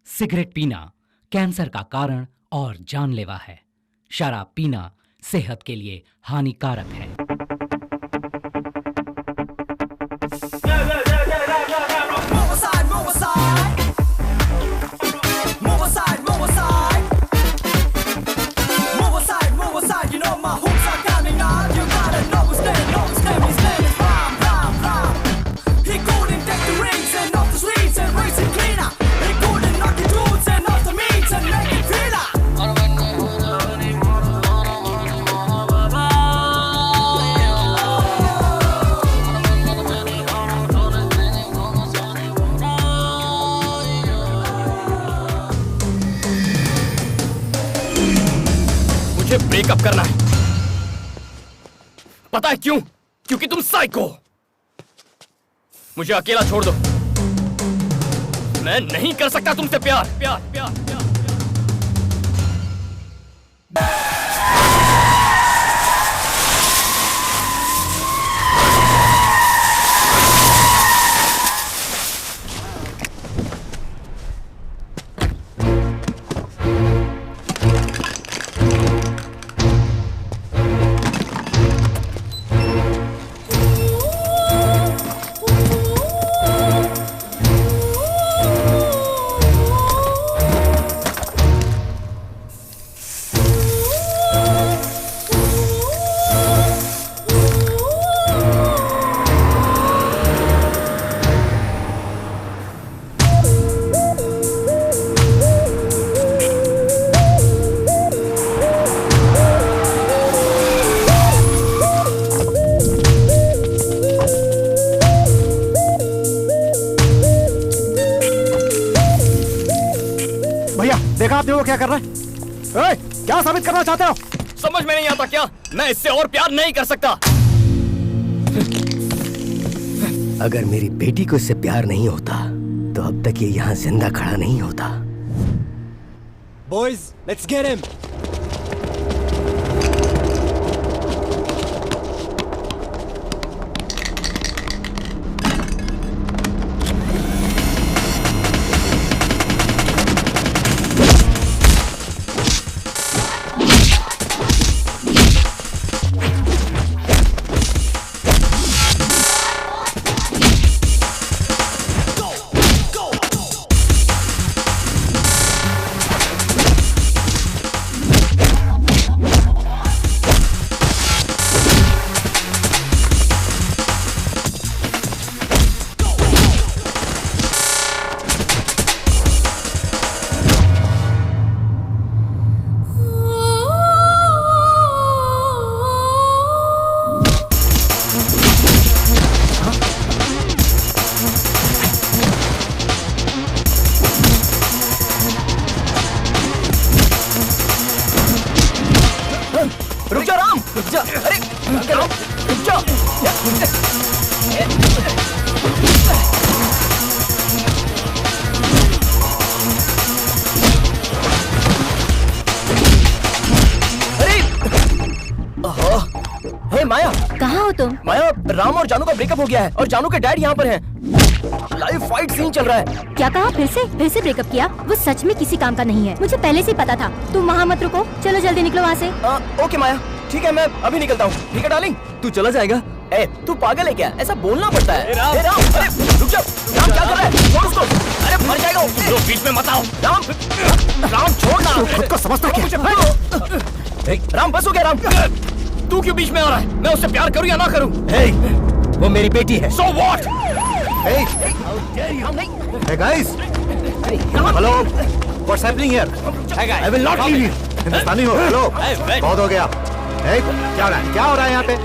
Cigarette पीना cancer का कारण और जानलेवा है। शराब पीना सेहत के लिए हानिकारक है। मुझे ब्रेकअप करना है। पता है क्यों? क्योंकि तुम साइको हो। मुझे अकेला छोड़ दो। मैं नहीं कर सकता तुमसे प्यार। प्यार प्यार प्यार, देखा आपने वो क्या कर रहा है? क्या साबित करना चाहते हो? समझ में नहीं आता क्या? मैं इससे और प्यार नहीं कर सकता। अगर मेरी बेटी को इससे प्यार नहीं होता तो अब तक ये यहाँ जिंदा खड़ा नहीं होता। Boys, let's get him. रुक जा राम, रुक जा। अरे राम, रुक जा। अरे हे माया, कहाँ हो तुम? माया, राम और जानू का ब्रेकअप हो गया है और जानू के डैड यहाँ पर हैं। लाइव फाइट सीन चल रहा है। क्या कहा? फिर से ब्रेकअप किया? वो सच में किसी काम का नहीं है। मुझे पहले से ही पता था। तुम वहाँ मत रुको, चलो जल्दी निकलो वहाँ से। ओके माया, ठीक है, मैं अभी निकलता हूँ। ठीक है डार्लिंग, तू चला जाएगा? ए, तू पागल है क्या? ऐसा बोलना पड़ता है। राम, अरे रुक जा। राम क्या कर रहा है? छोड़ उसको। अरे मर जाएगा। तो बीच में मत आओ। राम, राम छोड़ ना। खुद को समझता क्या? राम बस हो गया। राम तू क्यों बीच में आ रहा है? मैं उससे प्यार करूँ या ना करूँ? वो मेरी बेटी है। So what? Hey guys, hello, what's happening here? I will not leave you. हिंदुस्तानी हो? हेलो, बहुत हो गया। क्या हो रहा है? क्या हो रहा है यहाँ पे?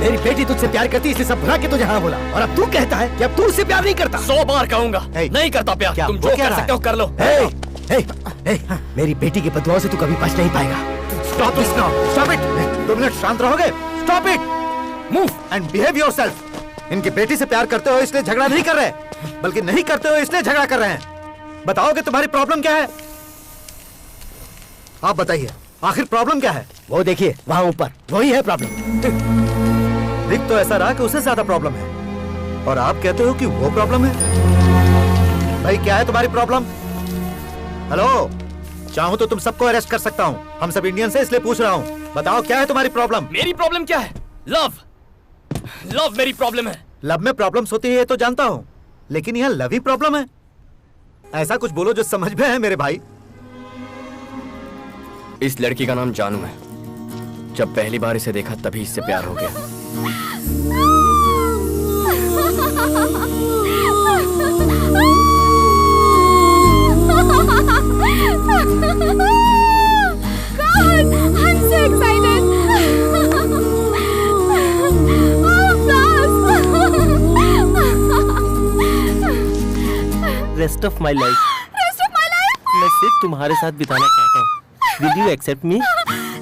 मेरी बेटी तुझसे प्यार करती है, इसलिए सब भुला के तुझे हाँ बोला। और अब तू कहता है कि अब तू उससे प्यार नहीं करता। 100 बार कहूंगा, नहीं करता प्यार। तुम जो कर सकते हो कर लो। मेरी बेटी की बदुआओं से तू कभी बच नहीं पाएगा। Stop this now. Stop it. 2 minute शांत रहोगे? Stop it. Move and behave yourself. इनकी बेटी से प्यार करते हो इसलिए झगड़ा नहीं कर रहे, बल्कि नहीं करते हो इसलिए झगड़ा कर रहे हैं। बताओगे तुम्हारी प्रॉब्लम क्या है? आप बताइए, आखिर प्रॉब्लम क्या है? वो देखिए वहाँ ऊपर, वही है प्रॉब्लम। दिख तो ऐसा रहा कि उसे ज्यादा प्रॉब्लम है, और आप कहते हो कि वो प्रॉब्लम है। भाई क्या है तुम्हारी प्रॉब्लम? हेलो, चाहूँ तो तुम सबको अरेस्ट कर सकता हूँ। हम सब इंडियन से इसलिए पूछ रहा हूँ। बताओ क्या है तुम्हारी प्रॉब्लम? मेरी प्रॉब्लम क्या है? लव मेरी प्रॉब्लम है। लव में प्रॉब्लम्स होती है ये तो जानता हूँ, लेकिन यह लव ही प्रॉब्लम है? ऐसा कुछ बोलो जो समझ में है मेरे भाई। इस लड़की का नाम जानू है। जब पहली बार इसे देखा तभी इससे प्यार हो गया। God, I'm so excited. Rest of my life मैं सिर्फ तुम्हारे साथ बिताना चाहता हूँ। Will you accept me?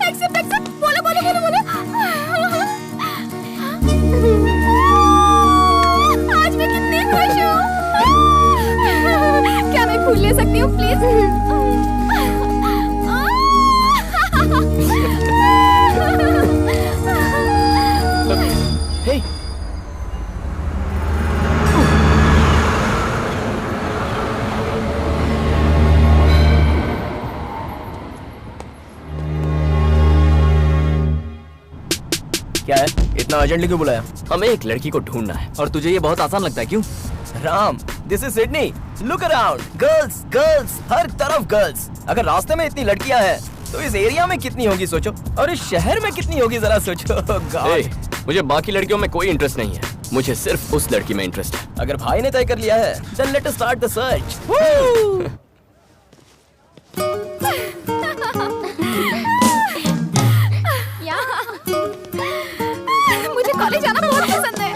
Accept बोलो बोलो बोलो बोलो। आज मैं कितनी खुश हूँ। क्या मैं फूल ले सकती हूँ प्लीज? हे, क्या है? इतना अर्जेंटली क्यों बुलाया? हमें एक लड़की को ढूंढना है। और तुझे ये बहुत आसान लगता है क्यों? Ram, this is Sydney. Look around, girls girls, हर तरफ गर्ल्स। अगर रास्ते में इतनी लड़कियां हैं तो इस एरिया में कितनी होगी सोचो, और इस शहर में कितनी होगी जरा सोचो। God. मुझे बाकी लड़कियों में कोई इंटरेस्ट नहीं है, मुझे सिर्फ उस लड़की में इंटरेस्ट है। अगर भाई ने तय कर लिया है, then let us start the search. मुझे कॉलेज आना बहुत पसंद है।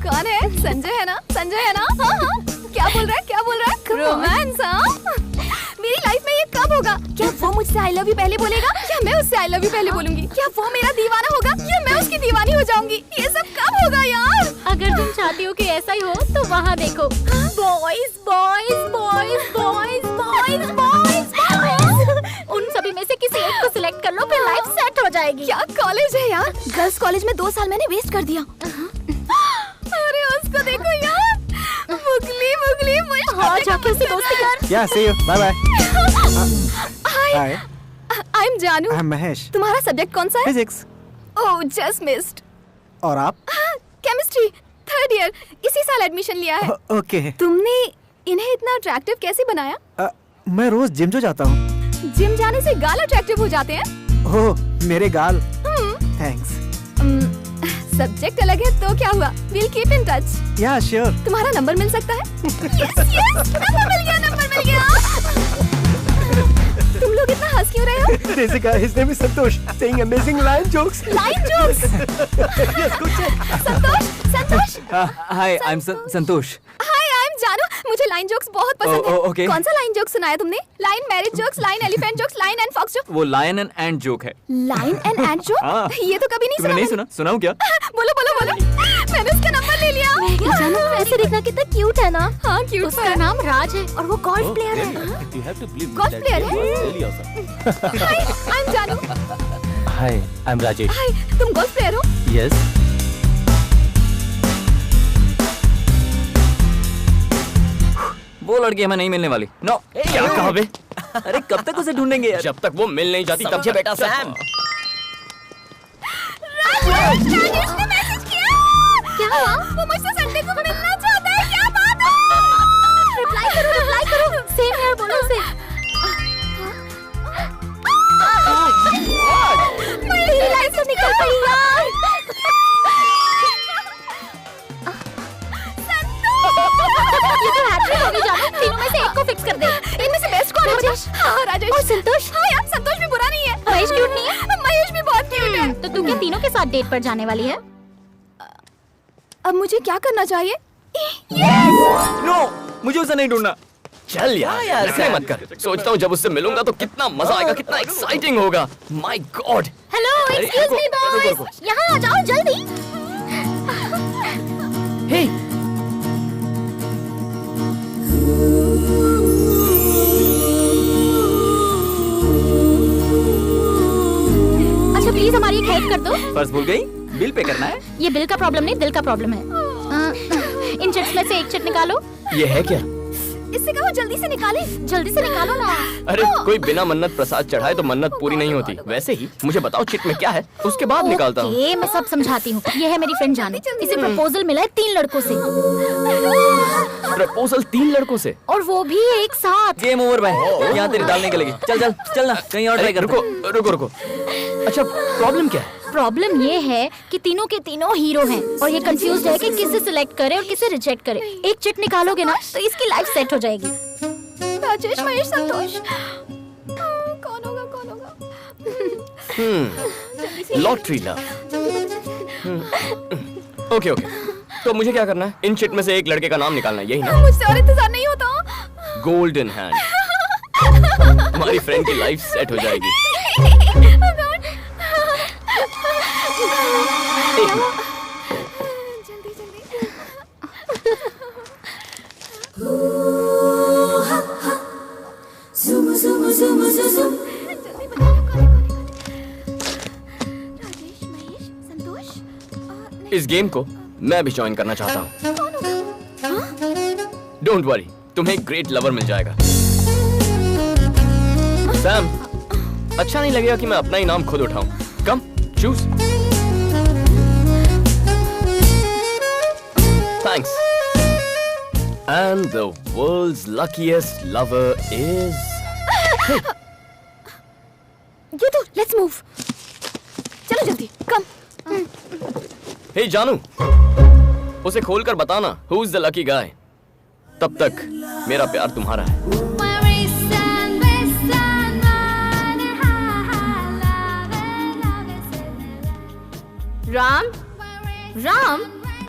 कौन है? संजय है ना? संजय है ना? हाँ हाँ। क्या बोल रहा है? क्या बोल रहा है? रोमांस? हाँ। मेरी लाइफ में ये कब होगा? क्या वो मुझसे आई लव यू पहले बोलेगा या मैं उससे आई लव यू पहले बोलूंगी? क्या वो मेरा दीवाना होगा या मैं उसकी दीवानी हो जाऊंगी? ये सब कब होगा यार? अगर तुम चाहती हो कि ऐसा ही हो तो वहाँ देखो। Boys boys boys boys boys boys. उन सभी में से किसी एक को सिलेक्ट कर लो, फिर लाइफ सेट हो जाएगी। क्या कॉलेज है यार? गर्ल्स कॉलेज में 2 साल मैंने वेस्ट कर दिया। अरे उसको देखो यार, मुगली मुगली मुझे। हाँ, जाके उससे दोस्ती कर। Yeah, see you. Bye bye. Hi. I'm जानू। I'm महेश। तुम्हारा सब्जेक्ट कौन सा है? Physics. Oh, just missed. और आप? केमिस्ट्री 3rd ईयर, इसी साल एडमिशन लिया है। ओके। तुमने इन्हें इतना अट्रैक्टिव कैसे बनाया? मैं रोज जिम जो जाता हूँ। जिम जाने से गाल अट्रैक्टिव हो जाते हैं? ओह, मेरे गाल। थैंक्स। सब्जेक्ट अलग है तो क्या हुआ? We'll keep in touch. Yeah, sure. तुम्हारा नंबर मिल सकता है? Yes, yes, नंबर मिल गया। तुम लोग इतना हंस क्यों रहे हो? Jessica, his name is Santosh, saying amazing line jokes. Line jokes? Yes, good job. Santosh? Hi, I'm Santosh. Hi, I'm जानू। मुझे लाइन जोक्स बहुत पसंद है। okay. कौन सा लाइन जोक सुनाया तुमने? Lion marriage jokes, lion elephant jokes, lion and fox joke. वो लायन एंड एंट जोक है। Lion and ant joke? ये तो कभी नहीं सुना। नहीं सुना? सुनाऊं क्या? बोलो बोलो बोलो। मैंने उसका नंबर ले लिया। जानू, ऐसे देखना कितना क्यूट है ना? हाँ, क्यूट। उसका नाम राज है और वो गोल्फ प्लेयर है। गोल्फ प्लेयर है? हाय, I'm जानू। हाय, आई एम राजेश। हाय, तुम गोल्फ प्लेयर हो? यस। वो लड़की हमें नहीं मिलने वाली। नो। क्या कहा बे? अरे कब तक उसे ढूंढेंगे यार? जब तक वो मिल नहीं जाती तब तक बेटा सैम। राजेश ने मैसेज किया। क्या हुआ? वो मुझसे संडे को मिलना चाहता है। क्या बात है? रिप्लाई करो। सेम यार, बोलो उसे। मेरी लाइफ से निकल गई यार। ये तो हैट्रिक होगी जानू। तीनों में से एक को फिक्स कर दे। इनमें से बेस्ट कौन है? राजेश। हाँ, राजेश। और संतोष? हाँ यार, संतोष भी बुरा नहीं है। महेश क्यूट नहीं है? महेश भी बहुत क्यूट है। तो तू क्या तीनों के साथ डेट पर जाने वाली है? अब मुझे क्या करना चाहिए? नो, मुझे उसे नहीं ढूंढना। चल यार ऐसे मत कर। सोचता हूँ जब उससे मिलूंगा तो कितना मजा आएगा, कितना एक्साइटिंग होगा। My God. Hello, excuse me boys, यहाँ आ जाओ जल्दी। हे, अच्छा प्लीज हमारी एक हेल्प कर दो। पर्स भूल गई? बिल पे करना है। ये बिल का प्रॉब्लम नहीं, दिल का प्रॉब्लम है। इन चिट्स में से एक चिट निकालो। ये है क्या? इससे कहो जल्दी से निकाले, जल्दी से निकालो ना। अरे कोई बिना मन्नत प्रसाद चढ़ाए तो मन्नत पूरी नहीं होती। वैसे ही मुझे बताओ चिट में क्या है, उसके बाद निकालता हूँ। ये मैं सब समझाती हूँ। ये है मेरी फ्रेंड जानी, इसे प्रपोजल मिला है 3 लड़कों से। प्रपोजल 3 लड़कों से? और वो भी एक साथ। गेम ओवर भाई, यहाँ तेरी दाल निकलेगी। चल चल चल ना, कहीं और ट्राई कर। रुको रुको रुको। अच्छा प्रॉब्लम क्या है? प्रॉब्लम ये है कि तीनों के तीनों हीरो हैं और ये कंफ्यूज है कि किसे सिलेक्ट करे और किसे रिजेक्ट करे। एक चिट निकालोगे ना तो इसकी लाइफ सेट हो जाएगी। राजेश, महेश, संतोष, कौन होगा कौन होगा? Lottery love. ओके ओके, तो मुझे क्या करना है? इन चिट में से एक लड़के का नाम निकालना है, यही ना? मुझसे और इंतजार नहीं होता। Golden hand. हमारी फ्रेंड की लाइफ सेट हो जाएगी। एक मिनट। जल्दी जल्दी। जल्दी बताओ कौन है? राजेश, महेश, संतोष। इस गेम को मैं भी ज्वाइन करना चाहता हूँ। डोंट वरी, तुम्हें एक ग्रेट लवर मिल जाएगा। सैम, अच्छा नहीं लगेगा कि मैं अपना ही नाम खुद उठाऊं। कम choose. Thanks. And the world's luckiest lover is... ये तो लेट्स मूव। चलो जल्दी, कम। Hey जानू, उसे खोलकर बताना who's the lucky guy। तब तक मेरा प्यार तुम्हारा है। राम, राम,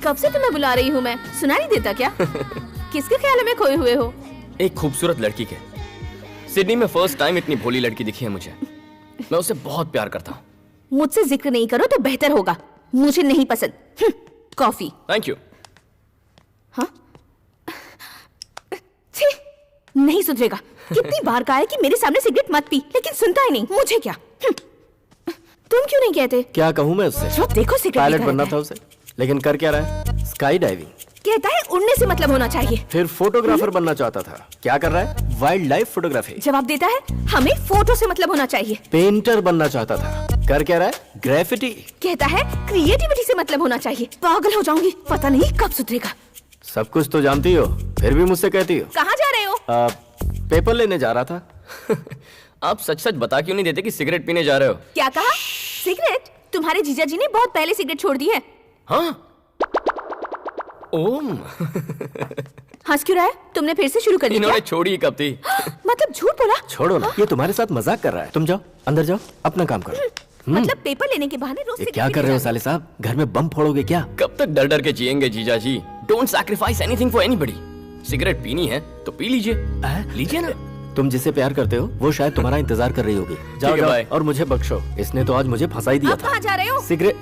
कब से तुम्हें बुला रही हूँ मैं, सुनाई नहीं देता क्या? किसके ख्याल में खोए हुए हो? एक खूबसूरत लड़की के। सिडनी में फर्स्ट टाइम इतनी भोली लड़की दिखी है मुझे। मैं उससे बहुत प्यार करता हूँ। मुझसे जिक्र नहीं करो तो बेहतर होगा, मुझे नहीं पसंद। कॉफी। Thank you. हाँ? छी, नहीं सुधरेगा। कितनी बार कहा है कि मेरे सामने सिगरेट मत पी, लेकिन सुनता ही नहीं। मुझे क्या? तुम क्यों नहीं कहते? क्या कहूँ मैं उससे? जो देखो सिगरेट पायलट बनना था उसे, लेकिन कर क्या रहा है? Sky diving. कहता है उड़ने से मतलब होना चाहिए। फिर फोटोग्राफर बनना चाहता था, क्या कर रहा है? Wild life photography. जवाब देता है हमें फोटो से मतलब होना चाहिए। पेंटर बनना चाहता था, कर क्या रहा है? ग्रेफिटी। कहता है क्रिएटिविटी से मतलब होना चाहिए। पागल हो जाऊंगी, पता नहीं कब सुधरेगा। सब कुछ तो जानती हो, फिर भी मुझसे कहती हो। कहाँ जा रहे हो? पेपर लेने जा रहा था। आप सच सच बता क्यों नहीं देते कि सिगरेट पीने जा रहे हो? क्या कहा? सिगरेट? तुम्हारे जीजा जी ने बहुत पहले सिगरेट छोड़ दी है। हाँ? ओम। हंस क्यों रहा है? तुमने फिर से शुरू कर दी क्या? इन्होंने छोड़ी कब थी? मतलब झूठ बोला? छोड़ो ना, ये तुम्हारे साथ मजाक कर रहा है। तुम जाओ, अंदर जाओ, अपना काम करो। मतलब पेपर लेने के बहाने रोज ये सिगरेट क्या कर रहे हो साले साहब? घर में बम फोड़ोगे क्या? कब तक डर डर के जिएंगे जीजा जी? Don't sacrifice anything for anybody. Cigarette पीनी है तो पी लीजिए। लीजिए ना। तुम जिसे प्यार करते हो वो शायद तुम्हारा इंतजार कर रही होगी। जाओ जाओ और मुझे बख्शो, इसने तो आज मुझे फंसा ही दिया था। कहाँ जा रहे हो? सिगरेट।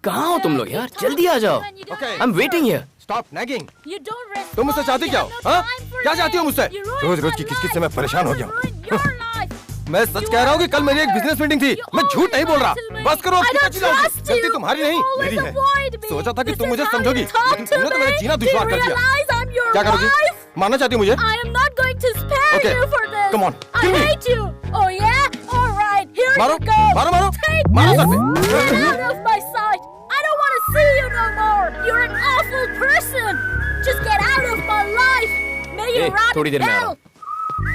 कहाँ हो तुम लोग यार? जल्दी आ जाओ। I am waiting here. Stop nagging. तुम मुझसे चाहती क्या हो? हाँ? क्या चाहती हो मुझसे? रोज रोज की किस-किस से मैं परेशान हो गया हूँ। मैं सच कह रहा हूँ कि कल मेरी एक बिजनेस मीटिंग थी। मैं झूठ नहीं बोल रहा। बस करो, गलती तुम्हारी नहीं मेरी है। सोचा था कि तुम मुझे समझोगी, लेकिन तुमने तो मेरा जीना दुश्वार कर दिया। क्या करोगी? मानना चाहती हो मुझे? Okay, come on, kill me. मारो, मारो, मारो, मारो सर पे। थोड़ी देर में आ रहा हूँ।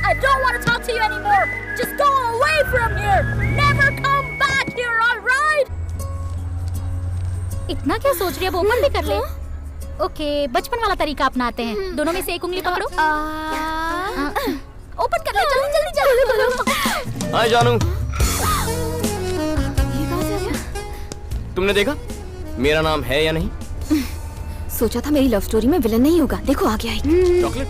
I don't want to talk to you anymore. Just go away from here. Never come back here, all right? इतना क्या सोच रही है? वो ओपन भी कर ले। ओके, बचपन वाला तरीका अपनाते हैं। दोनों में से एक उंगली पकड़ो। ओपन कर ले, जल्दी जल्दी जल्दी। हाय जानू। तुमने देखा मेरा नाम है या नहीं? सोचा था मेरी लव स्टोरी में विलन नहीं होगा, देखो आ गया है। चॉकलेट।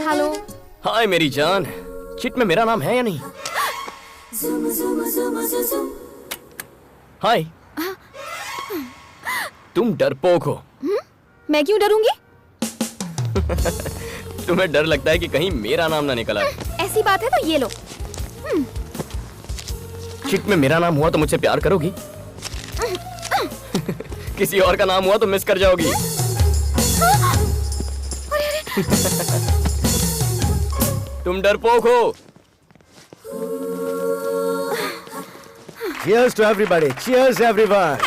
हेलो। हाय मेरी जान, चिट में मेरा नाम है या नहीं? हाय। तुम डरपोक हो। मैं क्यों डरूंगी? तुम्हें डर लगता है कि कहीं मेरा नाम ना निकल आए। ऐसी बात है तो ये लो। चिट में मेरा नाम हुआ तो मुझसे प्यार करोगी? किसी और का नाम हुआ तो मिस कर जाओगी। तुम डरपोक हो। Cheers to everybody. Cheers everyone.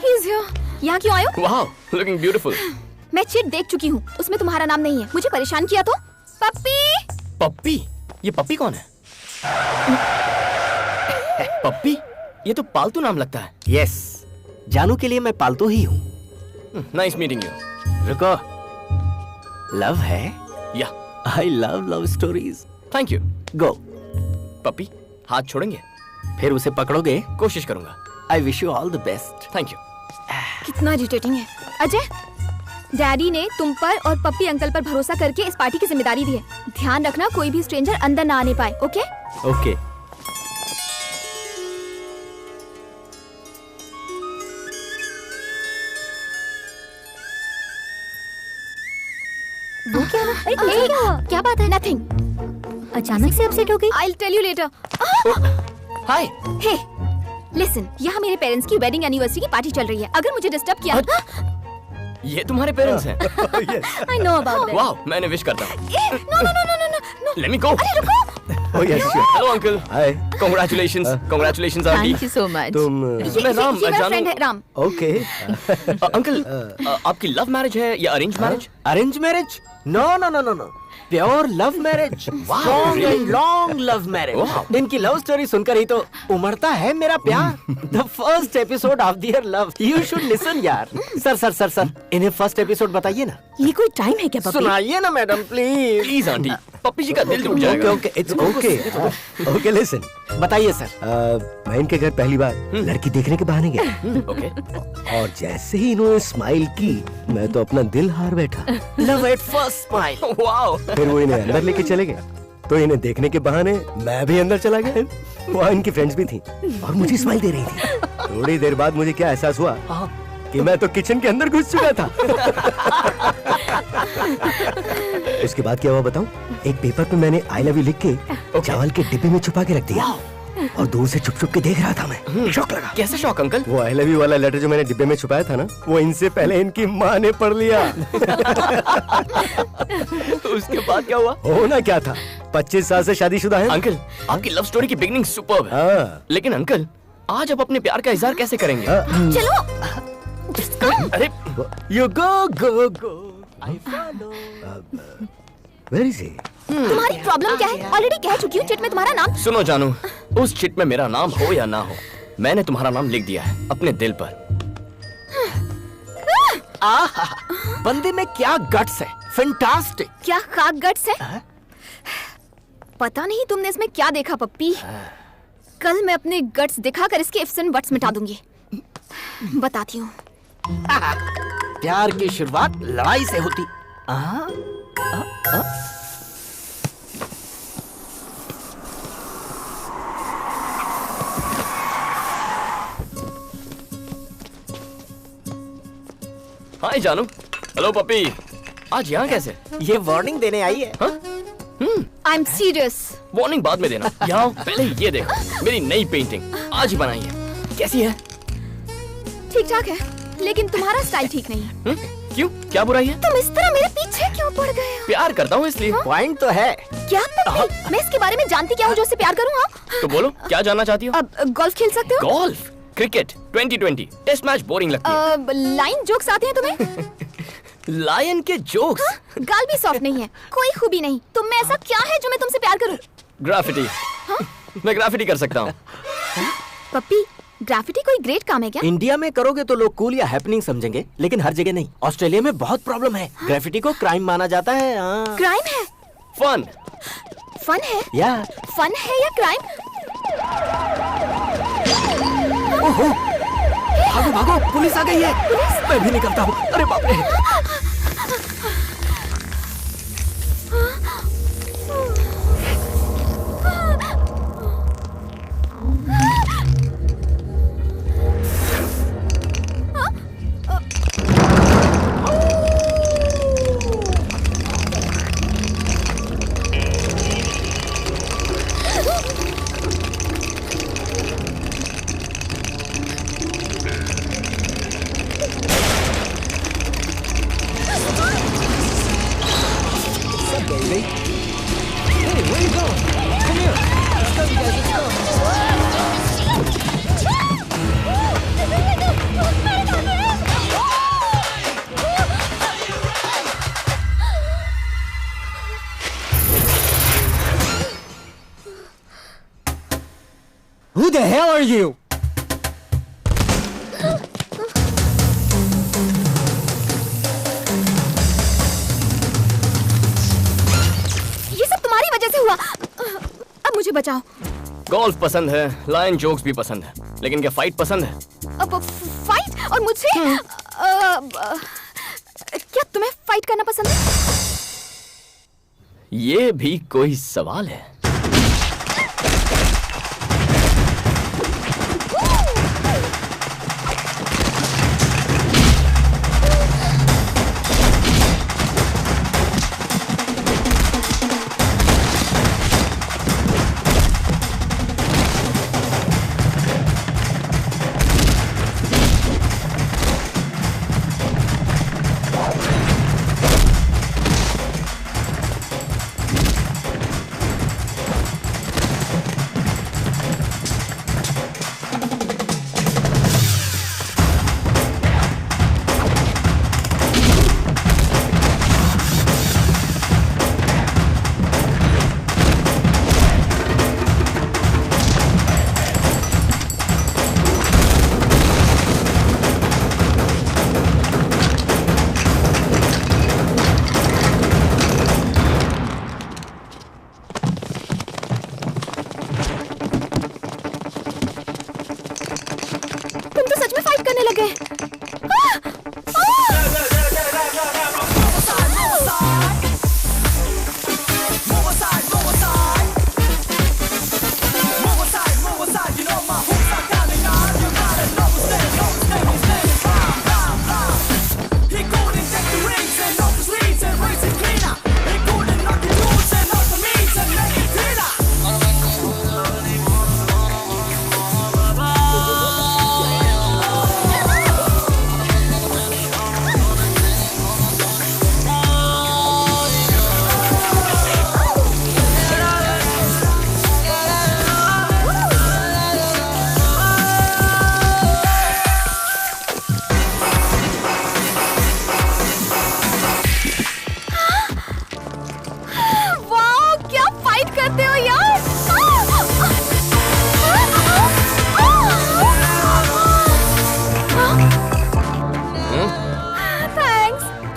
He's here. यहाँ क्यों आए हो? वाह, लुकिंग ब्यूटीफुल। मैं चिट देख चुकी हूँ, उसमें तुम्हारा नाम नहीं है। मुझे परेशान किया तो? पप्पी। पप्पी? ये पप्पी कौन है? पप्पी? ये तो पालतू नाम लगता है। यस, जानू के लिए मैं पालतू ही हूँ। Nice meeting you. रुको, लव है? Yeah, I love love stories. Thank you. Go. Puppy, हाथ छोड़ेंगे? फिर उसे पकड़ोगे? कोशिश करूंगा। I wish you all the best. Thank you. कितना इरिटेटिंग है। अजय, डैडी ने तुम पर और पप्पी अंकल पर भरोसा करके इस पार्टी की जिम्मेदारी दी है। ध्यान रखना कोई भी स्ट्रेंजर अंदर ना आने पाए, ओके? ओके। वो क्या हुआ? क्या बात है? नथिंग। अचानक से अपसेट हो गई। I'll tell you later. Hi. Hey, listen, यहाँ मेरे पेरेंट्स की वेडिंग एनिवर्सरी की पार्टी चल रही है। अगर मुझे डिस्टर्ब किया, ये तुम्हारे पेरेंट्स हैं? I know about that. वाह, मैं इन्हें विश करता हूँ। No. Let me go. अरे रुको। Oh yes, sure. Hello uncle. Hi. Congratulations. Congratulations auntie. Thank you so much. तुम ये राम, मेरा जानू। फ्रेंड है राम। ओके? अंकल, आपकी लव मैरिज है या arrange marriage? Arrange marriage? No no no no no, pure love marriage. Strong and long love marriage. इनकी love story सुनकर ही तो उमड़ता है मेरा प्यार। The first episode of their love, you should listen यार। सर, इन्हें फर्स्ट एपिसोड बताइए ना। ये कोई टाइम है क्या पप्पी? सुनाइए ना मैडम प्लीज। प्लीज आंटी, पप्पी जी का दिल टूट जाएगा। Okay, it's okay. Okay, listen. बताइए सर। मैं इनके घर पहली बार लड़की देखने के बहाने गया ओके। और जैसे ही इन्होंने स्माइल की, मैं तो अपना दिल हार बैठा। Love at first smile. Wow. फिर वो इन्हें अंदर लेके चले गए, तो इन्हें देखने के बहाने मैं भी अंदर चला गया। वहाँ इनकी फ्रेंड्स भी थी और मुझे स्माइल दे रही थी। थोड़ी देर बाद मुझे क्या एहसास हुआ कि मैं तो किचन के अंदर घुस चुका था। उसके बाद क्या हुआ बताऊं? एक पेपर पे मैंने आई लव यू लिख के चावल के डिब्बे में छुपा के रख दिया और दूर से छुप के देख रहा था मैं। शौक लगा। कैसे शौक अंकल? वो आई लव यू वाला लेटर जो मैंने डिब्बे में छुपाया था ना, वो इनसे पहले इनकी माँ ने पढ़ लिया। उसके बाद क्या हुआ? होना क्या था, 25 साल से शादीशुदा है। अंकल, आपकी लव स्टोरी की बिगनिंग सुपर्ब है। हाँ। लेकिन अंकल, आज आप अपने प्यार का इजहार कैसे करेंगे? चलो। अरे You go. I follow. Where is he? तुम्हारी प्रॉब्लम क्या है? ऑलरेडी कह चुकी हूँ चिट में तुम्हारा नाम। सुनो जानू, उस चिट में मेरा नाम हो या ना हो, मैंने तुम्हारा नाम लिख दिया है अपने दिल पर। बंदे में क्या गट्स है, फैंटास्टिक। क्या खाक गट्स है? पता नहीं तुमने इसमें क्या देखा पप्पी। कल मैं अपने गट्स दिखाकर इसके इफ्स एंड बट्स मिटा दूंगी। बताती हूँ। प्यार की शुरुआत लड़ाई से होती। हाय जानू। हेलो पप्पी, आज यहाँ कैसे? ये वार्निंग देने आई है। I am serious. वार्निंग बाद में देना। यहाँ पहले ये देखो, मेरी नई पेंटिंग आज ही बनाई है। कैसी है? ठीक ठाक है, लेकिन तुम्हारा स्टाइल ठीक नहीं है। क्यों, क्या बुराई है? तुम इस तरह मेरे पीछे क्यों पड़ गए हो? प्यार करता हूँ इसलिए। पॉइंट तो है। क्या पप्पी? मैं इसके बारे में जानती क्या हूँ जो उससे प्यार करूँ? हाँ? तो बोलो, क्या जानना चाहती हो? अब गोल्फ खेल सकते हो? Golf, cricket, 2020, test match boring लगती है। लाइन जोक्स आते हैं तुम्हें? लायन के जोक्स? गाल भी सॉफ्ट नहीं है, कोई खूबी नहीं। तुम में ऐसा क्या है जो मैं तुमसे प्यार करूं? ग्राफिटी। मैं ग्राफिटी कर सकता हूँ। पप्पी, ग्राफिटी कोई ग्रेट काम है क्या? इंडिया में करोगे तो लोग कूल या हैपनिंग समझेंगे, लेकिन हर जगह नहीं। ऑस्ट्रेलिया में बहुत प्रॉब्लम है। ग्राफिटी को क्राइम माना जाता है। क्राइम है? फन। फन है? या फन है या क्राइम? भागो भागो, पुलिस आ गई है। मैं भी निकलता हूँ। अरे बाप रे। Who the hell are you? ये सब तुम्हारी वजह से हुआ। अब मुझे बचाओ। गोल्फ पसंद है, लायन जोक्स भी पसंद है, लेकिन क्या फाइट पसंद है? अब फाइट और मुझसे क्या तुम्हें फाइट करना पसंद है? ये भी कोई सवाल है?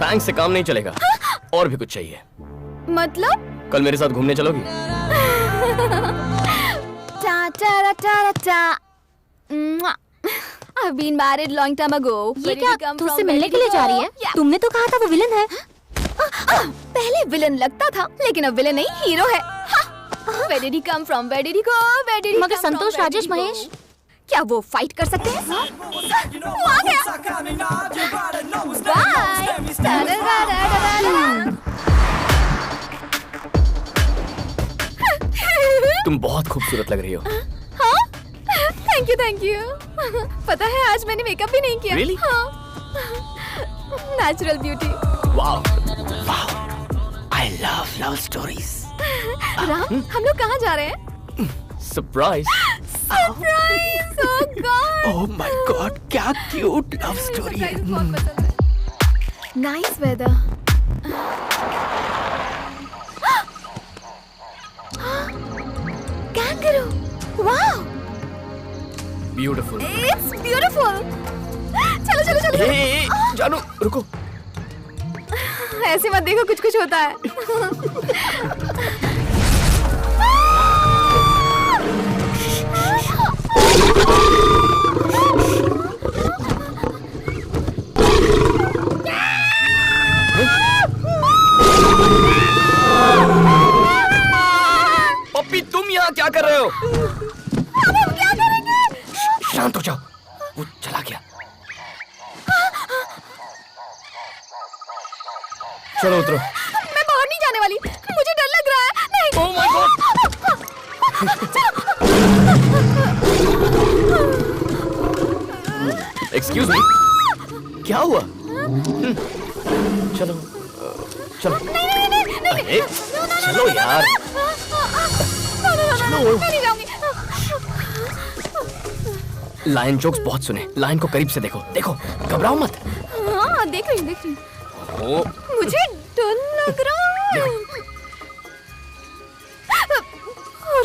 थैंक्स से काम नहीं चलेगा, और भी कुछ चाहिए। मतलब? कल मेरे साथ घूमने चलोगी? टा टा टा टा। I've been married long time ago. ये क्या तुझसे मिलने के लिए जा रही है? तुमने तो कहा था वो विलन है। पहले विलन लगता था, लेकिन अब विलन नहीं हीरो है। Where did he come from? Where did he go? Where did he मगर come from? संतोष राजेश महेश क्या वो फाइट कर सकते हैं? वो आ गया। तुम बहुत खूबसूरत लग रही हो। हाँ? Thank you. पता है आज मैंने मेकअप भी नहीं किया। Really? Natural beauty. Wow, I love love stories. Ram, हम लोग कहाँ जा रहे हैं? Surprise. Surprise! Oh God! Oh my God, क्या क्यूट लव स्टोरी है। Nice weather. Kangaroo! Wow! Beautiful. It's beautiful. चलो। ए, जानू रुको। ऐसे मत देखो, कुछ होता है। पप्पी, तुम यहाँ क्या कर रहे हो? अब हम क्या करेंगे? शांत हो जाओ, वो चला गया। चलो उतरो। मैं बाहर नहीं जाने वाली, मुझे डर लग रहा है। नहीं। Oh my God! Excuse me, क्या हुआ? चलो। नहीं। अरे, चलो यार। मैं नहीं जाऊंगी। लायन जोक्स बहुत सुने, लायन को करीब से देखो, घबराओ मत। हाँ, देख रही हूँ। मुझे डर लग रहा है। और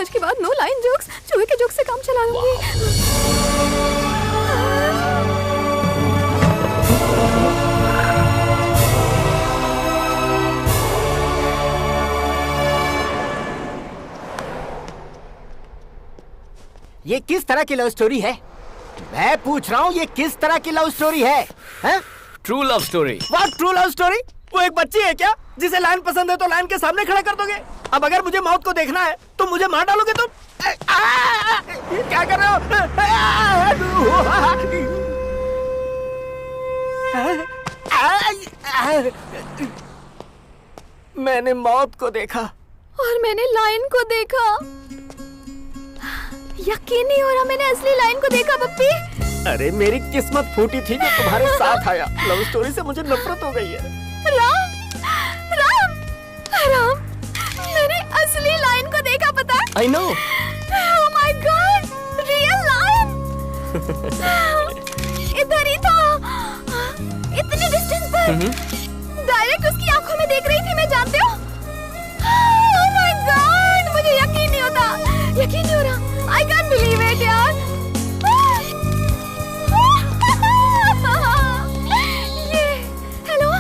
आज के बाद नो लाइन जोक्स, चूहे के जोक्स से काम चला लूंगी। ये किस तरह की लव स्टोरी है? मैं पूछ रहा हूँ ये किस तरह की लव स्टोरी है? True love story. What true love story? वो एक बच्ची है क्या जिसे लाइन पसंद है तो लाइन के सामने खड़ा कर दोगे? अब अगर मुझे मौत को देखना है तो मुझे मार डालोगे तुम? क्या कर रहे हो? मैंने मौत को देखा और मैंने लाइन को देखा। यकीन नहीं हो रहा, मैंने असली लाइन को देखा पप्पी। अरे मेरी किस्मत फूटी थी जो तुम्हारे साथ आया। लव स्टोरी से मुझे नफरत हो गई है। राम, राम, राम, मैंने असली लाइन को देखा, पता है? I know. Oh my God, real line. इधर ही था, इतने डिस्टेंस पर। डायरेक्ट उसकी आंखों में देख रही थी मैं, जानते हो? Oh my God, मुझे यकीन नहीं होता, यकीन नहीं हो रहा। I can't believe it यार। ये, हेलो,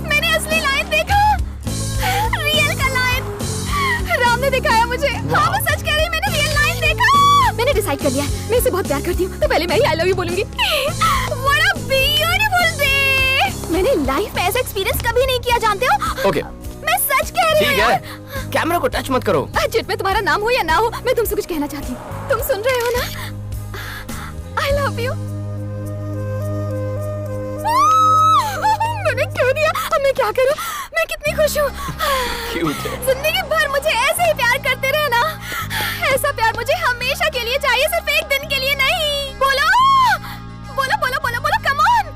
मैंने असली लाइन देखा, रियल का लाइन। राम ने दिखाया मुझे। हाँ, मैं सच कह रही हूँ, मैंने रियल लाइन देखा। मैंने डिसाइड कर लिया है, मैं इसे बहुत प्यार करती हूँ, तो पहले मैं ही आई लव यू बोलूंगी। What a beautiful day! मैंने लाइफ में ऐसा एक्सपीरियंस कभी नहीं किया, जानते हो? Okay. मैं सच कह रही हूँ। ठीक है, कैमरा को टच मत करो। जिट में तुम्हारा नाम हो या ना हो, मैं तुमसे कुछ कहना चाहती हूँ। तुम सुन रहे हो ना? I love you। मैंने क्यों दिया? अब मैं क्या करूँ? मैं कितनी खुश हूँ। Cute है। जिंदगी भर मुझे ऐसे ही प्यार करते रहना। ऐसा प्यार मुझे हमेशा के लिए चाहिए, सिर्फ एक दिन के लिए नहीं। बोलो, बोलो, बोलो, बोलो, बोलो, come on,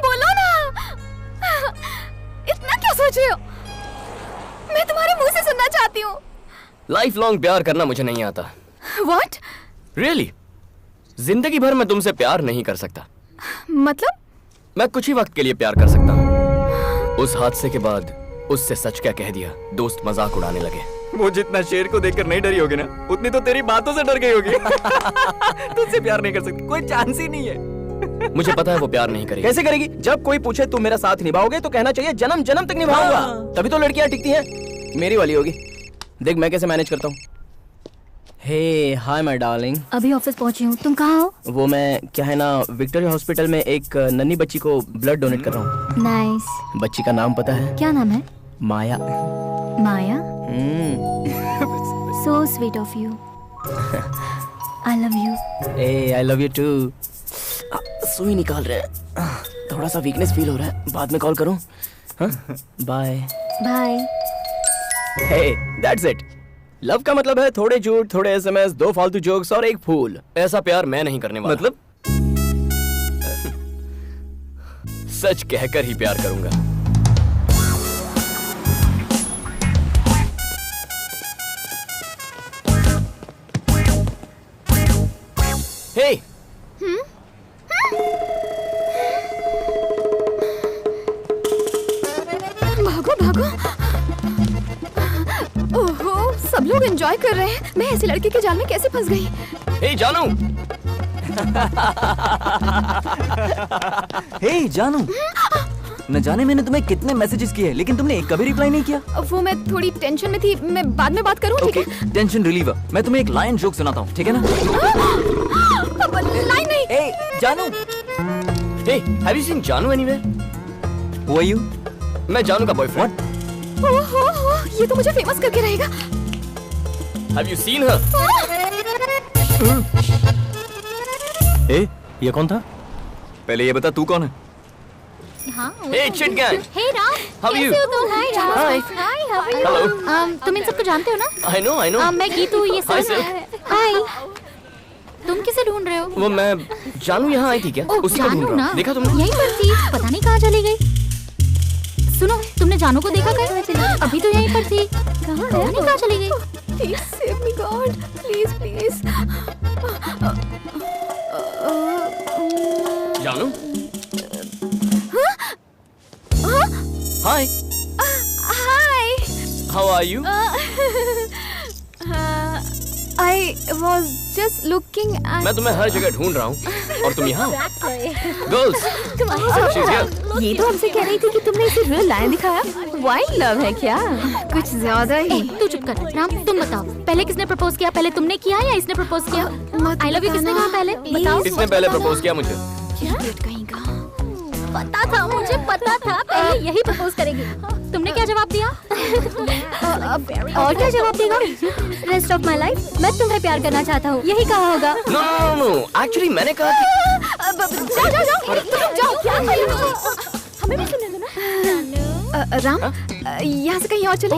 बोलो ना। इतना क्या सोच रहे हो? मैं तुम्हारे मुंह से सुनना चाहती हूँ। लाइफ लॉन्ग प्यार करना मुझे नहीं आता। What? Really? जिंदगी भर मैं तुमसे प्यार नहीं कर सकता। मतलब? मैं कुछ ही वक्त के लिए प्यार कर सकता हूँ। उस हादसे के बाद उससे सच क्या कह दिया, दोस्त मजाक उड़ाने लगे। वो जितना शेर को देखकर नहीं डरी होगी ना, उतनी तो तेरी बातों से डर गई होगी। तुझसे प्यार नहीं कर सकती, कोई चांस ही नहीं है। मुझे पता है वो प्यार नहीं करेगी। कैसे करेगी? जब कोई पूछे तुम मेरा साथ निभाओगे तो कहना चाहिए जन्म जन्म तक निभाऊंगा। तभी तो लड़कियां टिकती हैं। मेरी वाली होगी। देख मैं कैसे मैनेज करता हूँ। हे हाय माय डार्लिंग। अभी ऑफिस पहुंची हूँ, तुम कहाँ हो? वो मैं क्या है ना, विक्टोरिया हॉस्पिटल में एक नन्ही बच्ची को ब्लड डोनेट कर रहा हूँ। नाइस। बच्ची का नाम पता है? क्या नाम है? Maya. Maya? So sweet of you. I love you. Ah I love you too. सुई निकाल रहे हैं, थोड़ा सा वीकनेस फील हो रहा है, बाद में कॉल करूं? Bye bye. Hey that's it. Love का मतलब है थोड़े झूठ, थोड़े एसएमएस, 2 फालतू जोक्स और एक फूल। ऐसा प्यार मैं नहीं करने वाला। मतलब? सच कहकर ही प्यार करूंगा। हे भागो भागो। ओहो, सब लोग एंजॉय कर रहे हैं, मैं ऐसे लड़के के जाल में कैसे फंस गई? हे जानू। हे जानू, न जाने मैंने तुम्हें कितने मैसेजेस किए लेकिन तुमने एक कभी रिप्लाई नहीं किया। वो मैं थोड़ी टेंशन में थी, मैं बाद में बात करूं, ठीक है? Tension reliever. मैं तुम्हें एक लाइन जोक सुनाता हूँ, ठीक है ना? लाइन नहीं। हे जानू। हे हैव यू सीन जानू एनीवेयर? Who are you? मैं जानू का बॉयफ्रेंड। ओहो, ये तो मुझे फेमस करके रहेगा। Have you seen her? ए ये कौन था? पहले ये बता तू कौन है? हाँ, हे चिट गैंग। हे राम, How are you? कैसे हो तुम? हाय Ram. Hi. Hi, how are you? Hello. तुम इन सबको जानते हो ना? I know. मैं गीतू, ये Hi, सब। Silk. हाय। तुम किसे ढूंढ रहे हो? वो मैं जानू यहाँ आई थी क्या? ओ, उसी को ढूंढ जानू रहा ना? हूँ। देखा तुमने? यहीं पर थी, पता नहीं कहाँ चली गई। सुनो, तुमने जानू को देखा कहीं? अभी तो यहीं पर थी, पता नहीं कहाँ चली गई। Please save me God, please please. जानू? Hi. Hi. How are you? was just looking at... मैं तुम्हें हर जगह ढूंढ रहा हूँ और तुम यहाँ हो। गर्ल्स, ये तो हमसे कह रही थी कि तुमने इसे रियल लाइन दिखाया। वाइल्ड लव है क्या? कुछ ज्यादा ही। तू चुप कर। राम तुम बताओ, पहले किसने प्रपोज किया? पहले तुमने किया या इसने प्रपोज किया? आई लव यू किसने कहा पहले? बताओ। इसने पहले प्रपोज किया मुझे। पता था, मुझे पता था पहले यही प्रपोज करेगी। तुमने क्या जवाब दिया? और क्या जवाब देगा? रेस्ट ऑफ माई लाइफ मैं तुम्हें प्यार करना चाहता हूँ, यही कहा होगा। नो, एक्चुअली मैंने कहा कि जाओ, क्या कर रहे हो? हमें भी सुनने दो ना। राम, यहाँ से कहीं और चले।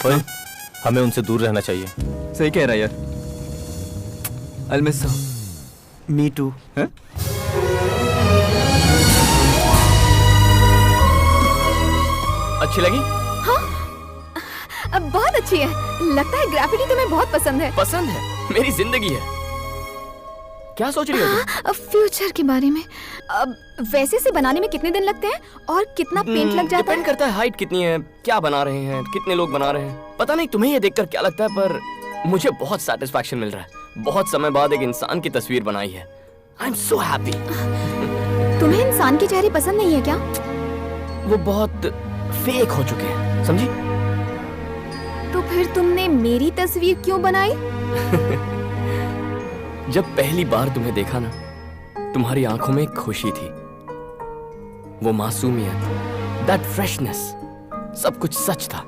ओए, हमें उनसे दूर रहना चाहिए। सही कह रहा है यार। I'll miss her. Me too. अच्छी लगी? हाँ, बहुत अच्छी है। लगता है ग्राफिटी तुम्हें बहुत पसंद है। पसंद है, मेरी जिंदगी है। क्या सोच रही हो तुम? फ्यूचर के बारे में। वैसे इसे बनाने में कितने दिन लगते हैं और कितना पेंट लग जाता है? डिपेंड करता है हाइट कितनी है, क्या बना रहे हैं, कितने लोग बना रहे हैं। पता नहीं तुम्हें ये देखकर क्या लगता है, पर मुझे बहुत सेटिस्फैक्शन मिल रहा है। बहुत समय बाद एक इंसान की तस्वीर बनाई है। I am so happy. तुम्हें इंसान के चेहरे पसंद नहीं है क्या? वो बहुत फेक हो चुके हैं, समझी? तो फिर तुमने मेरी तस्वीर क्यों बनाई? जब पहली बार तुम्हें देखा ना, तुम्हारी आंखों में एक खुशी थी, वो मासूमियत, दैट फ्रेशनेस, सब कुछ सच था।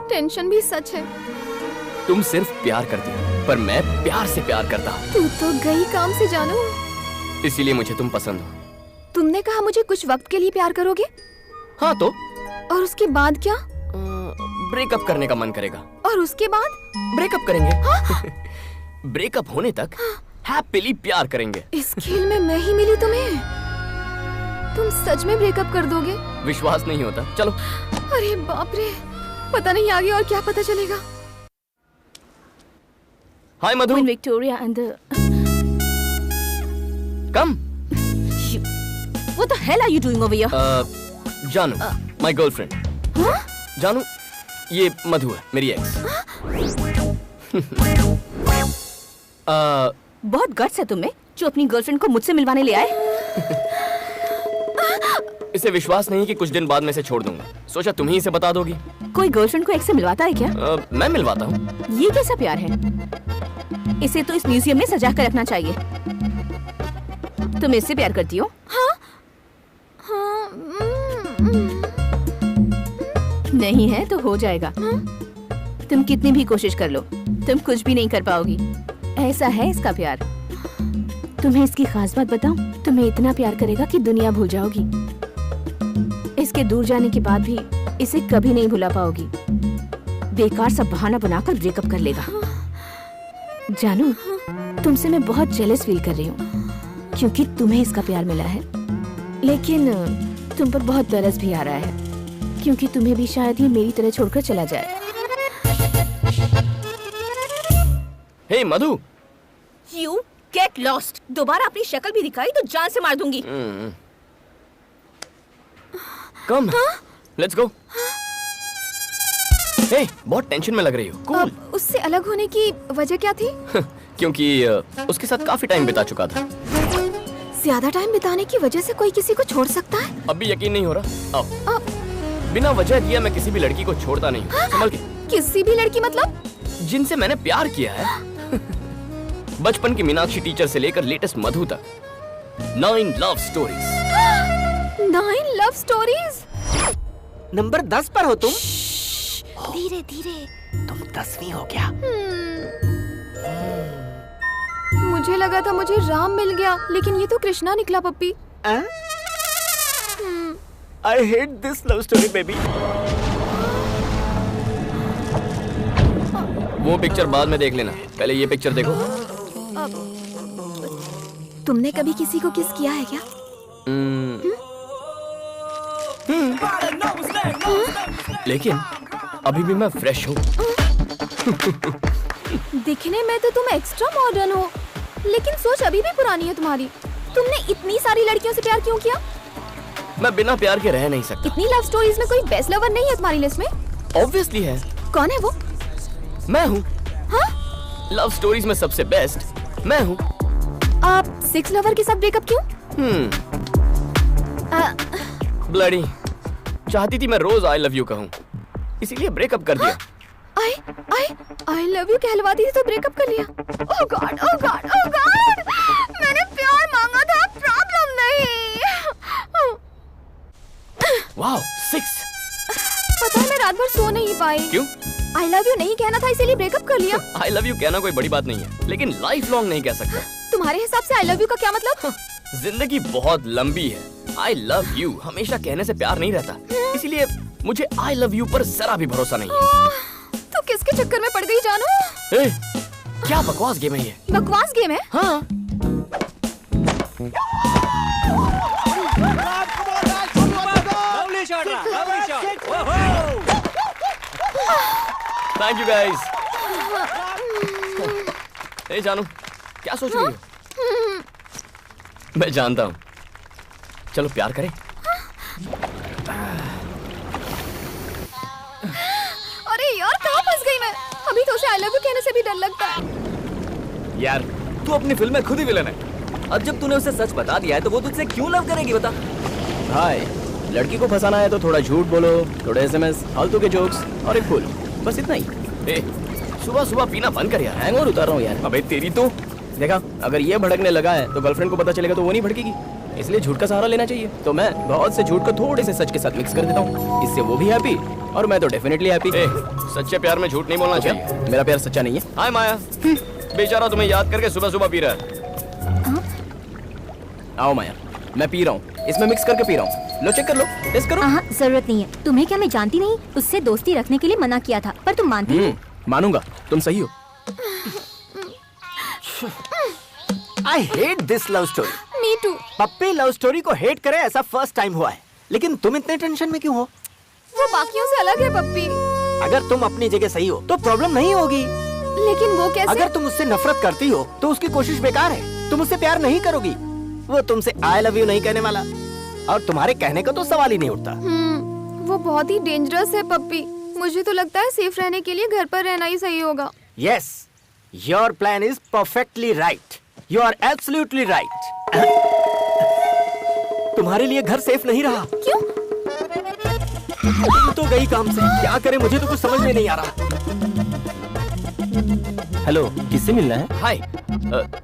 टेंशन भी सच है। तुम सिर्फ प्यार करती हो, पर मैं प्यार से प्यार करता हूँ। तू तो गई काम से जानू। इसीलिए मुझे तुम पसंद हो। तुमने कहा मुझे कुछ वक्त के लिए प्यार करोगे? हाँ तो? और उसके बाद क्या? ब्रेकअप करने का मन करेगा। और उसके बाद? ब्रेकअप करेंगे। ब्रेकअप होने तक हैप्पीली प्यार करेंगे। इस खेल में मैं ही मिली तुम्हें? तुम सच में ब्रेकअप कर दोगे? विश्वास नहीं होता। चलो। अरे बाप रे, पता नहीं आगे और क्या पता चलेगा। Hi Madhu. Victoria and come. What the hell are you doing over here? जानू, my girlfriend. जानू, ये मधु है, मेरी एक्स। बहुत गट्स है तुम्हें, जो अपनी गर्लफ्रेंड को मुझसे मिलवाने ले आए। इसे विश्वास नहीं कि कुछ दिन बाद मैं इसे छोड़ दूंगा। सोचा तुम ही इसे बता दोगी। कोई गर्लफ्रेंड को एक्स से मिलवाता है क्या? मैं मिलवाता हूँ। ये कैसा प्यार है? इसे तो इस म्यूजियम में सजा कर रखना चाहिए। तुम इससे प्यार करती हो? हाँ। नहीं है तो हो जाएगा। तुम कितनी भी कोशिश कर लो, तुम कुछ भी नहीं कर पाओगी। ऐसा है इसका प्यार। तुम्हें इसकी खास बात बताऊं? तुम्हें इतना प्यार करेगा कि दुनिया भूल जाओगी। इसके दूर जाने के बाद भी इसे कभी नहीं भुला पाओगी। बेकार सा बहाना बनाकर ब्रेकअप कर लेगा। जानू, तुमसे मैं बहुत जेलस फील कर रही हूँ, क्योंकि तुम्हें इसका प्यार मिला है। लेकिन तुम पर बहुत तरस भी आ रहा है, क्योंकि तुम्हें भी शायद ही मेरी तरह छोड़कर चला जाए। हे मधु, You get lost. दोबारा अपनी शक्ल भी दिखाई तो जान से मार दूंगी। कम, लेट्स गो। हे, बहुत टेंशन में लग रही हो। कूल। उससे अलग होने की वजह क्या थी? क्योंकि उसके साथ काफी टाइम बिता चुका था। ज्यादा टाइम बिताने की वजह से कोई किसी को छोड़ सकता है? अब भी यकीन नहीं हो रहा? आओ। बिना वजह दिया मैं किसी भी लड़की को छोड़ता नहीं। संभल के। किसी भी लड़की मतलब? जिनसे मैंने प्यार किया है। बचपन की मीनाक्षी टीचर से लेकर लेटेस्ट मधु तक। 9 love stories. 9 love stories? Number 10 पर हो तुम। धीरे धीरे। तुम 10वीं हो क्या? मुझे लगा था मुझे राम मिल गया, लेकिन ये तो कृष्णा निकला पप्पी। I hate this love story, baby. वो पिक्चर बाद में देख लेना, पहले ये पिक्चर देखो। तुमने कभी किसी को किस किया है क्या? लेकिन अभी भी मैं फ्रेश हूँ। दिखने में तो तुम एक्स्ट्रा मॉडर्न हो, लेकिन सोच अभी भी पुरानी है तुम्हारी। तुमने इतनी सारी लड़कियों से प्यार क्यों किया? मैं बिना प्यार के रह नहीं सकता। इतनी लव स्टोरीज में कोई बेस्ट लवर नहीं है तुम्हारी लिस्ट में? ऑब्वियसली है। कौन है वो? मैं हूँ। हाँ? लव स्टोरीज में सबसे बेस्ट मैं हूँ। आप 6 लवर के साथ ब्रेकअप क्यों? ब्लडी, चाहती थी मैं रोज आई लव यू कहूँ, इसीलिए ब्रेकअप कर दिया। आई लव यू कहलवाती थी तो ब्रेकअप कर लिया। ओह गॉड, ओह गॉड, ओह गॉड, मैंने प्यार मांगा था, प्रॉब्लम नहीं। वाओ, 6। पता है मैं रात भर सो नहीं पाई। क्यों? आई लव यू नहीं कहना था इसीलिए ब्रेकअप कर लिया। आई लव यू कहना कोई बड़ी बात नहीं है, लेकिन लाइफ लॉन्ग नहीं कह सकता। तुम्हारे हिसाब से आई लव यू का क्या मतलब? जिंदगी बहुत लंबी है। आई लव यू हमेशा कहने से प्यार नहीं रहता, इसीलिए मुझे आई लव यू पर जरा भी भरोसा नहीं है। तो किसके चक्कर में पड़ गई जानू? क्या बकवास गेम है ये? बकवास गेम है? हाँ। Thank you guys. ए जानू, क्या सोच रही हो? मैं जानता हूँ। चलो प्यार करें। अरे यार कहाँ फंस गई मैं? अभी तो उसे आई लव यू कहने से भी डर लगता है। यार तू अपनी फिल्म में खुद ही विलन है। अब जब तूने उसे सच बता दिया है तो वो तुझसे क्यों लव करेगी बता? हाय, लड़की को फंसाना है तो थोड़ा झूठ बोलो, थोड़े एसएमएस, फालतू के जोक्स और एक फूल, बस इतना ही। सुबह सुबह पीना बंद कर यार, हैंगओवर उतार रहा हूँ यार। अबे तेरी तो देखा, अगर ये भड़कने लगा है तो गर्लफ्रेंड को पता चलेगा तो वो नहीं भड़केगी, इसलिए झूठ का सहारा लेना चाहिए। तो मैं बहुत से झूठ को थोड़े से सच के साथ मिक्स कर देता हूँ, इससे वो भी हैप्पी और मैं तो डेफिनेटली हैप्पी। सच्चे प्यार में झूठ नहीं बोलना चाहिए। मेरा प्यार सच्चा नहीं है। हाय माया, बेचारा तुम्हें याद करके सुबह सुबह पी रहा है। आओ माया, मैं पी रहा हूँ, इसमें मिक्स करके पी रहा हूँ, लो चेक कर लो, टेस्ट करो। हाँ जरूरत नहीं है। तुम्हें क्या मैं जानती नहीं? उससे दोस्ती रखने के लिए मना किया था पर तुम मानती नहीं। मानूंगा, तुम सही हो। I hate this love story. Me too. Puppy love story को हेट करे ऐसा फर्स्ट टाइम हुआ है। लेकिन तुम इतने टेंशन में क्यों हो? वो बाकियों से अलग है पप्पी। अगर तुम अपनी जगह सही हो तो प्रॉब्लम नहीं होगी। लेकिन वो कैसे? अगर तुम उससे नफरत करती हो तो उसकी कोशिश बेकार है। तुम उससे प्यार नहीं करोगी, वो तुमसे आई लव यू नहीं कहने वाला, और तुम्हारे कहने का तो सवाल ही नहीं उठता। वो बहुत ही डेंजरस है पप्पी। मुझे तो लगता है सेफ रहने के लिए घर पर रहना ही सही होगा। Yes, your plan is perfectly right. You are absolutely right. तुम्हारे लिए घर सेफ नहीं रहा। क्यों? तुम तो गई काम से, क्या करे मुझे तो कुछ समझ में नहीं आ रहा। हेलो, किससे मिलना है? हाय,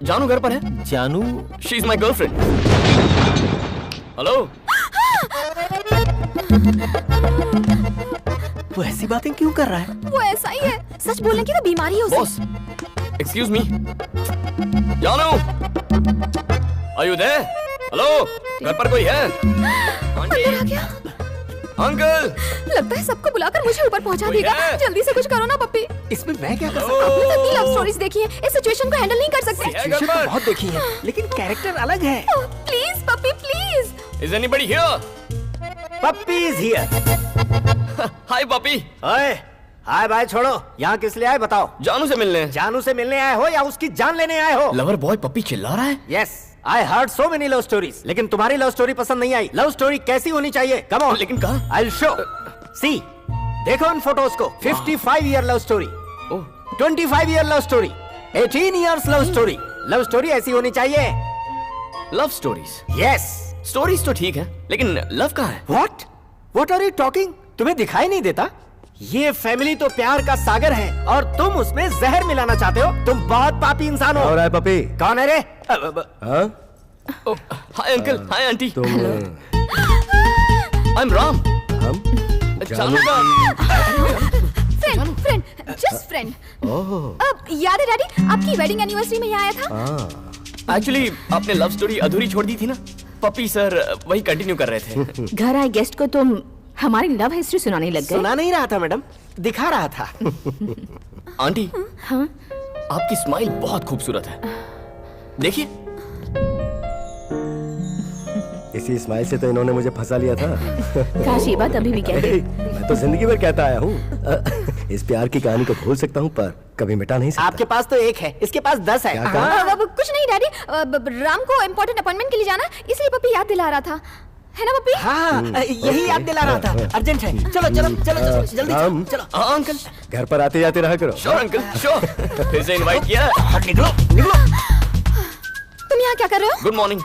जानू घर पर है? जानू? She is my girlfriend. Hello. वो ऐसी बातें क्यों कर रहा है? वो ऐसा ही है, सच बोलने की तो बीमारी है उसे। बॉस, एक्सक्यूज मी। जानू, आर यू देयर? हेलो, घर पर कोई है? अंदर आ गया। अंकल, लगता है सबको बुलाकर मुझे ऊपर पहुंचा देगा। जल्दी से कुछ करो ना पप्पी। इसमें मैं क्या कर सकता हूँ? आपने तो इतनी लव स्टोरीज देखी है, इस सिचुएशन को हैंडल नहीं कर सकते। सिचुएशन तो बहुत देखी है, लेकिन कैरेक्टर अलग है। Please puppy please. Is anybody here? Puppy is here. Hi puppy. ओए, हाय बाय छोड़ो, यहाँ किस लिए आए बताओ? जानू से मिलने। जानू से मिलने आए हो या उसकी जान लेने आए हो? लवर बॉय पप्पी चिल्ला रहा है। Yes, I heard so many love stories, लेकिन तुम्हारी लव स्टोरी पसंद नहीं आई। लव स्टोरी कैसी होनी चाहिए? Come on. लेकिन कहाँ? I will show. सी, देखो इन फोटोज को। 55 year love story, 25 year love story, 18 years love story. Love story ऐसी होनी चाहिए। Love stories? यस। स्टोरीज तो ठीक है, लेकिन लव कहाँ है? What are you talking? तुम्हें दिखाई नहीं देता? ये फैमिली तो प्यार का सागर है और तुम उसमें जहर मिलाना चाहते हो। तुम बहुत पापी इंसान हो। और है पपी? कौन है रे? हाँ? Hi uncle, hi aunty. I am Ram. हम? जानू का फ्रेंड, जस्ट फ्रेंड। अब याद है डैडी, आपकी वेडिंग एनिवर्सरी में यहाँ आया था। एक्चुअली आपने लव स्टोरी अधूरी छोड़ दी थी ना, पप्पी सर वही कंटिन्यू कर रहे थे। घर आए गेस्ट को तुम हमारी लव हिस्ट्री सुनाने लग गए। सुना नहीं रहा था मैडम, दिखा रहा था। आंटी, हाँ? आपकी स्माइल बहुत खूबसूरत है, देखिए। इसी स्माइल से तो इन्होंने मुझे फंसा लिया था। काश ये बात अभी भी कहते। मैं तो जिंदगी भर कहता आया हूँ। इस प्यार की कहानी को भूल सकता हूँ पर कभी मिटा नहीं सकता। आपके पास तो एक है, इसके पास 10 है। क्या कहा? कुछ नहीं डैडी, राम को इम्पोर्टेंट अपॉइंटमेंट के लिए जाना, इसलिए पप्पी याद दिला रहा था। है ना पप्पी? हाँ, यही याद दिला रहा था। अर्जेंट है। चलो चलो चलो चलो जल्दी चलो, चलो। हाँ अंकल, घर पर आते जाते रहा करो। Sure uncle, sure. फिर से इनवाइट किया है। निकलो निकलो। तुम यहाँ क्या कर रहे हो? Good morning.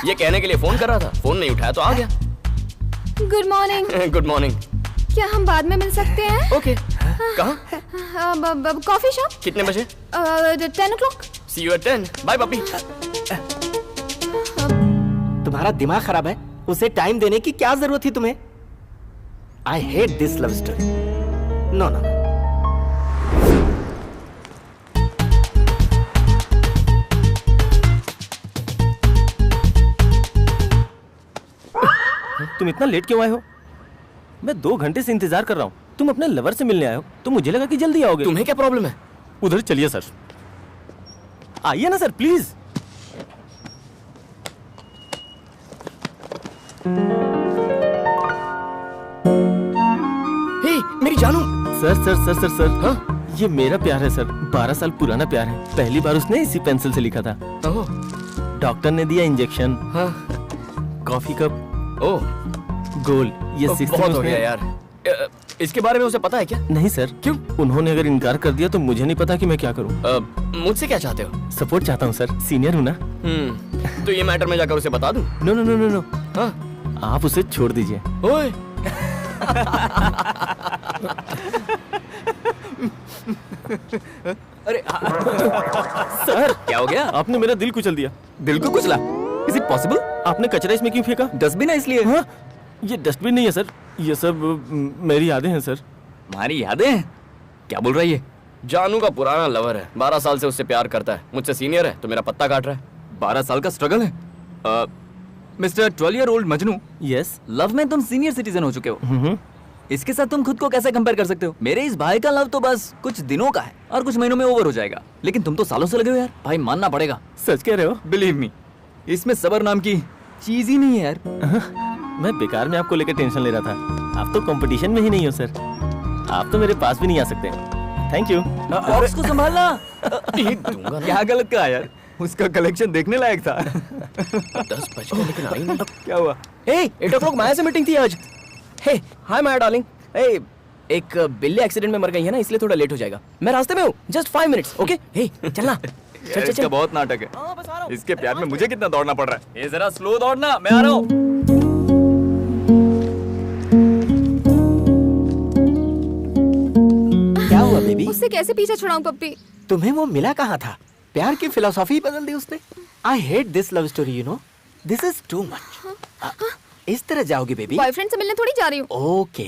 ये कहने के लिए फोन कर रहा था, फोन नहीं उठाया तो आ गया। Good morning. Good morning. क्या हम बाद में मिल सकते हैं? ओके। कहाँ? Coffee shop. कितने बजे? 10 o'clock। See you at 10. Bye puppy. तुम्हारा दिमाग खराब है, उसे टाइम देने की क्या जरूरत थी तुम्हें? I hate this love story. No no. तुम इतना लेट क्यों आए हो? मैं 2 घंटे से इंतजार कर रहा हूँ। तुम अपने लवर से मिलने आए हो तो मुझे लगा कि जल्दी आओगे। तुम्हें क्या प्रॉब्लम है? उधर चलिए सर। आइए ना सर प्लीज। हे मेरी जानू। Sir sir sir sir sir हाँ? ये मेरा प्यार है सर, 12 साल पुराना प्यार है। पहली बार उसने इसी पेंसिल से लिखा था। ओह। डॉक्टर ने दिया इंजेक्शन। हाँ। Coffee cup. ओह गोल। ये बहुत 6 हो गया यार। इसके बारे में उसे पता है क्या? नहीं सर। क्यों? उन्होंने अगर इनकार कर दिया तो मुझे नहीं पता कि मैं क्या करूं। मुझसे क्या चाहते हो? सपोर्ट चाहता हूं सर, सीनियर हूं ना। तो ये मैटर में जाकर उसे बता दूं? No no no no no. हाँ? आप उसे छोड़ दीजिए। ओए। अरे सर क्या हो गया? आपने मेरा दिल कुचल दिया। दिल को कुचला? Is it possible? आपने कचरा इसमें क्यों फेंका? डस्टबिन है इसलिए। हाँ? ये डस्टबिन नहीं है सर, ये सब मेरी यादें हैं सर। हमारी यादें हैं? क्या बोल रहा है ये? जानू का पुराना लवर है, 12 साल से उससे प्यार करता है। मुझसे सीनियर है तो मेरा पत्ता काट रहा है। 12 साल का स्ट्रगल है। Mister 12 year old Majnu, yes. Love में तुम सीनियर सिटीजन हो चुके हो। इसके साथ तुम खुद को कैसे कंपेयर कर सकते हो? मेरे इस भाई का लव तो बस कुछ दिनों का है और कुछ महीनों में ओवर हो जाएगा, लेकिन तुम तो सालों से लगे हो यार। भाई मानना पड़ेगा। सच कह रहे हो? बिलीव मी, इसमें सबर नाम की चीज ही नहीं है यार। मैं बेकार में आपको लेकर टेंशन ले रहा था। आप तो कंपटीशन में ही नहीं हो सर, आप तो मेरे पास भी नहीं आ सकते। Thank you. बॉक्स को संभालना। क्या गलत कहा यार? उसका कलेक्शन देखने लायक था। 10 बज गए लेकिन आई नहीं। क्या हुआ? हे 8 o'clock माया से मीटिंग थी आज। हे हाय माया डार्लिंग। हे एक बिल्ली एक्सीडेंट में मर गई है ना, इसलिए थोड़ा लेट हो जाएगा। मैं रास्ते में हूँ, जस्ट 5 minutes। ओके हे चलना। चल चल इसका चल। बहुत नाटक है। इसके प्यार में मुझे कितना दौड़ना पड़ रहा है। ये जरा स्लो दौड़ना, मैं आ रहा हूँ। क्या हुआ बेबी? उससे कैसे पीछे छुड़ाऊं पप्पी? तुम्हें वो मिला कहाँ था? प्यार की फिलोसॉफी बदल दी उसने। आई hate this love story, you know. This is too much. इस तरह जाओगी बेबी? बॉयफ्रेंड से मिलने थोड़ी जा रही हूँ। ओके।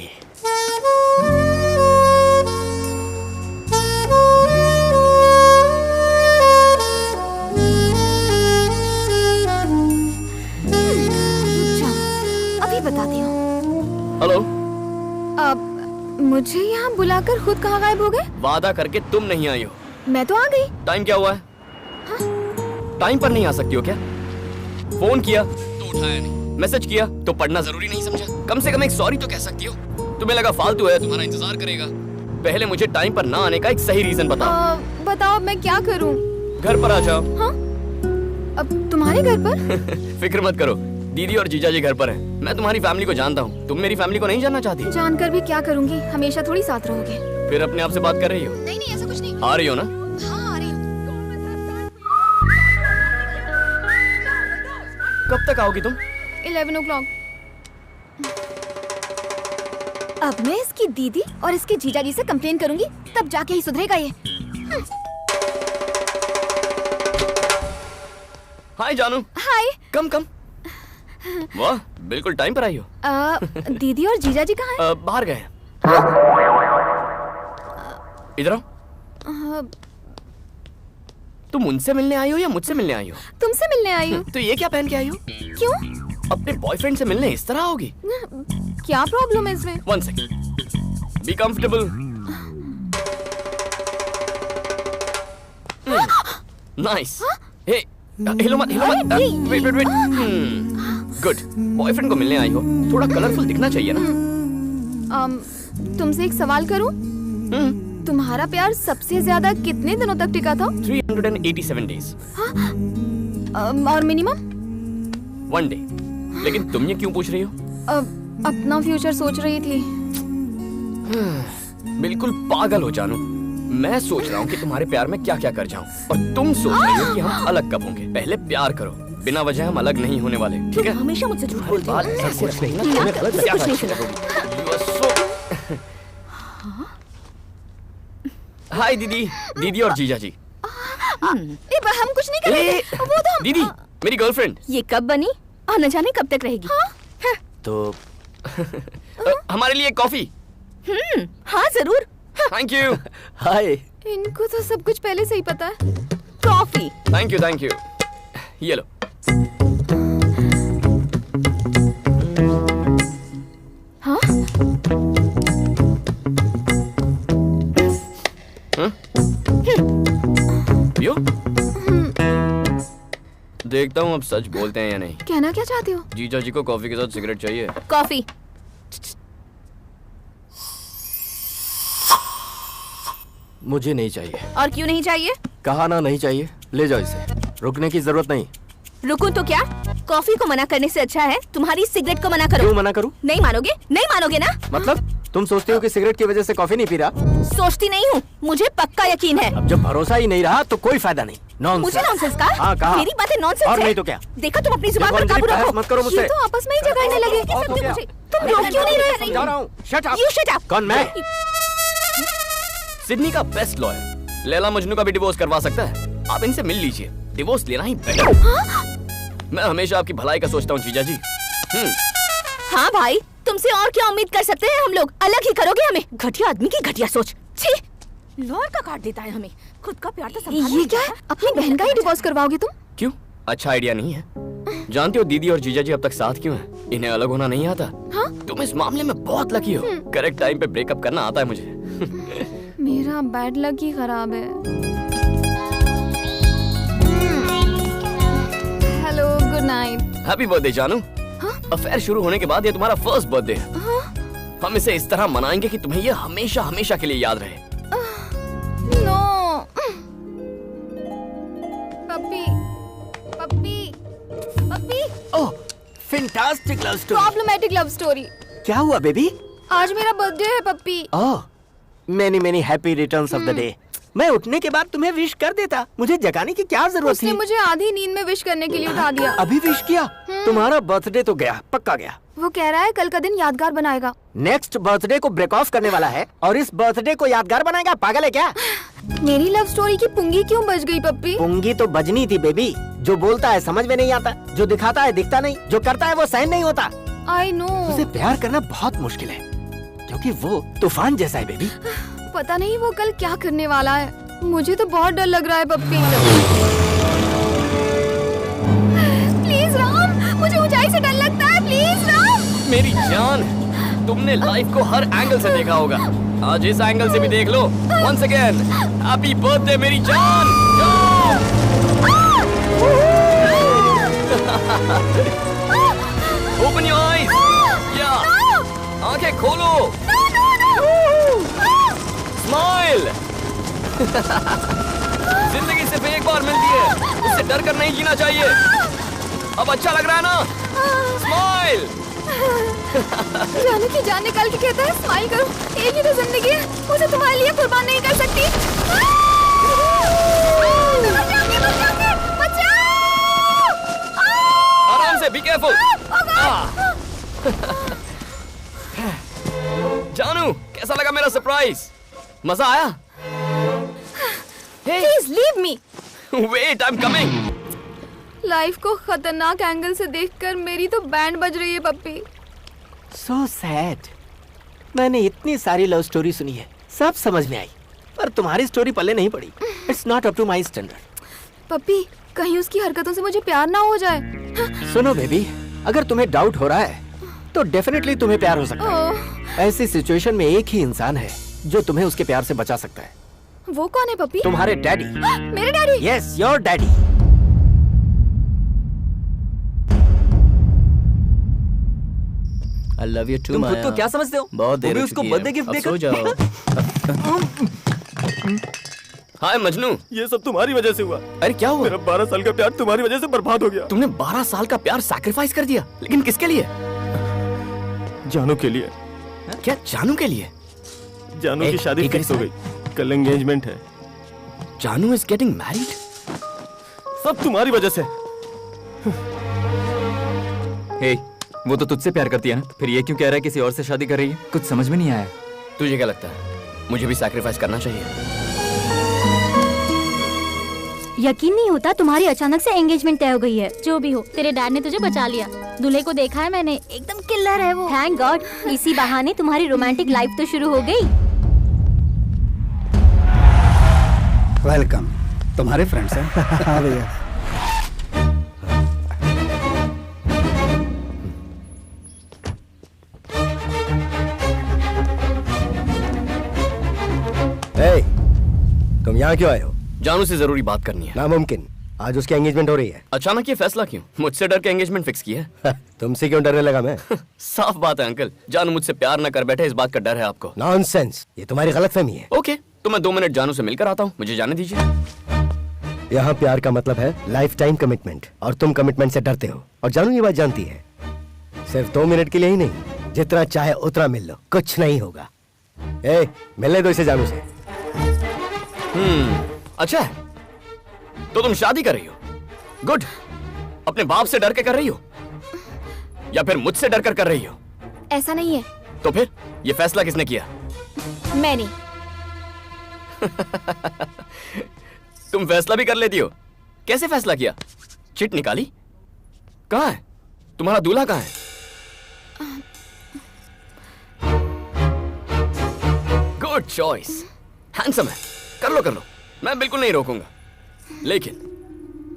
अभी बताती हूँ। हेलो। अब मुझे यहाँ बुलाकर खुद कहाँ गायब हो गए? वादा करके तुम नहीं आई हो। मैं तो आ गई। टाइम क्या हुआ है? टाइम पर नहीं आ सकती हो क्या? फोन किया तो उठाया नहीं, मैसेज किया तो पढ़ना जरूरी नहीं समझा? कम से कम एक सॉरी तो कह सकती हो। तुम्हें लगा फालतू है, तुम्हारा इंतजार करेगा। पहले मुझे टाइम पर ना आने का एक सही रीजन बताओ। बताओ मैं क्या करूँ? घर पर आ जाओ। हाँ? अब तुम्हारे घर पर? फिक्र मत करो, दीदी और जीजा जी घर पर हैं। मैं तुम्हारी फैमिली को जानता हूँ, तुम मेरी फैमिली को नहीं जानना चाहती? जानकर भी क्या करूँगी, हमेशा थोड़ी साथ रहोगे। फिर अपने आप से बात कर रही हो? नहीं नहीं ऐसा कुछ नहीं। आ रही हो ना? हाँ आ रही हूँ। कब तक आओगी तुम? 11 o'clock। अब मैं इसकी दीदी और इसके जीजा जी से कंप्लेन करूंगी, तब जाके ही सुधरेगा ये। हाय जानू। हाय। कम कम। वाह बिल्कुल टाइम पर आई हो। दीदी और जीजा जी कहाँ हैं? बाहर गए। इधर आओ। तुम उनसे मिलने आई हो या मुझसे मिलने आई हो? तुमसे मिलने आई हूँ। तो ये क्या पहन के आई हो? क्यों? अपने बॉयफ्रेंड से मिलने इस तरह आओगी? क्या प्रॉब्लम है इसमें? 1 second. Be comfortable. Nice. Hey, हिलो मत, हिलो मत. Wait. Good. बॉयफ्रेंड को मिलने आई हो, थोड़ा कलरफुल दिखना चाहिए ना? तुमसे एक सवाल करूं? तुम्हारा प्यार सबसे ज्यादा कितने दिनों तक टिका था? 387 days. और मिनिमम? 1 day. लेकिन तुम ये क्यों पूछ रही हो? अपना फ्यूचर सोच रही थी। बिल्कुल पागल हो जानू। मैं सोच रहा हूँ कि तुम्हारे प्यार में क्या क्या कर जाऊँ, और तुम सोच रही हो कि हम अलग कब होंगे। पहले प्यार करो, बिना वजह हम अलग नहीं होने वाले, ठीक है? हमेशा मुझसे झूठ बोलती हो। कुछ नहीं ना, तुम्हें गलत कुछ क्या नहीं बात सुना। हाय दीदी, दीदी और जीजा जी। हम कुछ नहीं करेंगे। वो तो दीदी, मेरी गर्लफ्रेंड। ये कब बनी और न जाने कब तक रहेगी? तो हमारे लिए कॉफी। हाँ जरूर। Thank you. हाय। इनको तो सब कुछ पहले से ही पता है। Coffee. Thank you, thank you. ये लो। हाँ? पियो? देखता हूँ अब सच बोलते हैं या नहीं। कहना क्या चाहती हो? जीजा जी को कॉफी के साथ सिगरेट चाहिए। कॉफी। मुझे नहीं चाहिए। और क्यों नहीं चाहिए? कहा ना नहीं चाहिए, ले जाओ इसे। रुकने की जरूरत नहीं। रुकूं तो क्या? कॉफी को मना करने से अच्छा है तुम्हारी सिगरेट को मना करो। क्यों मना करूं? नहीं मानोगे? नहीं मानोगे ना? मतलब तुम सोचती हो कि सिगरेट की वजह से कॉफी नहीं पी रहा? सोचती नहीं हूँ, मुझे पक्का यकीन है। अब जब भरोसा ही नहीं रहा तो कोई फायदा नहीं। नॉनसेंस। मुझे नॉनसेंस का? हाँ कहा। मेरी बातें नॉनसेंस और है। नहीं तो क्या? देखा, तुम अपनी जुबान पर काबू रखो। मत करो मुझसे। ये तो आपस में ही झगड़ने लगे। और तो क्या? तुम रोक क्यों नहीं रहे? समझा रहा हूँ। Shut up. You shut up। कौन मैं? सिडनी का बेस्ट लॉयर लैला मजनू का भी डिवोर्स करवा सकता है। आप इनसे मिल लीजिए, डिवोर्स लेना ही बेटर। मैं हमेशा आपकी भलाई का सोचता हूँ जीजा जी। हाँ भाई, तुमसे और क्या उम्मीद कर सकते हैं हम लोग? अलग ही करोगे हमें। घटिया आदमी की घटिया सोच। छी, लॉयर का काट देता है हमें। खुद का प्यार तो संभाल ये क्या है? अपनी बहन का ही डिवोर्स करवाओगे तुम? क्यों? अच्छा आइडिया नहीं है? जानती हो दीदी और जीजा जी अब तक साथ क्यों हैं? इन्हें अलग होना नहीं आता। हाँ? तुम इस मामले में बहुत लकी हो। करेक्ट टाइम पे ब्रेकअप करना आता है मुझे। मेरा बैड लक ही खराब है। Hello, good night. Happy birthday जानू। अफेयर शुरू होने के बाद ये तुम्हारा फर्स्ट बर्थडे है। हम इसे इस तरह मनाएंगे कि तुम्हें ये हमेशा हमेशा के लिए याद रहे। No. Puppy, puppy, puppy. Oh, fantastic love story. Problematic love story. क्या हुआ बेबी? आज मेरा बर्थडे है puppy. Oh, many many happy returns of the day. मैं उठने के बाद तुम्हें विश कर देता, मुझे जगाने की क्या जरूरत उसने थी? मुझे आधी नींद में विश करने के लिए उठा दिया। अभी विश किया? तुम्हारा बर्थडे तो गया, पक्का गया। वो कह रहा है कल का दिन यादगार बनाएगा। नेक्स्ट बर्थडे को ब्रेक ऑफ करने वाला है और इस बर्थडे को यादगार बनाएगा? पागल है क्या? मेरी लव स्टोरी की पुंगी क्यों बज गई पप्पी? पुंगी तो बजनी थी बेबी। जो बोलता है समझ में नहीं आता, जो दिखाता है दिखता नहीं, जो करता है वो सहन नहीं होता। I know. उसे प्यार करना बहुत मुश्किल है क्योंकि वो तूफान जैसा है बेबी। पता नहीं वो कल क्या करने वाला है। मुझे तो बहुत डर लग रहा है पप्पी। प्लीज राम, मुझे ऊंचाई से डर लगता है। प्लीज राम। मेरी जान, तुमने लाइफ को हर एंगल से देखा होगा, आज इस एंगल से भी देख लो। वंस अगेन हैप्पी बर्थडे मेरी जान। Open your eyes. या आंखें खोलो। स्माइल। जिंदगी सिर्फ एक बार मिलती है, उससे डर कर नहीं जीना चाहिए। अब अच्छा लग रहा है ना? स्माइल। जाने की जान निकाल के कहता है स्माइल करो। एक ही तो जिंदगी है, उसे तुम्हारे लिए कुर्बान नहीं कर सकती। आराम से, बी केयरफुल। जानू, कैसा लगा मेरा सरप्राइज? मजा आया? Please leave me. Wait, I am coming. Life को खतरनाक एंगल से देखकर मेरी तो बैंड बज रही है पप्पी। So sad. मैंने इतनी सारी लव स्टोरी सुनी है, सब समझ में आई, पर तुम्हारी स्टोरी पल्ले नहीं पड़ी। It's not up to my standard. पप्पी, कहीं उसकी हरकतों से मुझे प्यार ना हो जाए। सुनो बेबी, अगर तुम्हें डाउट हो रहा है तो डेफिनेटली तुम्हें प्यार हो सकता है। ऐसी सिचुएशन में एक ही इंसान है जो तुम्हें उसके प्यार से बचा सकता है। वो कौन है पप्पी? तुम्हारे डैडी। मेरे daddy? Yes, your daddy. I love you too, तुम खुद माया। को क्या समझते हो? बहुत देर वो भी हो उसको चुकी है। बर्थडे गिफ्ट अब देकर सो जाओ। हाय मजनू। ये सब तुम्हारी वजह से हुआ। अरे क्या हुआ? मेरा 12 साल का प्यार तुम्हारी वजह से बर्बाद हो गया। तुमने 12 साल का प्यार सैक्रिफाइस कर दिया, लेकिन किसके लिए? जानू के लिए। क्या जानू के लिए? जानू की शादी फिक्स हो गई, कल एंगेजमेंट है। जानू इज गेटिंग मैरिड? सब तुम्हारी वजह से। हे, वो तो तुझसे प्यार करती है ना, फिर ये क्यों कह रहा है किसी और से शादी कर रही है? कुछ समझ में नहीं आया। तुझे क्या लगता है मुझे भी सैक्रिफाइस करना चाहिए? यकीन नहीं होता तुम्हारी अचानक से एंगेजमेंट तय हो गई है। जो भी हो, तेरे डैड ने तुझे बचा लिया। दूल्हे को देखा है मैंने, एकदम किल्लर है वो। थैंक गॉड, इसी बहाने तुम्हारी रोमांटिक लाइफ तो शुरू हो गई। वेलकम। तुम्हारे फ्रेंड्स हैं? हाँ भैया। तुम यहाँ क्यों आए हो? जानू से जरूरी बात करनी है। नामुमकिन, आज उसकी एंगेजमेंट हो रही है। अचानक ये फैसला क्यों? मुझसे डर के एंगेजमेंट फिक्स की है? तुमसे क्यों डरने लगा मैं? साफ बात है अंकल, जानू मुझसे प्यार न कर बैठे, इस बात का डर है आपको। नॉनसेंस, ये तुम्हारी गलतफहमी है। ओके, तो मैं 2 मिनट जानू से मिलकर आता हूँ, मुझे जाने दीजिए। यहाँ प्यार का मतलब है लाइफ टाइम कमिटमेंट, और तुम कमिटमेंट से डरते हो, और जानू ये बात जानती है। सिर्फ 2 मिनट के लिए ही नहीं, जितना चाहे उतना मिल लो, कुछ नहीं होगा। मिलने दो इसे जानू से। अच्छा है, तो तुम शादी कर रही हो? गुड। अपने बाप से डर के कर रही हो या फिर मुझसे डर कर रही हो? ऐसा नहीं है। तो फिर ये फैसला किसने किया? मैंने। तुम फैसला भी कर लेती हो? कैसे फैसला किया? चिट निकाली? कहाँ है तुम्हारा दूल्हा? कहाँ है? गुड चॉइस, हैंडसम है। कर लो, मैं बिल्कुल नहीं रोकूंगा, लेकिन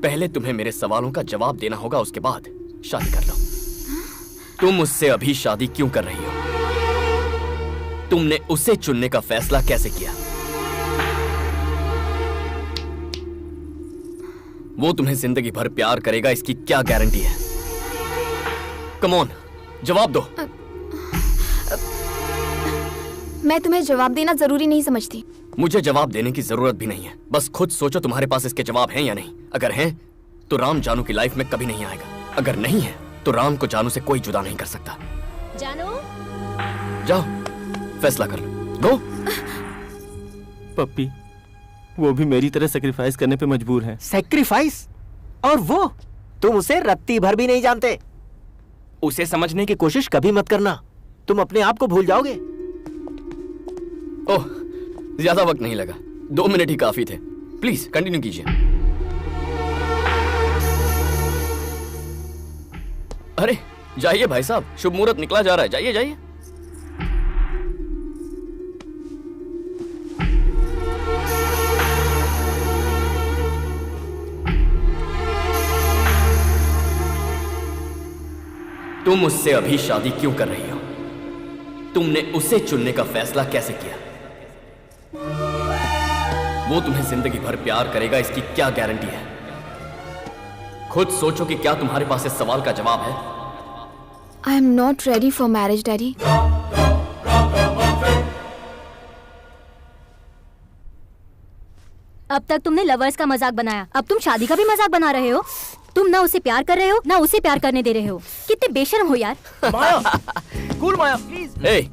पहले तुम्हें मेरे सवालों का जवाब देना होगा, उसके बाद शादी कर लो। तुम मुझसे अभी शादी क्यों कर रही हो? तुमने उसे चुनने का फैसला कैसे किया? वो तुम्हें जिंदगी भर प्यार करेगा, इसकी क्या गारंटी है? कम ऑन, जवाब दो। मैं तुम्हें जवाब देना जरूरी नहीं समझती। मुझे जवाब देने की जरूरत भी नहीं है, बस खुद सोचो तुम्हारे पास इसके जवाब हैं या नहीं। अगर हैं तो राम जानू की लाइफ में कभी नहीं आएगा, अगर नहीं है तो राम को जानू से कोई जुदा नहीं कर सकता। जानू, जाओ फैसला कर लो, गो। पप्पी, वो भी मेरी तरह सैक्रिफाइस करने पे मजबूर है। सैक्रिफाइस? और वो तुम उसे रत्ती भर भी नहीं जानते। उसे समझने की कोशिश कभी मत करना, तुम अपने आप को भूल जाओगे। ओह, ज्यादा वक्त नहीं लगा, 2 मिनट ही काफी थे। प्लीज कंटिन्यू कीजिए। अरे जाइए भाई साहब, शुभ मुहूर्त निकला जा रहा है, जाइए जाइए। तुम मुझसे अभी शादी क्यों कर रही हो? तुमने उसे चुनने का फैसला कैसे किया? वो तुम्हें जिंदगी भर प्यार करेगा, इसकी क्या गारंटी है? खुद सोचो कि क्या तुम्हारे पास इस सवाल का जवाब है? I am not ready for marriage daddy. अब तक तुमने लवर्स का मजाक बनाया, अब तुम शादी का भी मजाक बना रहे हो। तुम ना उसे प्यार कर रहे हो, ना उसे प्यार करने दे रहे हो। कितने बेशर्म हो यार। माया, कूल माया, प्लीज। ए,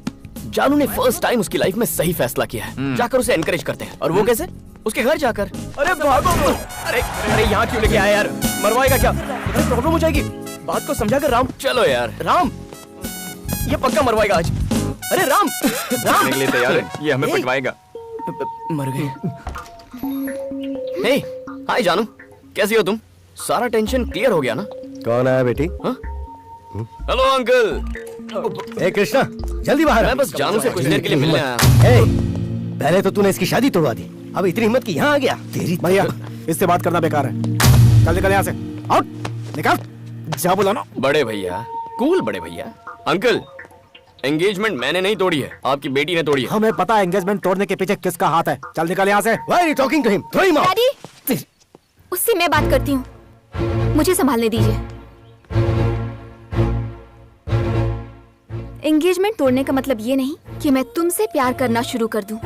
जानू ने फर्स्ट टाइम उसकी लाइफ में सही फैसला किया है, जाकर उसे एनकरेज करते हैं। और वो कैसे? उसके घर जाकर। अरे भागो। अरे यहाँ क्यों लेके आया यार? मरवाएगा क्या? प्रॉब्लम हो जाएगी, बात को समझा कर। राम चलो यार। राम, ये पक्का मरवाएगा आज। अरे राम, राम के लिए तैयार है, ये हमें पिटवाएगा। मर गए। हे, हाय जानू, कैसी हो तुम? सारा टेंशन क्लियर हो गया ना? कौन आया बेटी? Hello uncle. ए कृष्णा, जल्दी बाहर। मैं बस जानू से कुछ देर के लिए मिलने आया। पहले तो तूने इसकी शादी तोड़वा दी, अब इतनी हिम्मत की यहाँ आ गया। तेरी भैया, इससे बात करना बेकार है। चल निकल यहाँ से, आउट, निकल। जा बोला ना। बड़े भैया, कूल बड़े भैया। अंकल, एंगेजमेंट मैंने नहीं तोड़ी है, आपकी बेटी ने तोड़ी है। हमें पता है एंगेजमेंट तोड़ने के पीछे किसका हाथ है। चल निकल यहाँ से। Why are you talking to him? Throw him out. Daddy, उससे मैं बात करती हूँ, मुझे संभालने दीजिए। एंगेजमेंट तोड़ने का मतलब ये नहीं कि मैं तुमसे प्यार करना शुरू कर दूं।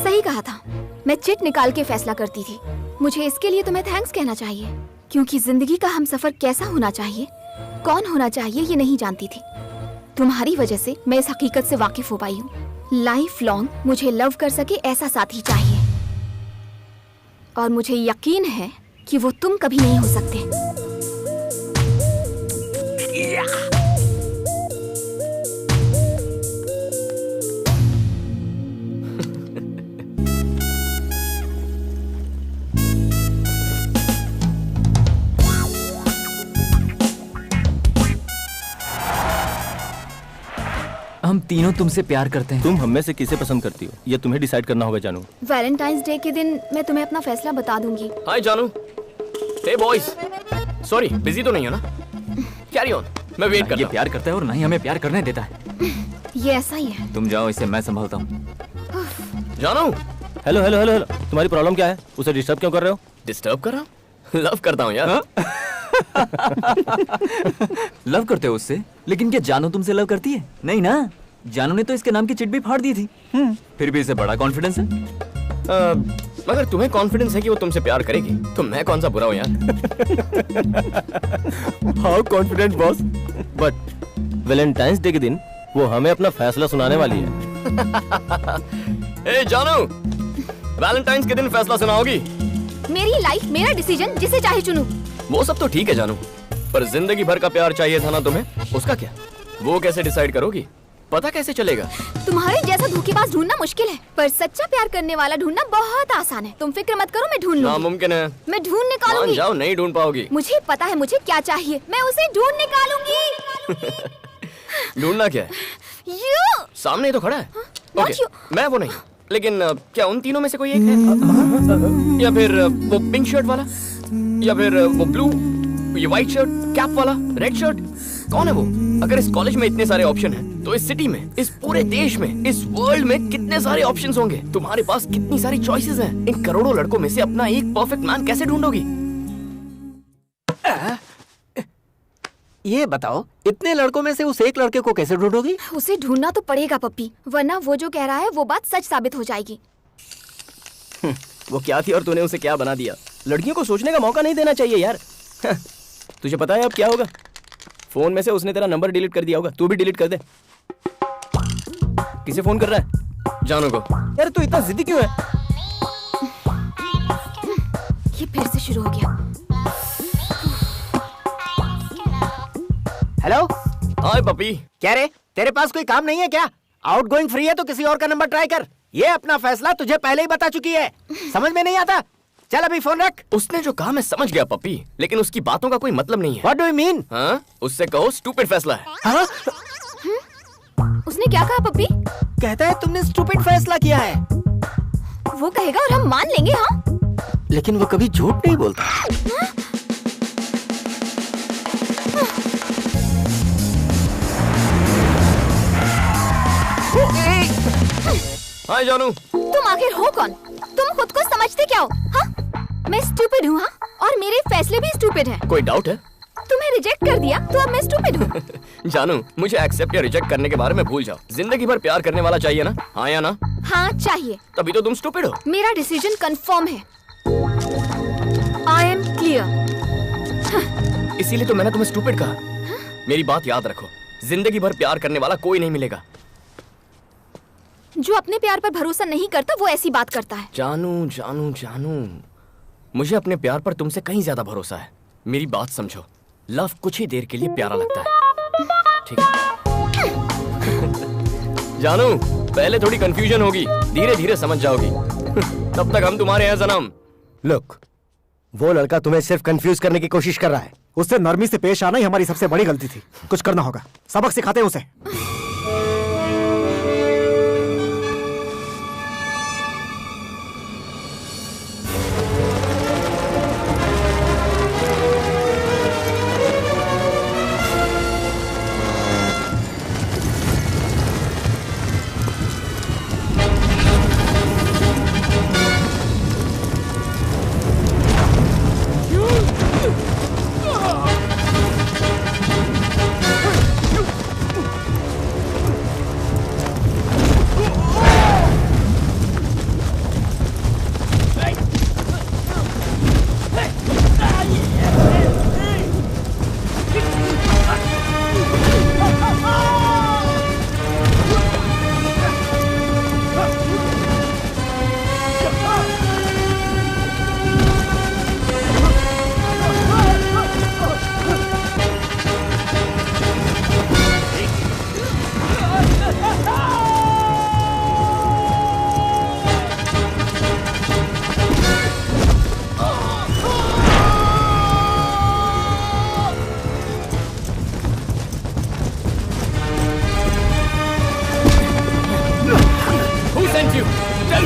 सही सही कहा था, मैं चिट निकाल के फैसला करती थी। मुझे इसके लिए तुम्हें थैंक्स कहना चाहिए, क्योंकि जिंदगी का हमसफर कैसा होना चाहिए, कौन होना चाहिए, ये नहीं जानती थी। तुम्हारी वजह से मैं इस हकीकत से वाकिफ हो पाई हूँ। लाइफ लॉन्ग मुझे लव कर सके ऐसा साथी चाहिए, और मुझे यकीन है कि वो तुम कभी नहीं हो सकते। हम तीनों तुमसे प्यार करते हैं। तुम हम में से किसे पसंद करती हो, ये तुम्हें डिसाइड करना होगा जानू। वैलेंटाइंस डे के दिन मैं तुम्हें अपना फैसला बता दूंगी। हाय जानू। हे बॉयज, सॉरी बिजी तो नहीं हो ना? कैरी ऑन, मैं वेट करता हूं। ये प्यार करता है और ना ही हमें प्यार करने देता है। ये ऐसा ही है। तुम जाओ, इसे मैं संभालता हूँ। जानू। हेलो हेलो हेलो हेलो, तुम्हारी प्रॉब्लम क्या है? उसे डिस्टर्ब क्यों कर रहे हो? डिस्टर्ब कर रहा हूँ? लव करता हूँ यार। लव करते हो उससे? लेकिन क्या जानू तुमसे लव करती है? नहीं ना। जानू ने तो इसके नाम की चिट भी फाड़ दी थी। फिर भी इसे बड़ा कॉन्फिडेंस है। मगर तुम्हें कॉन्फिडेंस है कि वो तुमसे प्यार करेगी, तो मैं कौन सा बुरा हूँ यार। How confident boss. But Valentine's day के दिन वो हमें अपना फैसला सुनाने वाली है। ए जानू, वैलेंटाइंस के दिन फैसला सुनाओगी? मेरी लाइफ, मेरा डिसीजन, जिसे चाहे चुनूं। वो सब तो ठीक है जानू, पर जिंदगी भर का प्यार चाहिए था ना तुम्हें, उसका क्या? वो कैसे डिसाइड करोगी? पता कैसे चलेगा? तुम्हारे जैसा धोखेबाज ढूंढना मुश्किल है, पर सच्चा प्यार करने वाला ढूंढना बहुत आसान है। तुम फिक्र मत करो, मैं ढूंढ लूंगी। नामुमकिन है। मैं ढूंढ निकालूंगी। मान जाओ, नहीं ढूंढ पाओगी। मुझे पता है मुझे क्या चाहिए, मैं उसे ढूंढ निकालूंगी। ढूंढना क्या है? यू सामने तो खड़ा है। Not you. मैं वो नहीं, लेकिन क्या उन तीनों में से कोई एक है? या फिर वो पिंक शर्ट वाला, या फिर वो ब्लू, ये व्हाइट शर्ट, कैप वाला, रेड शर्ट? कौन है वो? अगर इस कॉलेज में इतने सारे ऑप्शन हैं, तो इस सिटी में, इस पूरे देश में, इस वर्ल्ड में कितने सारे ऑप्शंस होंगे? तुम्हारे पास कितनी सारी चॉइसेस हैं। इन करोड़ों लड़कों में से अपना एक परफेक्ट मैन कैसे ढूंढोगी? ये बताओ, इतने लड़कों में से उस एक लड़के को कैसे ढूंढोगी? उसे ढूंढना तो पड़ेगा पप्पी, वरना वो जो कह रहा है वो बात सच साबित हो जाएगी। वो क्या थी और तूने उसे क्या बना दिया? लड़कियों को सोचने का मौका नहीं देना चाहिए यार। तुझे पता है अब क्या होगा? फोन में से उसने तेरा नंबर डिलीट कर दिया होगा, तू भी डिलीट कर दे। किसे फोन कर रहा है? जानू को। यार तू इतना जिद्दी क्यों है? ये फिर से शुरू हो गया। हेलो। हाय पपी। क्या रे, तेरे पास कोई काम नहीं है क्या? आउटगोइंग फ्री है तो किसी और का नंबर ट्राई कर। ये अपना फैसला तुझे पहले ही बता चुकी है, समझ में नहीं आता? चल अभी फोन रख। उसने जो कहा मैं समझ गया पपी, लेकिन उसकी बातों का कोई मतलब नहीं है। What do you mean? हाँ? उससे कहो स्टूपिड फैसला है। हाँ? उसने क्या कहा पप्पी? कहता है तुमने स्टूपिड फैसला किया है। वो कहेगा और हम मान लेंगे। हाँ, लेकिन वो कभी झूठ नहीं बोलता। हाय जानू। तुम आखिर हो कौन? तुम खुद को समझते क्या हो? हाँ? मैं स्टूपिड हूँ? हाँ? और मेरे फैसले भी स्टूपिड हैं। कोई डाउट है? तुम्हें रिजेक्ट कर दिया तो अब मैं स्टूपिड हूँ। जानू, मुझे एक्सेप्ट या रिजेक्ट करने के बारे में भूल जाओ। जिंदगी भर प्यार करने वाला चाहिए ना? हाँ या ना? हाँ चाहिए। तभी तो तुम स्टूपिड हो। मेरा डिसीजन कंफर्म है। I am clear. इसीलिए तो मैंने तुम्हें स्टूपिड कहा। मेरी बात याद रखो, जिंदगी भर प्यार करने वाला कोई नहीं मिलेगा। जो अपने प्यार पर भरोसा नहीं करता वो ऐसी बात करता है। जानू जानू जानू, मुझे अपने प्यार पर तुमसे कहीं ज्यादा भरोसा है। मेरी बात समझो, लव कुछ ही देर के लिए प्यारा लगता है, ठीक है? जानू, पहले थोड़ी कंफ्यूजन होगी, धीरे धीरे समझ जाओगी। तब तक हम तुम्हारे हैं सनम। लुक, वो लड़का तुम्हें सिर्फ कंफ्यूज करने की कोशिश कर रहा है। उससे नरमी से पेश आना ही हमारी सबसे बड़ी गलती थी। कुछ करना होगा, सबक सिखाते हैं उसे।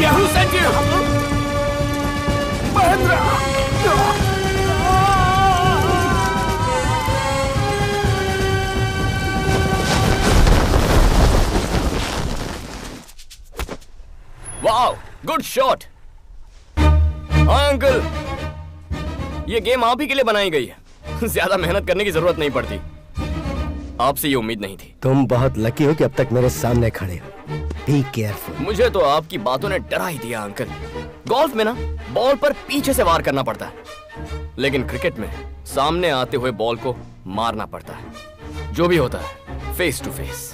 me who sent you? Mahendra! Wow, good shot. हाँ अंकल, ये गेम आप ही के लिए बनाई गई है। ज्यादा मेहनत करने की जरूरत नहीं पड़ती। आपसे ये उम्मीद नहीं थी। तुम बहुत लकी हो कि अब तक मेरे सामने खड़े हो। Be careful. मुझे तो आपकी बातों ने डरा ही दिया अंकल। गोल्फ में ना बॉल पर पीछे से वार करना पड़ता है, लेकिन क्रिकेट में सामने आते हुए बॉल को मारना पड़ता है। जो भी होता है फेस टू फेस।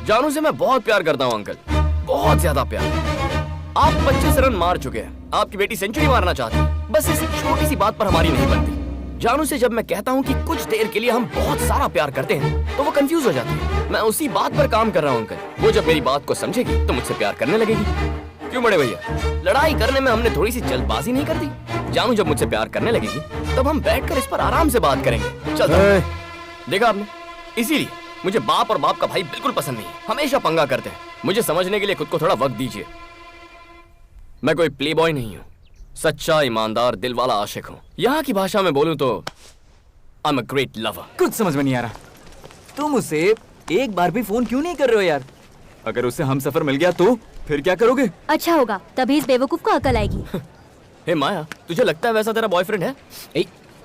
जानू से मैं बहुत प्यार करता हूँ अंकल, बहुत ज्यादा प्यार। आप 25 रन मार चुके हैं, आपकी बेटी सेंचुरी मारना चाहती है। बस इस छोटी सी बात पर हमारी नहीं बनती। जानू से जब मैं कहता हूँ कि कुछ देर के लिए हम बहुत सारा प्यार करते हैं, तो वो कंफ्यूज हो जाती है। मैं उसी बात पर काम कर रहा हूँ अंकल। वो जब मेरी बात को समझेगी तो मुझसे प्यार करने लगेगी। क्यों बड़े भैया, लड़ाई करने में हमने थोड़ी सी जल्दबाजी नहीं कर दी? जानू जब मुझसे प्यार करने लगेगी तब हम बैठकर इस पर आराम से बात करेंगे। चल देखा आपने, इसीलिए मुझे बाप और बाप का भाई बिल्कुल पसंद नहीं है। हमेशा पंगा करते हैं। मुझे समझने के लिए खुद को थोड़ा वक्त दीजिए। मैं कोई प्ले बॉय नहीं हूँ, सच्चा ईमानदार दिल वाला आशिक हूँ। यहाँ की भाषा में बोलूँ तो I am a great lover. कुछ समझ में नहीं आ रहा, तुम उसे एक बार भी फोन क्यों नहीं कर रहे हो यार? अगर उसे हम सफर मिल गया तो फिर क्या करोगे? अच्छा होगा, तभी इस बेवकूफ को अकल आएगी। हे माया, तुझे लगता है वैसा तेरा बॉयफ्रेंड है?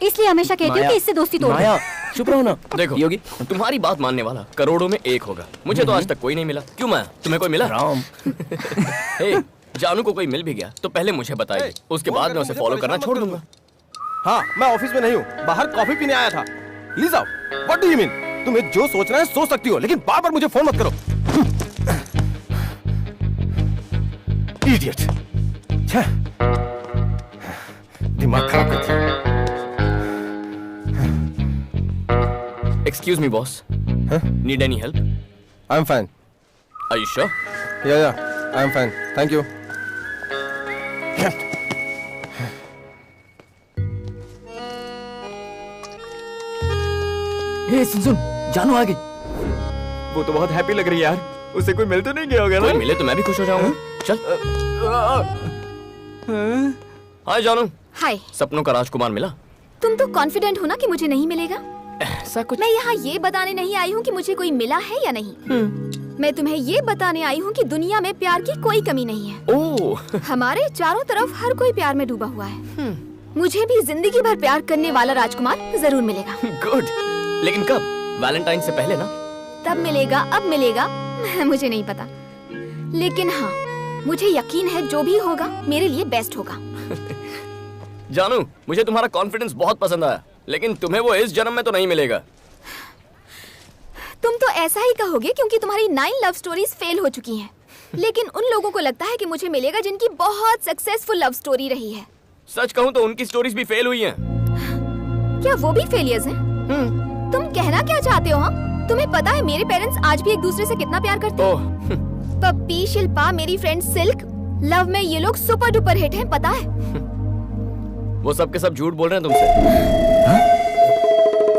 इसलिए हमेशा कहती हूँ कि इससे दोस्ती तोड़ दो। माया चुप रहो ना। देखो योगी, तुम्हारी बात मानने वाला करोड़ों में एक होगा। मुझे तो आज तक कोई नहीं मिला। क्यों माया, तुम्हें कोई मिला? राम हे, जानू को कोई मिल भी गया तो पहले मुझे बताइए, उसके बाद मैं उसे फॉलो करना छोड़ दूंगा। हाँ, मैं ऑफिस में नहीं हूँ, बाहर कॉफी पीने आया था। Lisa, what do you mean? तुम्हें जो सोचना है सोच सकती हो, लेकिन बार बार मुझे फोन मत करो। इडियट। दिमाग खराब कर दिया। Excuse me, boss. Need any help? I'm fine. Are you sure? Yeah, I'm fine. Thank you. हे सुन, जानू आ गई। वो तो बहुत हैप्पी लग रही है यार। उसे कोई मिल तो नहीं गया होगा ना? कोई मिले तो मैं भी खुश हो जाऊंगा। चल। हाय जानू। हाय। सपनों का राजकुमार मिला? तुम तो कॉन्फिडेंट हो ना कि मुझे नहीं मिलेगा। ऐसा कुछ? मैं यहाँ ये बताने नहीं आई हूँ कि मुझे कोई मिला है या नहीं। मैं तुम्हें ये बताने आई हूँ कि दुनिया में प्यार की कोई कमी नहीं है। ओह। हमारे चारों तरफ हर कोई प्यार में डूबा हुआ है। मुझे भी जिंदगी भर प्यार करने वाला राजकुमार जरूर मिलेगा। गुड। लेकिन कब? वैलेंटाइन से पहले ना? तब मिलेगा, अब मिलेगा, मुझे नहीं पता। लेकिन हाँ, मुझे यकीन है जो भी होगा मेरे लिए बेस्ट होगा। जानू, मुझे तुम्हारा कॉन्फिडेंस बहुत पसंद आया, लेकिन तुम्हें वो इस जन्म में तो नहीं मिलेगा। तुम तो ऐसा ही कहोगे क्योंकि तुम्हारी 9 लव स्टोरीज फेल हो चुकी हैं। लेकिन उन लोगों को लगता है कि मुझे मिलेगा जिनकी बहुत सक्सेसफुल लव स्टोरी रही है। सच कहूँ तो उनकी स्टोरीज भी फेल हुई हैं। क्या वो भी फेलियर्स हैं? तुम कहना क्या चाहते हो? हाँ, तुम्हें पता है मेरे पेरेंट्स आज भी एक दूसरे से कितना प्यार करते हैं। पप्पी, शिल्पा, मेरी फ्रेंड सिल्क, लव में ये लोग सुपर डुपर हिट हैं, पता है? वो सब के सब झूठ बोल रहे हैं तुमसे।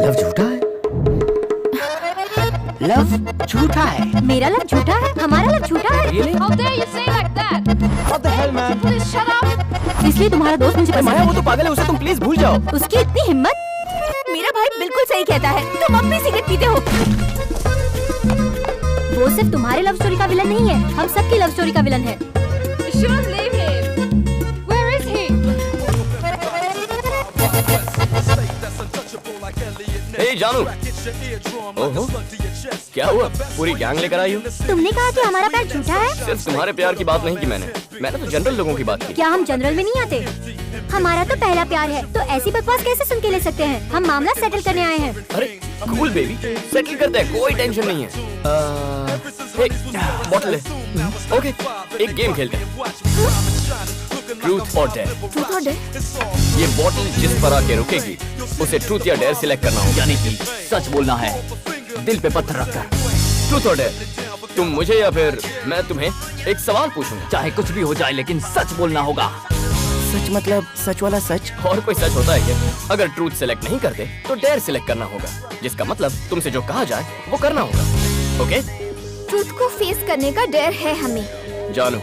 लव झूठा है? लव झूठा है? मेरा लव झूठा है? हमारा लव झूठा है? How dare you say like that? What the hell, man? Please shut up. इसलिए तुम्हारा दोस्त मुझे पसंद माया, है। वो तो पागल है, उसे तुम प्लीज भूल जाओ। उसकी इतनी हिम्मत? मेरा भाई बिल्कुल सही कहता है। तुम अब भी सिगरेट पीते हो। वो सिर्फ तुम्हारे लव स्टोरी का विलन नहीं है, हम सबकी लव स्टोरी का विलन है। Shouldn't leave him. Where is he? हे जानू। ओहो, क्या हुआ? पूरी गैंग लेकर आई हो? तुमने कहा कि हमारा प्यार झूठा है। सिर्फ तुम्हारे प्यार की बात नहीं की मैंने तो जनरल लोगों की बात की। क्या हम जनरल में नहीं आते? हमारा तो पहला प्यार है, तो ऐसी बकवास कैसे सुन के ले सकते हैं? हम मामला सेटल करने आए हैं। अरे कूल बेबी, सेटल करते हैं, कोई टेंशन नहीं है। बॉटल है। ओके, एक गेम खेलते हैं। ट्रूथ और डेयर। ट्रूथ और डेयर? ये बॉटल जिस पर आके रुकेगी उसे ट्रूथ या डेयर सिलेक्ट करना होगा। यानी कि सच बोलना है, दिल पे पत्थर रखकर। ट्रूथ और डेयर, तुम मुझे या फिर मैं तुम्हें एक सवाल पूछूंगा। चाहे कुछ भी हो जाए लेकिन सच बोलना होगा। सच मतलब सच वाला सच? और कोई सच होता है क्या? अगर ट्रूथ सिलेक्ट नहीं करते तो डेयर सिलेक्ट करना होगा, जिसका मतलब तुमसे जो कहा जाए वो करना होगा। ओके? ट्रूथ को फेस करने का डेयर है हमें। जानू,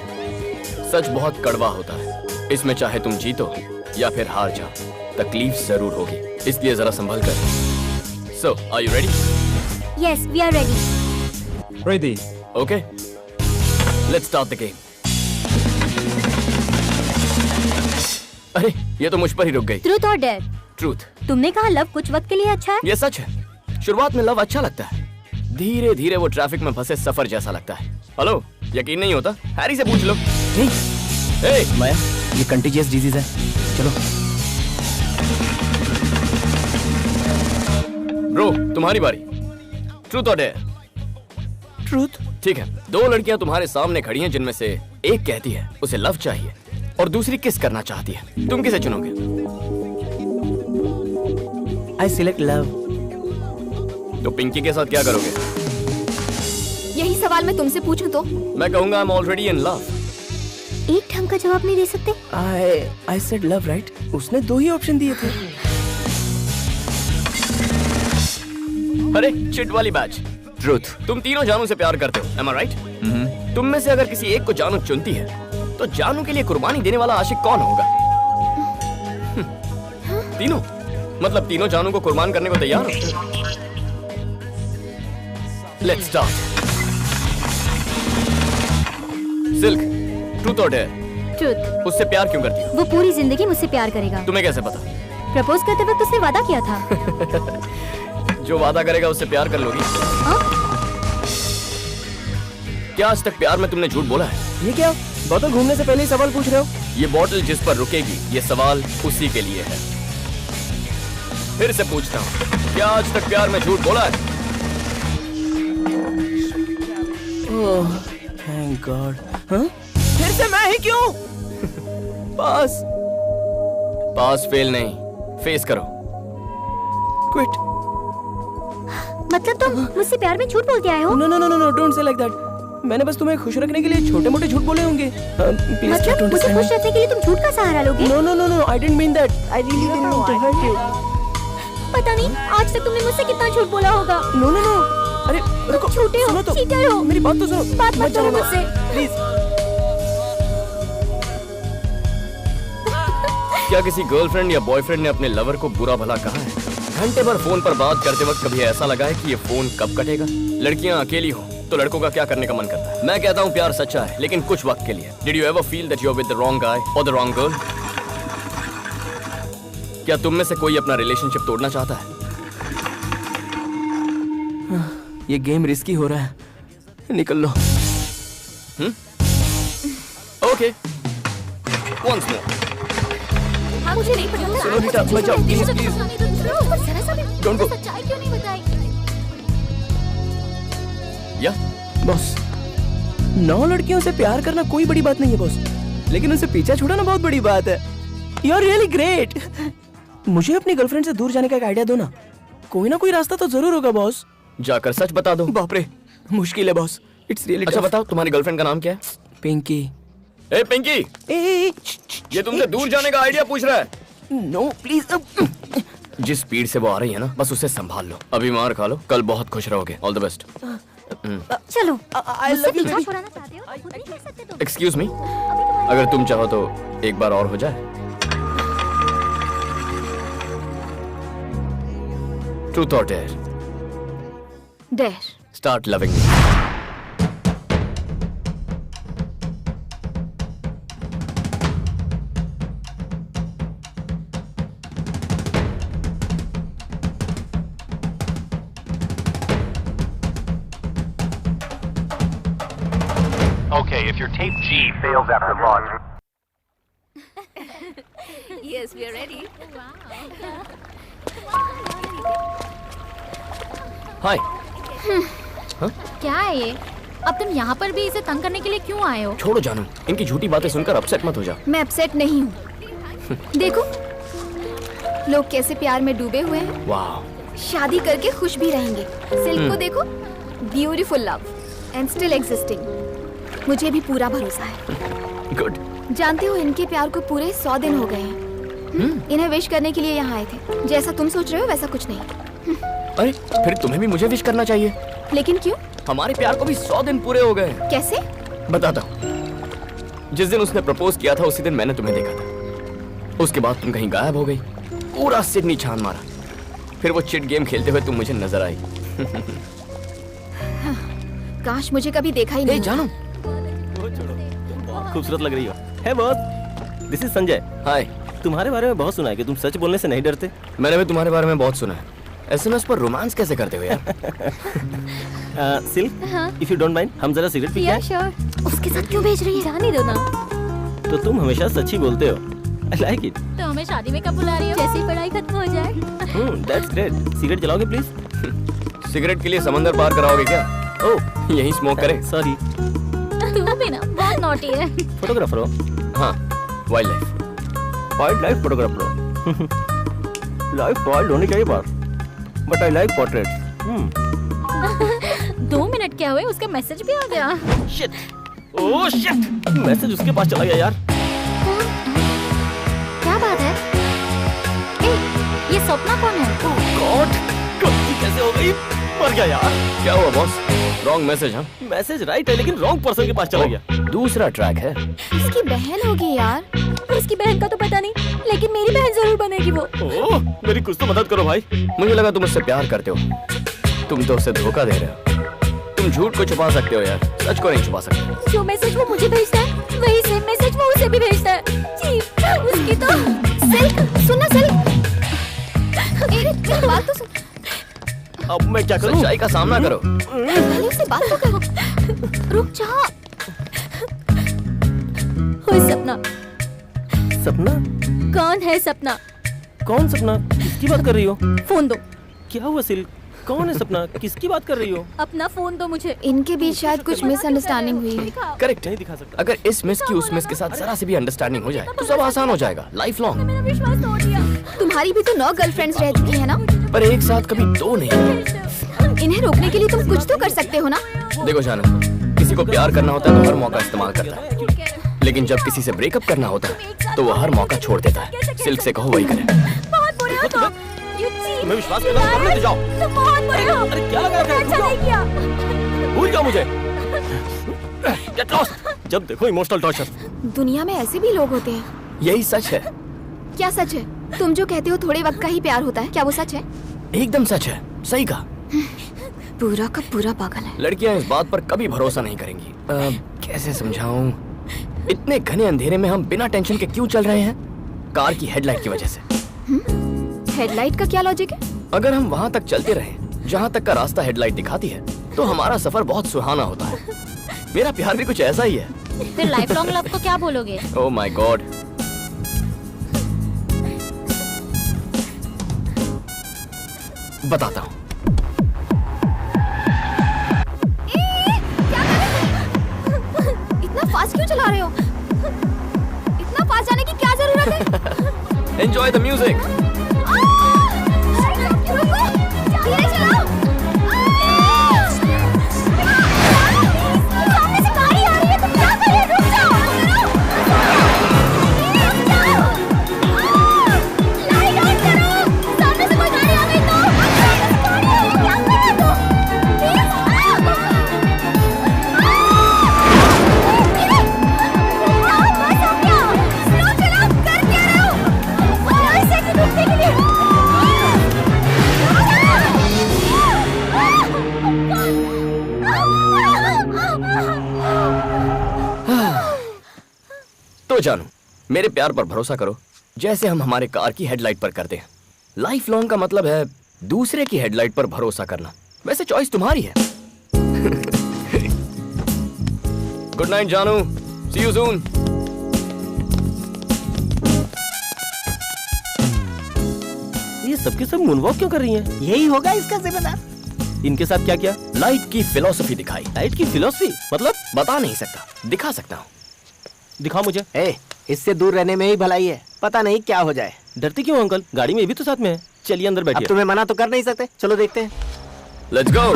सच बहुत कड़वा होता है, इसमें चाहे तुम जीतो या फिर हार जाओ, तकलीफ जरूर होगी, इसलिए जरा संभल कर। So, are you ready? Yes, we are ready. Ready. Okay. Let's start the game. अरे ये तो मुझ पर ही रुक गई। Truth or dare? Truth. तुमने कहा लव कुछ वक्त के लिए अच्छा है। ये सच है, शुरुआत में लव अच्छा लगता है, धीरे धीरे वो ट्रैफिक में फंसे सफर जैसा लगता है। हेलो, यकीन नहीं होता? हैरी से पूछ लो। माया, ये कंटेजियस डिजीज है, चलो। ब्रो, तुम्हारी बारी। ट्रूथ और डेयर? ट्रूथ। ठीक है, दो लड़कियां तुम्हारे सामने खड़ी हैं, जिनमें से एक कहती है उसे लव चाहिए और दूसरी किस करना चाहती है। तुम किसे चुनोगे? I select love. तो पिंकी के साथ क्या करोगे? यही सवाल मैं तुमसे पूछूं तो? मैं कहूंगा I'm already in love. एक ढंग का जवाब नहीं दे सकते? I said love, right? उसने दो ही ऑप्शन दिए थे। अरे चिट वाली बैच। ट्रूथ। तुम तीनों जानू से प्यार करते हो, am I right? तुम में से अगर किसी एक को जानू चुनती है तो जानू के लिए कुर्बानी देने वाला आशिक कौन होगा? तीनों? मतलब तीनों जानू को कुर्बान करने को तैयार हो? Let's start. सिल्क, ट्रूथ और डेयर? ट्रूथ। उससे प्यार क्यों करती हो? वो पूरी जिंदगी मुझसे प्यार करेगा। तुम्हें कैसे पता? प्रपोज करते वक्त उसने वादा किया था। जो वादा करेगा उससे प्यार कर लोगी? क्या आज तक प्यार में तुमने झूठ बोला है? ये क्या? बोतल घूमने से पहले ही सवाल पूछ रहे हो? ये बोतल जिस पर रुकेगी, ये सवाल उसी के लिए है। फिर से पूछता हूँ, क्या आज तक प्यार में झूठ बोला है? ओह, थैंक गॉड। हाँ? फिर से मैं ही क्यों? पास फेल नहीं, फेस करो। क्विट। मतलब तुम मुझसे प्यार में झूठ बोल के आए हो? No no no no, don't say like that. मैंने बस तुम्हें खुश रखने के लिए छोटे-मोटे झूठ बोले होंगे। प्लीज मतलब मुझे खुश रखने के लिए तुम झूठ का सहारा लोगे? No no no no, I didn't mean that. I really didn't mean to hurt you. पता नहीं आज तक तुमने मुझसे कितना झूठ बोला होगा। नो नो नो, अरे रुको, झूठे हो, सुनो तो, चीटर हो। मेरी बात तो सुनो। बात मत करो मुझसे, प्लीज। क्या किसी गर्लफ्रेंड या बॉयफ्रेंड ने अपने लवर को बुरा भला कहा है? घंटे भर फोन पर बात करते वक्त कभी ऐसा लगा है कि ये फोन कब कटेगा? लड़कियां अकेली हो तो लड़कों का क्या करने का मन करता है? मैं कहता हूँ प्यार सच्चा है, लेकिन कुछ वक्त के लिए। Did you ever feel that you're with the wrong guy or the wrong girl? क्या तुम में से कोई अपना रिलेशनशिप तोड़ना चाहता है? ये गेम रिस्की हो रहा है, निकल लो। Okay. Once more. हाँ, मुझे नहीं पता। सुनो रीटा, मत जाओ, प्लीज प्लीज। Don't go. सच्चाई क्यों नहीं बताई? या बॉस, 9 लड़कियों से प्यार करना कोई बड़ी बात नहीं है बॉस, लेकिन उनसे पीछा छुड़ाना बहुत बड़ी बात है। You are really great. मुझे अपनी गर्लफ्रेंड से दूर जाने का एक आइडिया दो ना, कोई ना कोई रास्ता तो जरूर होगा बॉस। जाकर सच बता दो। बाप रे, मुश्किल है बॉस, इट्स रियली। अच्छा बताओ, तुम्हारी गर्लफ्रेंड का नाम क्या है? पिंकी। ए पिंकी, ये तुमसे दूर जाने का आइडिया पूछ रहा है। No please. जिस स्पीड से वो आ रही है ना, बस उसे संभाल लो। अभी मार खा लो, कल बहुत खुश रहोगे। All the best. चलो, मुझसे पीछा छुड़ाना चाहते हो? खुद नहीं कर सकते तुम? एक्सक्यूज मी, अगर तुम चाहो तो एक बार और हो जाए। ट्रूथ और dare? Dare. Start loving me. Okay, if your tape G fails after launch. Yes, we are ready. हाय। क्या है ये? अब तुम यहाँ पर भी इसे तंग करने के लिए क्यों आए हो? छोड़ो जानू, इनकी झूठी बातें सुनकर अपसेट मत हो जाओ। मैं अपसेट नहीं हूँ। देखो, लोग कैसे प्यार में डूबे हुए हैं। वाह। शादी करके खुश भी रहेंगे। सिल्क को देखो, beautiful love and still existing. मुझे भी पूरा भरोसा है। गुड। जानते हो, इनके प्यार को पूरे 100 दिन हो गए हैं। इन्हें विश करने के लिए यहाँ आए थे। जैसा तुम सोच रहे हो वैसा कुछ नहीं। अरे फिर तुम्हें भी मुझे विश करना चाहिए। लेकिन क्यों? हमारे प्यार को भी 100 दिन पूरे हो गए। कैसे? बताता हूँ। जिस दिन उसने प्रपोज किया था उसी दिन मैंने तुम्हें देखा था। उसके बाद तुम कहीं गायब हो गई, पूरा सिडनी छान मारा, फिर वो चिट गेम खेलते हुए तुम मुझे नजर आई। काश मुझे कभी देखा ही नहीं। जानो, खूबसूरत लग रही हो। है बॉस, दिस इज संजय। हाय। तुम्हारे बारे में बहुत सुना है कि तुम सच बोलने से नहीं डरते। मैंने भी तुम्हारे बारे में बहुत सुना है। एसएमएस पर रोमांस कैसे करते हो यार? Silk, if you don't mind, हम जरा सिगरेट पी Yeah, sure. उसके साथ क्यों भेज रही है? जाने दो ना। तो तुम हमेशा सच ही बोलते हो। I like it. तो हमें शादी में कब बुला रही हो? जैसे ही पढ़ाई खत्म हो जाए। That's great. सिगरेट जलाओगे प्लीज? सिगरेट के लिए समंदर पार कराओगे क्या? ओह, यही स्मोक करें। सॉरी। तू भी ना बहुत नॉटी है। फोटोग्राफर हो? हाँ, वाइल्ड लाइफ फोटोग्राफर हो। लाइफ वाइल्ड होनी चाहिए बात, but I like portrait. 2 minute क्या हुए, उसका मैसेज भी आ गया। शिट, ओह शिट, मैसेज उसके पास चला गया यार। क्या बात है? ए, ये सपना कौन है? ओह गॉड, गलती कैसे हो गई? मर गया यार। क्या हुआ बॉस? Wrong message? हाँ, मैसेज राइट है लेकिन रॉन्ग पर्सन के पास चला गया। दूसरा ट्रैक है। उसकी बहन होगी यार। उसकी बहन का तो पता नहीं, लेकिन मेरी बहन जरूर बनेगी वो। ओह, मेरी कुछ तो मदद करो भाई। मुझे लगा तुम उससे प्यार करते हो। तुम तो उसे धोखा दे रहे हो। तुम झूठ को छुपा सकते हो यार, सच को नहीं छुपा सकते। जो मैसेज वो मुझे भेजता है, वही सेम मैसेज वो उसे भी भेजता है। जी, उसकी तो सिल्क, सुनना सिल्क। मेरी बात तो सुन। अब मैं क्या करूं? सच्चाई का सामना करो। पहले उससे बात तो करो। रुक जा। कोई सपना? सपना? कौन है सपना? कौन सपना? किसकी बात कर रही हो? फोन दो। क्या हुआ सिल्क? कौन है सपना? किसकी बात कर रही हो? अपना फोन दो मुझे। इनके बीच शायद कुछ मिसअंडरस्टैंडिंग हुई है। करेक्ट। नहीं दिखा सकता। अगर इस मिस की उस मिस के साथ जरा से भी अंडरस्टैंडिंग हो जाए तो सब आसान हो जाएगा, लाइफ लॉन्ग। मेरा विश्वास तोड़ दिया। तुम्हारी भी तो 9 गर्लफ्रेंड्स रह चुकी है ना? पर एक साथ कभी 2 नहीं। इन्हें रोकने के लिए तुम कुछ तो कर सकते हो ना? देखो जानू, किसी को प्यार करना होता है तो हर मौका इस्तेमाल करता है, लेकिन जब किसी से ब्रेकअप करना होता है तो वो हर मौका छोड़ देता है। सिल्क से कहो वही करे। बहुत बुरे हो तुम। तुम्हें विश्वास करना है, करने दो जाओ। तुम बहुत बुरे हो। अरे क्या लगा रखा है? अच्छा नहीं किया। भूल जाओ मुझे। Get lost। जब देखो इमोशनल टॉर्चर। दुनिया में ऐसे भी लोग होते हैं। यही सच है। क्या सच है? तुम जो कहते हो थोड़े वक्त का ही प्यार होता है, क्या वो सच है? एकदम सच है, सही कहा। पूरा का पूरा पागल है। लड़कियां इस बात पर कभी भरोसा नहीं करेंगी। कैसे समझाऊं? इतने घने अंधेरे में हम बिना टेंशन के क्यों चल रहे हैं? कार की हेडलाइट की वजह से। हेडलाइट का क्या लॉजिक है? अगर हम वहाँ तक चलते रहें जहाँ तक का रास्ता हेडलाइट दिखाती है तो हमारा सफर बहुत सुहाना होता है। मेरा प्यार भी कुछ ऐसा ही है। फिर लाइफ लॉन्ग लव को क्या बोलोगे? Oh my God. बताता हूँ। इतना फास्ट क्यों चला रहे हो? इतना फास्ट जाने की क्या जरूरत है? Enjoy the music. धीरे चलाओ। सामने से गाड़ी आ रही है, तुम क्या कर रहे हो? रुक जाओ। लाइट ऑन करो। सामने से कोई गाड़ी आ गई तो क्या कर रहे हो? तो जानू, मेरे प्यार पर भरोसा करो जैसे हम हमारे कार की हेडलाइट पर करते हैं। लाइफ लॉन्ग का मतलब है दूसरे की हेडलाइट पर भरोसा करना। वैसे चॉइस तुम्हारी है। गुड नाइट जानू, सी यू सून। ये सबके सब मूनवॉक क्यों कर रही हैं? यही होगा इसका जिम्मेदार। इनके साथ क्या किया? लाइफ की फिलॉसफी दिखाई। लाइट की फिलॉसफी मतलब? बता नहीं सकता, दिखा सकता हूँ। दिखाओ मुझे। इससे दूर रहने में ही भलाई है, पता नहीं क्या हो जाए। डरती क्यों अंकल? गाड़ी में ये भी तो साथ में है। चलिए अंदर बैठिए। अब तुम्हें मना तो कर नहीं सकते, चलो देखते हैं। Let's go.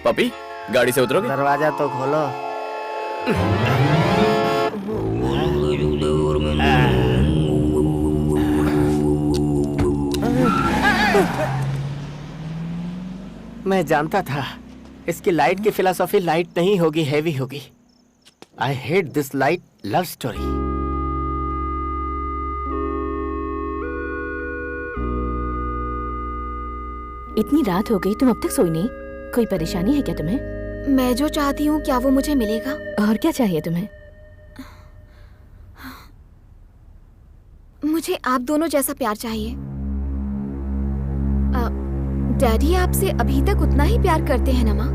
पपी, गाड़ी से उतरोगे? दरवाजा तो खोलो। मैं जानता था इसकी लाइट की फिलॉसफी लाइट नहीं होगी, हैवी होगी। आई hate this light love story. इतनी रात हो गई, तुम अब तक सोई नहीं? कोई परेशानी है क्या तुम्हें? मैं जो चाहती हूँ क्या वो मुझे मिलेगा? और क्या चाहिए तुम्हें? मुझे आप दोनों जैसा प्यार चाहिए। डैडी आपसे अभी तक उतना ही प्यार करते हैं ना माँ?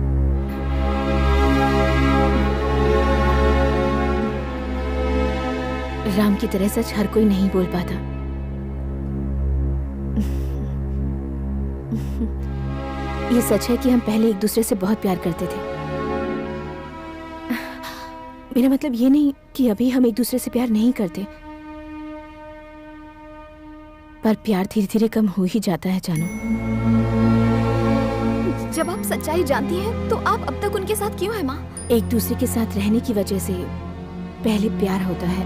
राम की तरह सच हर कोई नहीं बोल पाता। ये सच है कि हम पहले एक दूसरे से बहुत प्यार करते थे। मेरा मतलब ये नहीं कि अभी हम एक दूसरे से प्यार नहीं करते, पर प्यार धीरे धीरे कम हो ही जाता है जानू। जब आप सच्चाई जानती हैं तो आप अब तक उनके साथ क्यों हैं माँ? एक दूसरे के साथ रहने की वजह से पहले प्यार होता है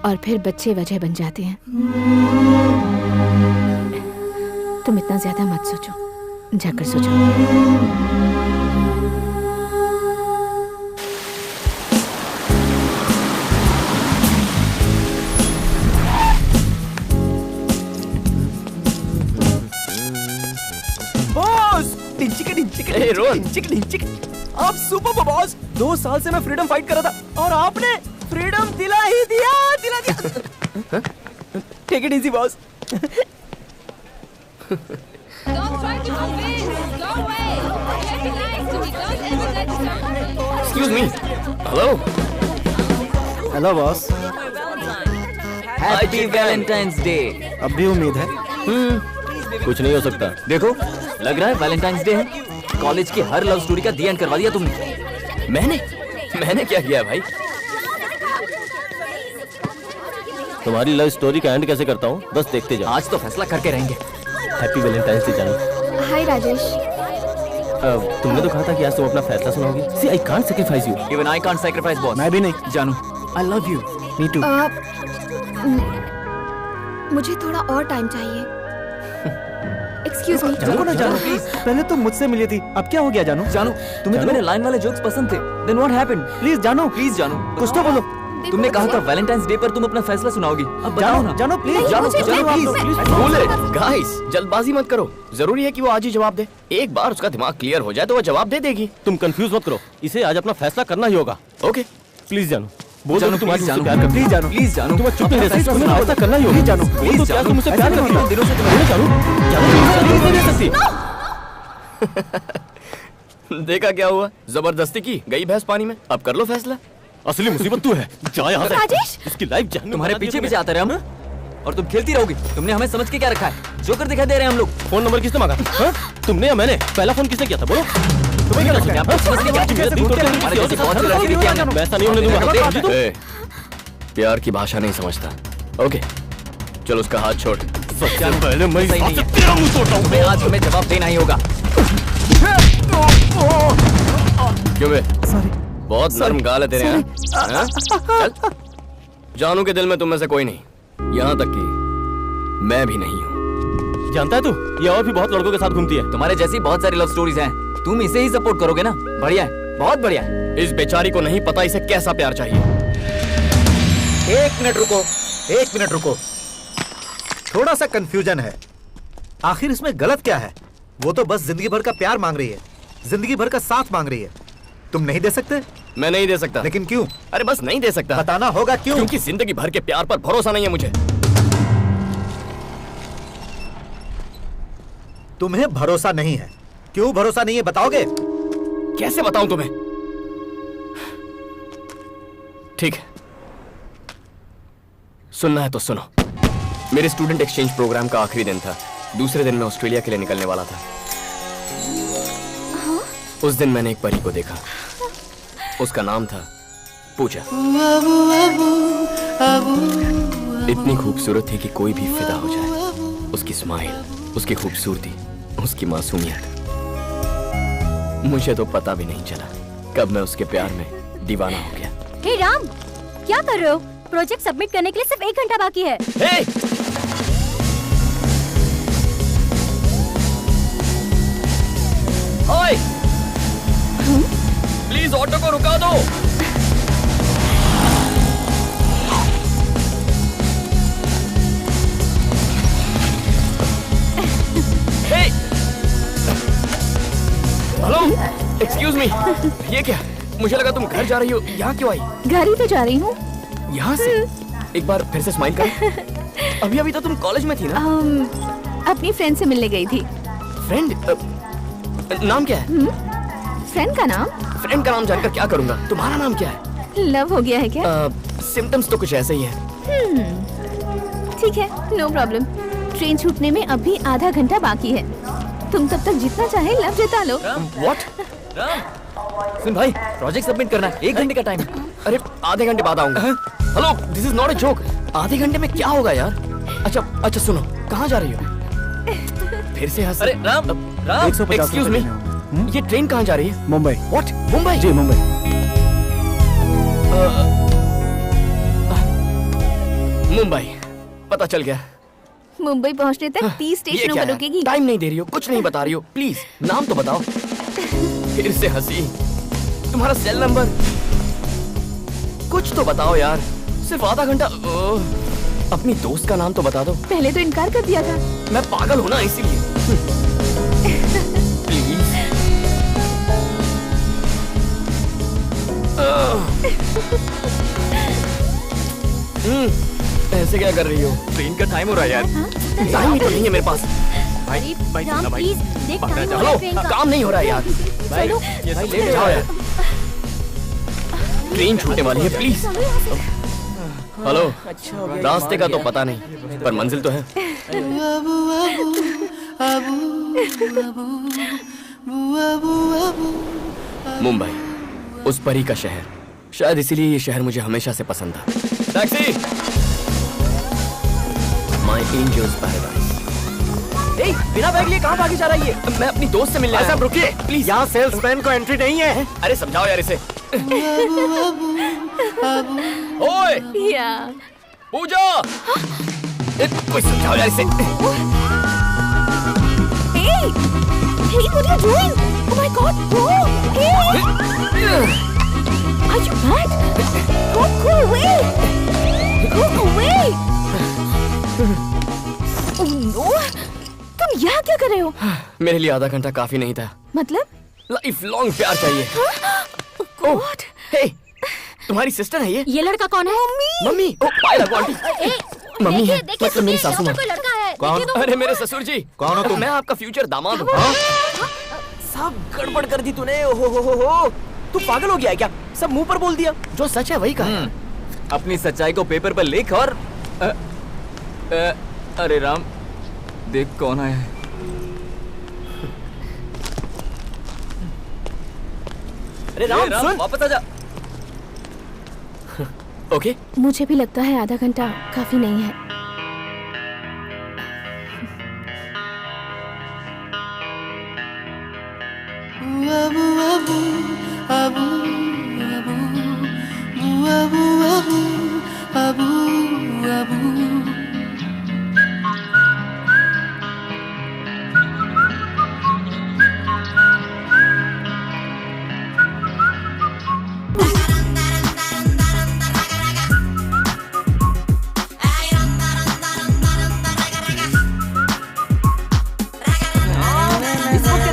और फिर बच्चे वजह बन जाते हैं। तुम इतना ज्यादा मत सोचो, जाकर सोचो। आप सुपर बॉस। 2 साल से मैं फ्रीडम फाइट कर रहा था और आपने फ्रीडम दिला ही दिया। Take it easy boss. Excuse me. Hello. Hello boss. Happy Valentine's day. अब भी उम्मीद है? कुछ नहीं हो सकता। देखो, लग रहा है वैलेंटाइंस डे है। कॉलेज की हर लव स्टोरी का दी एंड करवा दिया तुमने। मैंने क्या किया भाई? तुम्हारी लव स्टोरी का एंड कैसे करता हूँ, बस देखते जाओ। आज तो फैसला करके रहेंगे। हैप्पी वैलेंटाइंस डे जानू। हाय राजेश। तुमने तो कहा था कि आज तुम अपना फैसला सुनाओगी। See, I can't sacrifice you. Even I can't sacrifice boss. मैं भी नहीं। जानू, I love you. Me too. मुझे थोड़ा और टाइम चाहिए। Excuse me. जानू ना जानू प्लीज। पहले तुम मुझसे मिली थी, अब क्या हो गया जानू? जानू, तुम्हें तो मेरे लाइन वाले जोक्स पसंद थे। Then what happened? प्लीज जानू, प्लीज जानू, कुछ तो बोलो। तुमने कहा था वैलेंटाइंस डे पर तुम अपना फैसला सुनाओगी। अब बताओ ना। जानू प्लीज। जानू, प्लीज गाइस, जल्दबाजी मत करो। जरूरी है कि वो आज ही जवाब दे। एक बार उसका दिमाग क्लियर हो जाए तो वो जवाब दे देगी। तुम कंफ्यूज मत करो, इसे आज अपना फैसला करना ही होगा। ओके प्लीज जानू, बोल दो तुम आज मुझसे प्यार करती हो। जानू प्लीज जानू, तुम चुप नहीं रह सकती, तुम्हें फैसला करना ही होगा। जानू प्लीज क्या तुम मुझसे प्यार प्यार करती हो? दिनों से जानू नहीं रह सकती। देखा क्या हुआ, जबरदस्ती की गई भैंस पानी में। अब कर लो फैसला। असली मुसीबत तू है। जा यहाँ से। राजेश! इसकी लाइफ जहन्नुम तुम्हारे बना दी पीछे तुमने। पीछे आते रहे हम और तुम खेलती रहोगी। तुमने हमें समझ के क्या रखा है? जोकर दिखाई दे रहे हैं हम लोग। फोन नंबर किसने मांगा? हाँ? तुमने या मैंने? पहला फोन किसने किया था बोलो? तुम्हें क्या लगता है? आप समझ नहीं पाते। मेरा दिल तोड़ के हमारे जैसे बहुत से लड़के लेके आना। वैसा नहीं होने दूंगा। ए, प्यार की भाषा नहीं समझता। ओके चलो उसका हाथ छोड़। सबसे पहले मैं सही नहीं है। तेरा मुंह तोड़ता हूँ। तुम्हें आज हमें जवाब देना ही होगा। क्यों बे? बहुत नरम गाल है तेरे। हाँ? चल। जानू के दिल में तुम में से कोई नहीं, यहाँ तक कि मैं भी नहीं हूँ। जानता है तू, ये और भी बहुत लड़कों के साथ घूमती है। तुम्हारे जैसी बहुत सारी लव स्टोरीज हैं। तुम इसे ही सपोर्ट करोगे ना? बढ़िया है, बहुत बढ़िया है। इस बेचारी को नहीं पता इसे कैसा प्यार चाहिए। 1 मिनट रुको, 1 मिनट रुको। थोड़ा सा कंफ्यूजन है। आखिर इसमें गलत क्या है? वो तो बस जिंदगी भर का प्यार मांग रही है, जिंदगी भर का साथ मांग रही है। तुम नहीं दे सकते? मैं नहीं दे सकता। लेकिन क्यों? अरे बस नहीं दे सकता। बताना होगा क्यों? क्योंकि जिंदगी भर के प्यार पर भरोसा नहीं है मुझे। तुम्हें भरोसा नहीं है? क्यों भरोसा नहीं है बताओगे? कैसे बताऊं तुम्हें? ठीक है, सुनना है तो सुनो। मेरे स्टूडेंट एक्सचेंज प्रोग्राम का आखिरी दिन था। दूसरे दिन मैं ऑस्ट्रेलिया के लिए निकलने वाला था। उस दिन मैंने एक परी को देखा। उसका नाम था पूजा। इतनी खूबसूरत थी कि कोई भी फिदा हो जाए। उसकी स्माइल, उसकी खूबसूरती, उसकी मासूमियत। मुझे तो पता भी नहीं चला कब मैं उसके प्यार में दीवाना हो गया। हे राम, क्या कर रहे हो? प्रोजेक्ट सबमिट करने के लिए सिर्फ 1 घंटा बाकी है। हे! ओए! प्लीज ऑटो को रुका दो। हेलो, एक्सक्यूज मी, ये क्या? मुझे लगा तुम घर जा रही हो, यहाँ क्यों आई? घर ही तो जा रही हूँ। यहाँ से? एक बार फिर से स्माइल कर। अभी तो तुम कॉलेज में थी ना? अपनी फ्रेंड से मिलने गई थी। फ्रेंड? नाम क्या है? फ्रेंड का नाम? फ्रेंड का नाम जानकर क्या करूँगा? तुम्हारा नाम क्या है? लव हो गया है क्या? सिम्टम्स तो कुछ ऐसे ही है। ठीक है, नो प्रॉब्लम। ट्रेन छूटने में अभी आधा घंटा बाकी है। तुम तब तक जितना चाहे लव जता लो। What? सुन भाई, प्रोजेक्ट सबमिट करना है, 1 घंटे का टाइम। अरे आधे घंटे बाद आऊंगा। Hello, this is not a joke. आधे घंटे में क्या होगा यार? अच्छा सुनो, कहाँ जा रही हो? फिर से हंस। अरे राम, 150 एक्सक्यूज मी, ये ट्रेन कहाँ जा रही है? मुंबई। What? मुंबई? जी मुंबई। मुंबई, पता चल गया। मुंबई पहुंचने तक 30 स्टेशनों पर रुकेगी। टाइम नहीं दे रही हो, कुछ नहीं बता रही हो, प्लीज नाम तो बताओ। फिर से हंसी। तुम्हारा सेल नंबर कुछ तो बताओ यार। सिर्फ आधा घंटा। अपनी दोस्त का नाम तो बता दो। पहले तो इनकार कर दिया था। मैं पागल हूँ ना, इसीलिए। प्लीज। ऐसे क्या कर रही हो? ट्रेन का टाइम हो रहा है यार। टाइम ही तो नहीं है मेरे पास। भाई प्लीज देख, हेलो, काम नहीं हो रहा है यार। भाई लेट जाओ यार, ट्रेन छूटने वाली है, प्लीज। हेलो, रास्ते का तो पता नहीं, पर मंजिल तो है। मुंबई, उस परी का शहर। शायद इसीलिए ये शहर मुझे हमेशा से पसंद था। टैक्सी! My angel's paradise. बिना बैग लिए कहाँ भागी जा रही है? मैं अपनी दोस्त से मिलने आया। रुकिए प्लीज। यहाँ सेल्समैन को एंट्री नहीं है। अरे समझाओ यार इसे। ओए पूजा, कोई समझाओ यार इसे। Hey, what are you doing? Oh my God, bro! Hey! Are you mad? Go away! Go away! Oh no! तुम यहाँ क्या कर रहे हो? मेरे लिए आधा घंटा काफी नहीं था। मतलब? लाइफ लॉन्ग प्यार चाहिए। God! Hey, तुम्हारी सिस्टर है ये? ये लड़का कौन है? मम्मी। ओ पायल आंटी। मम्मी है, मतलब मेरी सासू माँ। लड़का है। कौन? अरे मेरे ससुर जी। कौन हो तुम? मैं आपका फ्यूचर दामाद हूँ। सब गड़बड़ कर दी तूने। हो तू पागल हो गया है क्या? सब मुंह पर बोल दिया। जो सच है वही कहा। अपनी सच्चाई को पेपर पर लिख और अरे राम, देख कौन आया है। अरे राम सुन, वापस आजा। ओके। मुझे भी लगता है आधा घंटा काफी नहीं है।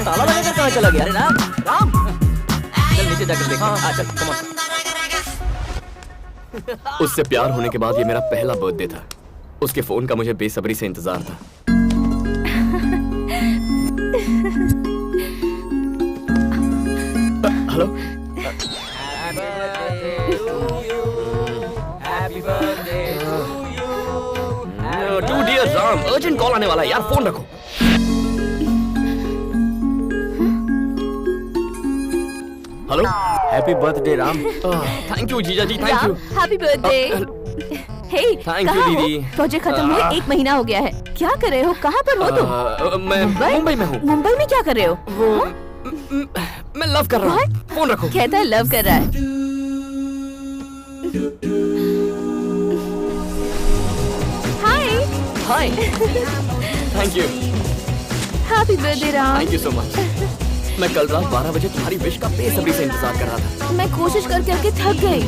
ताला लगाकर कहाँ चला गया? अरे राम, चल नीचे जाकर देखते हैं। चल, कम ऑन। उससे प्यार होने के बाद ये मेरा पहला बर्थडे था। उसके फोन का मुझे बेसब्री से इंतजार था। Hello. To dear Ram, urgent call आने वाला है यार, फोन रखो। Hello, happy birthday Ram. Thank you जीजा जी, thank you. Happy birthday. Hey, Thank you, दीदी। प्रोजेक्ट खत्म हुए 1 महीना हो गया है। क्या कर रहे हो? कहाँ पर हो तुम? मैं मुंबई में हूँ। मुंबई में क्या कर रहे हो? मैं लव कर रहा हूँ। फोन रखो। कहता है लव कर रहा है। Hi. Hi. Thank you. Happy birthday Ram. Thank you so much. मैं कल रात 12 बजे तुम्हारी विश का बेसब्री से इंतजार कर रहा था। मैं कोशिश कर करके थक गई।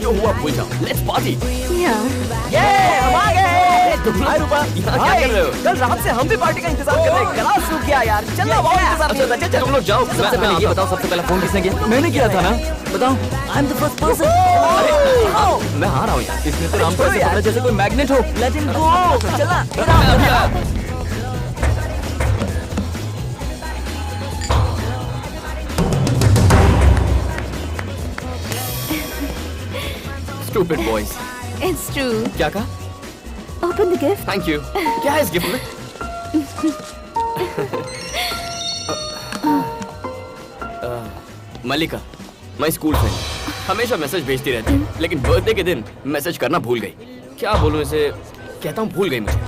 जो हुआ भूल जाओ। Let's party. ये हम आ गए। हाय रूपा, यहाँ क्या कर रहे हो? कल रात से हम भी पार्टी का इंतजार कर रहे हैं। गला सूख गया यार। चल ना, बहुत इंतजार कर रहे हैं। तुम लोग जाओ। सबसे पहले ये बताओ, सबसे पहले फोन किसने किया? मैंने किया था ना। बताओ। I am the first person. मैं हार रहा हूँ यार। इसने तो राम को ऐसे पकड़ा जैसे कोई मैग्नेट हो। Let him go. चला। Stupid boys. It's true. क्या कहा? Open the gift. Thank you. क्या है इस गिफ्ट में? मलिका, माय स्कूल फ्रेंड, हमेशा मैसेज भेजती रहती है, लेकिन बर्थडे के दिन मैसेज करना भूल गई। क्या बोलूं इसे? कहता हूँ भूल गई मुझे।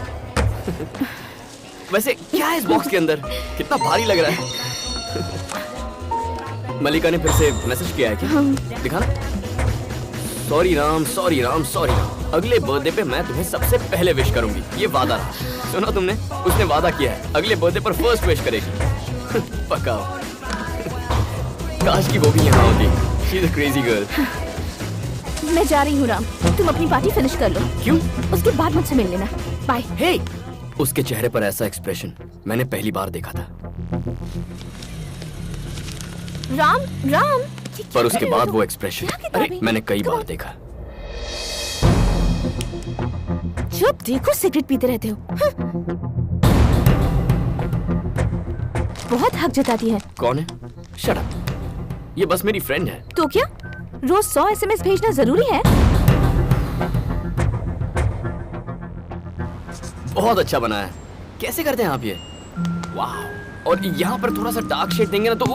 वैसे क्या है इस बॉक्स के अंदर? कितना भारी लग रहा है। मलिका ने फिर से मैसेज किया है क्या? दिखाना। Sorry Ram, sorry Ram, sorry Ram. अगले बर्थडे पे मैं तुम्हें सबसे पहले विश करूंगी, ये वादा रहा। सुना तुमने? उसने वादा किया है अगले बर्थडे पर फर्स्ट विश करेगी। पक्का। काश की वो भी यहाँ होती। She is a crazy girl. मैं जा रही हूँ राम, तुम अपनी पार्टी फिनिश कर लो। क्यों? उसके बाद मुझसे मिल लेना। बाय। हे, उसके चेहरे पर ऐसा एक्सप्रेशन मैंने पहली बार देखा था। राम, राम। पर उसके बाद वो एक्सप्रेशन, अरे मैंने कई बार देखा। जब देखो सिगरेट पीते रहते हो। हाँ। बहुत हक जताती है। कौन है? Shut up. ये बस मेरी फ्रेंड है। तो क्या रोज 100 SMS भेजना जरूरी है? बहुत अच्छा बना है। कैसे करते हैं आप ये? वाह। और यहाँ पर थोड़ा सा डार्क शेड देंगे ना तो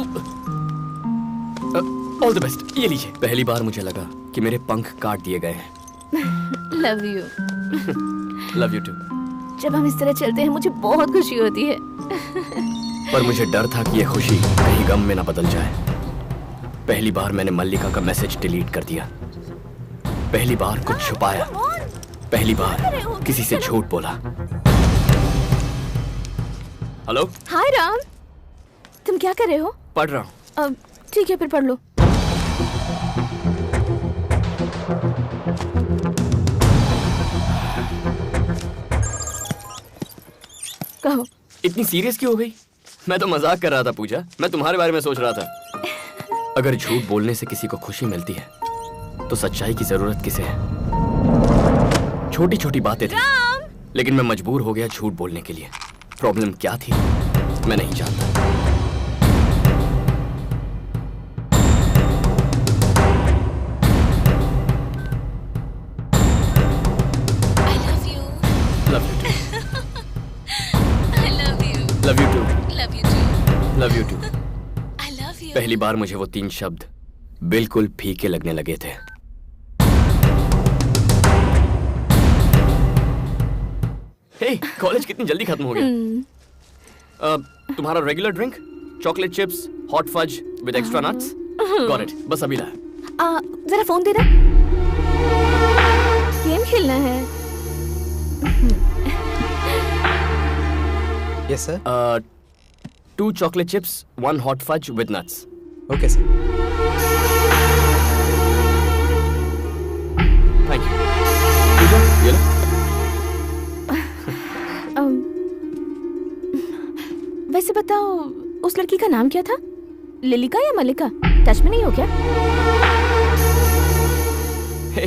ऑल द बेस्ट। ये लीजिए। पहली बार मुझे लगा कि मेरे पंख काट दिए गए हैं। Love you. Love you too. जब हम इस तरह चलते हैं मुझे बहुत खुशी होती है। पर मुझे डर था कि ये खुशी कहीं गम में ना बदल जाए। पहली बार मैंने मल्लिका का मैसेज डिलीट कर दिया। पहली बार कुछ छुपाया। पहली बार किसी से झूठ बोला। हेलो। हाय राम, तुम क्या कर रहे हो? पढ़ रहा हूँ। ठीक है, फिर पढ़ लो। कहो। इतनी सीरियस क्यों हो गई? मैं तो मजाक कर रहा था पूजा। मैं तुम्हारे बारे में सोच रहा था। अगर झूठ बोलने से किसी को खुशी मिलती है तो सच्चाई की जरूरत किसे है? छोटी छोटी बातें थी, लेकिन मैं मजबूर हो गया झूठ बोलने के लिए। प्रॉब्लम क्या थी मैं नहीं जानता। Love you too. I love you. Love you too. Love you too. Love you too. I love you. पहली बार मुझे वो 3 शब्द बिल्कुल फीके लगने लगे थे। हे, कॉलेज कितनी जल्दी खत्म हो गया। तुम्हारा regular drink? Chocolate chips, hot fudge with extra nuts? Got it. बस अभी ला। जरा फोन दे दे। गेम खेलना है। Yes, sir. 2 chocolate chips, 1 hot fudge with nuts. Okay, sir. Thank you. पूजा, ये लो। वैसे बताओ, उस लड़की का नाम क्या था? लिलिका या मलिका? टच में नहीं हो क्या? हे,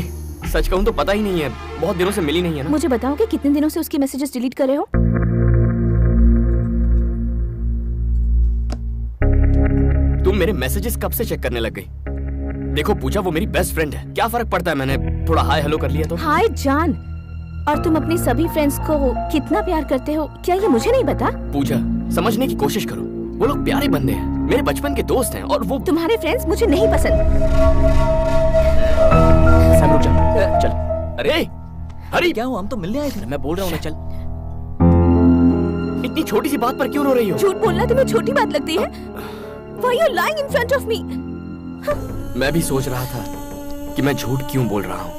सच कहूँ तो पता ही नहीं है। बहुत दिनों से मिली नहीं है ना। मुझे बताओ कि कितने दिनों से उसकी मैसेजेस डिलीट कर रहे हो? तुम मेरे मैसेजेस कब से चेक करने लग गई? देखो पूजा, वो मेरी बेस्ट फ्रेंड है। क्या फर्क पड़ता है मैंने थोड़ा हाय हेलो कर लिया तो? हाय जान। और तुम अपनी सभी फ्रेंड्स को कितना प्यार करते हो, क्या ये मुझे नहीं पता? पूजा, समझने की कोशिश करो। वो लोग प्यारे बंदे हैं, मेरे बचपन के दोस्त हैं। और वो तुम्हारे फ्रेंड्स मुझे नहीं पसंद। सैम रुक जा। चल। अरे हरी, क्या हुआ? हम तो मिलने आए थे। मैं बोल रहा हूँ ना, चल। इतनी छोटी सी बात पर क्यों रो रही हो? झूठ बोलना तुम्हें छोटी बात लगती है? Why are you lying in front of me? मैं भी सोच रहा था कि मैं झूठ क्यों बोल रहा हूं।